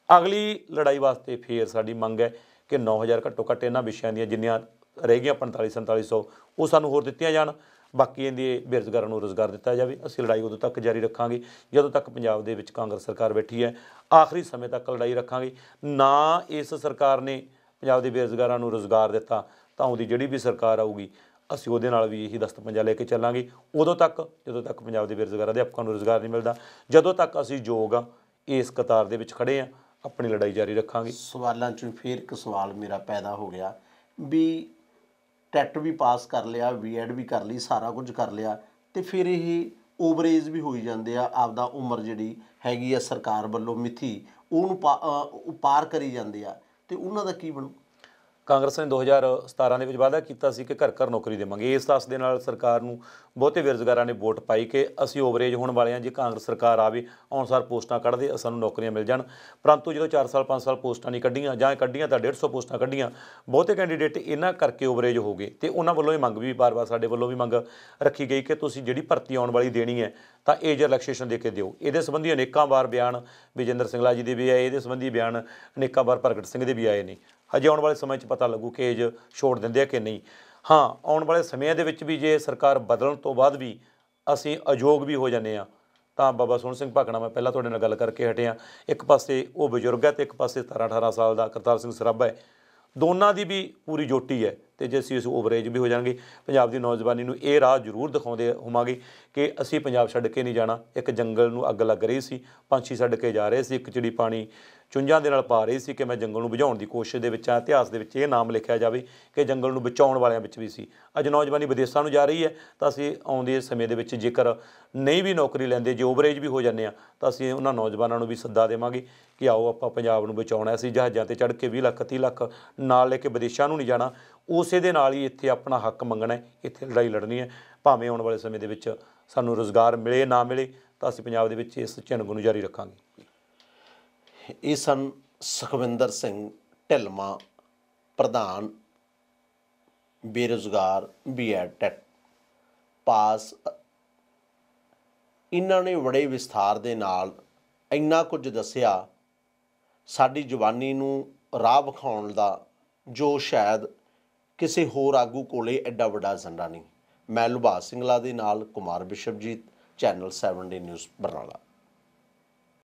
ਅਗਲੀ ਲੜਾਈ ਵਾਸਤੇ ਫੇਰ ਸਾਡੀ ਮੰਗ ਹੈ ਕਿ 9000 ਘੱਟੋ ਘੱਟ ਇਹਨਾਂ ਵਿਸ਼ਿਆਂ ਦੀਆਂ ਜਿੰਨੀਆਂ ਰਹਿ ਗਈਆਂ 45-4700 ਉਹ ਸਾਨੂੰ ਹੋਰ ਦਿੱਤੀਆਂ ਜਾਣ, ਬਾਕੀ ਇਹਦੇ ਬੇਰੁਜ਼ਗਾਰਾਂ ਨੂੰ ਰੁਜ਼ਗਾਰ ਦਿੱਤਾ ਜਾਵੇ। ਅਸੀਂ ਲੜਾਈ ਉਦੋਂ ਤੱਕ ਜਾਰੀ ਰੱਖਾਂਗੇ ਜਦੋਂ ਤੱਕ ਪੰਜਾਬ ਦੇ ਵਿੱਚ ਕਾਂਗਰਸ ਸਰਕਾਰ ਬੈਠੀ ਹੈ, ਆਖਰੀ ਸਮੇਂ ਤੱਕ ਲੜਾਈ ਰੱਖਾਂਗੇ। ਨਾ ਇਸ ਸਰਕਾਰ ਨੇ ਪੰਜਾਬ ਦੇ ਬੇਰੁਜ਼ਗਾਰਾਂ ਨੂੰ ਰੁਜ਼ਗਾਰ ਦਿੱਤਾ ਤਾਂ ਉਹਦੀ ਜਿਹੜੀ ਵੀ ਸਰਕਾਰ ਆਊਗੀ ਅਸੀਂ ਉਹਦੇ ਨਾਲ ਵੀ ਇਹੀ ਦਸਤ ਪੰਜਾ ਲੈ ਕੇ ਚੱਲਾਂਗੇ, ਉਦੋਂ ਤੱਕ ਜਦੋਂ ਤੱਕ ਪੰਜਾਬ ਦੇ ਬੇਰੁਜ਼ਗਾਰ ਅਧਿਆਪਕਾਂ ਨੂੰ ਰੁਜ਼ਗਾਰ ਨਹੀਂ ਮਿਲਦਾ, ਜਦੋਂ ਤੱਕ ਅਸੀਂ ਯੋਗ ਹਾਂ, ਇਸ ਕਤਾਰ ਦੇ ਵਿੱਚ ਖੜ੍ਹੇ ਹਾਂ, ਆਪਣੀ ਲੜਾਈ ਜਾਰੀ ਰੱਖਾਂਗੇ। ਸਵਾਲਾਂ 'ਚੋਂ ਫਿਰ ਇੱਕ ਸਵਾਲ ਮੇਰਾ ਪੈਦਾ ਹੋ ਗਿਆ ਵੀ ਟੈਟ ਵੀ ਪਾਸ ਕਰ ਲਿਆ, B.Ed ਵੀ ਕਰ ਲਈ, ਸਾਰਾ ਕੁਝ ਕਰ ਲਿਆ, ਤੇ ਫਿਰ ਇਹ ਓਵਰੇਜ ਵੀ ਹੋਈ ਜਾਂਦੇ ਆ, ਆਪਦਾ ਉਮਰ ਜਿਹੜੀ ਹੈਗੀ ਆ ਸਰਕਾਰ ਵੱਲੋਂ ਮਿੱਥੀ ਉਹਨੂੰ ਪਾਰ ਕਰੀ ਜਾਂਦੇ ਆ, ਤੇ ਉਹਨਾਂ ਦਾ ਕੀ ਬਣੂ? ਕਾਂਗਰਸ ਨੇ 2017 ਦੇ ਵਿੱਚ ਵਾਅਦਾ ਕੀਤਾ ਸੀ ਕਿ ਘਰ ਘਰ ਨੌਕਰੀ ਦੇਵਾਂਗੇ। ਇਸ ਆਸ ਦੇ ਨਾਲ ਸਰਕਾਰ ਨੂੰ ਬਹੁਤੇ ਬੇਰੁਜ਼ਗਾਰਾਂ ਨੇ ਵੋਟ ਪਾਈ ਕਿ ਅਸੀਂ ਓਵਰੇਜ ਹੋਣ ਵਾਲੇ ਹਾਂ, ਜੇ ਕਾਂਗਰਸ ਸਰਕਾਰ ਆਵੇ ਅਨੁਸਾਰ ਪੋਸਟਾਂ ਕੱਢਦੇ ਸਾਨੂੰ ਨੌਕਰੀਆਂ ਮਿਲ ਜਾਣ। ਪਰੰਤੂ ਜਦੋਂ 4 ਸਾਲ 5 ਸਾਲ ਪੋਸਟਾਂ ਨਹੀਂ ਕੱਢੀਆਂ ਜਾਂ ਕੱਢੀਆਂ ਤਾਂ 150 ਪੋਸਟਾਂ ਕੱਢੀਆਂ, ਬਹੁਤੇ ਕੈਂਡੀਡੇਟ ਇਹਨਾਂ ਕਰਕੇ ਓਵਰੇਜ ਹੋ ਗਏ। ਤੇ ਉਹਨਾਂ ਵੱਲੋਂ ਇਹ ਮੰਗ ਵੀ ਵਾਰ-ਵਾਰ ਸਾਡੇ ਵੱਲੋਂ ਵੀ ਮੰਗ ਰੱਖੀ ਗਈ ਕਿ ਤੁਸੀਂ ਜਿਹੜੀ ਭਰਤੀ ਆਉਣ ਵਾਲੀ ਦੇਣੀ ਹੈ ਤਾਂ ਏਜ ਰਿਲੈਕਸੇਸ਼ਨ ਦੇ ਕੇ ਦਿਓ। ਇਹਦੇ ਸੰਬੰਧੀ ਅਨੇਕਾਂ ਵਾਰ ਬਿਆਨ ਵਿਜੇਂਦਰ ਸਿੰਗਲਾ ਜੀ ਦੇ ਵੀ ਆਏ, ਇਹਦੇ ਸੰਬੰਧੀ ਬਿਆਨ ਅਨੇਕਾਂ ਵਾਰ ਪ੍ਰਗਟ ਸਿੰਘ ਦੇ ਵੀ ਆਏ ਨੇ। ਹਜੇ ਆਉਣ ਵਾਲੇ ਸਮੇਂ 'ਚ ਪਤਾ ਲੱਗੂ ਕਿ ਏਜ ਛੋੜ ਦਿੰਦੇ ਆ ਕਿ ਨਹੀਂ। ਹਾਂ, ਆਉਣ ਵਾਲੇ ਸਮਿਆਂ ਦੇ ਵਿੱਚ ਵੀ ਜੇ ਸਰਕਾਰ ਬਦਲਣ ਤੋਂ ਬਾਅਦ ਵੀ ਅਸੀਂ ਅਯੋਗ ਵੀ ਹੋ ਜਾਂਦੇ ਹਾਂ ਤਾਂ ਬਾਬਾ ਸੋਹਣ ਸਿੰਘ ਭਾਖੜਾ, ਮੈਂ ਪਹਿਲਾਂ ਤੁਹਾਡੇ ਨਾਲ ਗੱਲ ਕਰਕੇ ਹਟਿਆ, ਇੱਕ ਪਾਸੇ ਉਹ ਬਜ਼ੁਰਗ ਹੈ ਅਤੇ ਇੱਕ ਪਾਸੇ 17-18 ਸਾਲ ਦਾ ਕਰਤਾਰ ਸਿੰਘ ਸਰਾਭਾ ਹੈ, ਦੋਨਾਂ ਦੀ ਵੀ ਪੂਰੀ ਜੋਟੀ ਹੈ। ਅਤੇ ਜੇ ਅਸੀਂ ਓਵਰੇਜ ਵੀ ਹੋ ਜਾਣਗੇ, ਪੰਜਾਬ ਦੀ ਨੌਜਵਾਨੀ ਨੂੰ ਇਹ ਰਾਹ ਜ਼ਰੂਰ ਦਿਖਾਉਂਦੇ ਹੋਵਾਂਗੇ ਕਿ ਅਸੀਂ ਪੰਜਾਬ ਛੱਡ ਕੇ ਨਹੀਂ ਜਾਣਾ। ਇੱਕ ਜੰਗਲ ਨੂੰ ਅੱਗ ਲੱਗ ਰਹੀ ਸੀ, ਪੰਛੀ ਛੱਡ ਕੇ ਜਾ ਰਹੇ ਸੀ, ਇੱਕ ਚਿੜੀ ਪਾਣੀ ਚੁੰਝਾਂ ਦੇ ਨਾਲ ਪਾ ਰਹੀ ਸੀ ਕਿ ਮੈਂ ਜੰਗਲ ਨੂੰ ਬੁਝਾਉਣ ਦੀ ਕੋਸ਼ਿਸ਼ ਦੇ ਵਿੱਚ ਹਾਂ। ਇਤਿਹਾਸ ਦੇ ਵਿੱਚ ਇਹ ਨਾਮ ਲਿਖਿਆ ਜਾਵੇ ਕਿ ਜੰਗਲ ਨੂੰ ਬਚਾਉਣ ਵਾਲਿਆਂ ਵਿੱਚ ਵੀ ਸੀ। ਅੱਜ ਨੌਜਵਾਨੀ ਵਿਦੇਸ਼ਾਂ ਨੂੰ ਜਾ ਰਹੀ ਹੈ ਤਾਂ ਅਸੀਂ ਆਉਂਦੇ ਸਮੇਂ ਦੇ ਵਿੱਚ ਜੇਕਰ ਨਹੀਂ ਵੀ ਨੌਕਰੀ ਲੈਂਦੇ, ਜੇ ਓਵਰੇਜ ਵੀ ਹੋ ਜਾਂਦੇ ਹਾਂ ਤਾਂ ਅਸੀਂ ਉਹਨਾਂ ਨੌਜਵਾਨਾਂ ਨੂੰ ਵੀ ਸੱਦਾ ਦੇਵਾਂਗੇ ਕਿ ਆਓ ਆਪਾਂ ਪੰਜਾਬ ਨੂੰ ਬਚਾਉਣਾ। ਅਸੀਂ ਜਹਾਜ਼ਾਂ 'ਤੇ ਚੜ੍ਹ ਕੇ 20 ਲੱਖ 30 ਲੱਖ ਨਾਲ ਲੈ ਕੇ ਵਿਦੇਸ਼ਾਂ ਨੂੰ ਨਹੀਂ ਜਾਣਾ, ਉਸੇ ਦੇ ਨਾਲ ਹੀ ਇੱਥੇ ਆਪਣਾ ਹੱਕ ਮੰਗਣਾ, ਇੱਥੇ ਲੜਾਈ ਲੜਨੀ ਹੈ। ਭਾਵੇਂ ਆਉਣ ਵਾਲੇ ਸਮੇਂ ਦੇ ਵਿੱਚ ਸਾਨੂੰ ਰੁਜ਼ਗਾਰ ਮਿਲੇ ਨਾ ਮਿਲੇ ਤਾਂ ਅਸੀਂ ਪੰਜਾਬ ਦੇ ਵਿੱਚ ਇਸ ਝਿਣਗ ਨੂੰ ਜਾਰੀ ਰੱਖਾਂਗੇ। ਇਹ ਸਨ ਸੁਖਵਿੰਦਰ ਸਿੰਘ ਢਿੱਲਵਾਂ, ਪ੍ਰਧਾਨ ਬੇਰੁਜ਼ਗਾਰ B.Ed ਟੈਟ ਪਾਸ। ਇਹਨਾਂ ਨੇ ਬੜੇ ਵਿਸਥਾਰ ਦੇ ਨਾਲ ਇੰਨਾ ਕੁਝ ਦੱਸਿਆ ਸਾਡੀ ਜਵਾਨੀ ਨੂੰ ਰਾਹ ਵਿਖਾਉਣ ਦਾ, ਜੋ ਸ਼ਾਇਦ ਕਿਸੇ ਹੋਰ ਆਗੂ ਕੋਲੇ ਐਡਾ ਵੱਡਾ ਏਜੰਡਾ ਨਹੀਂ। ਮੈਂ ਲੁਭਾਸ ਸਿੰਘਲਾ ਦੇ ਨਾਲ ਕੁਮਾਰ ਬਿਸ਼ਪਜੀਤ, ਚੈਨਲ 7 ਡੇ ਨਿਊਜ਼ ਬਰਨਾਲਾ।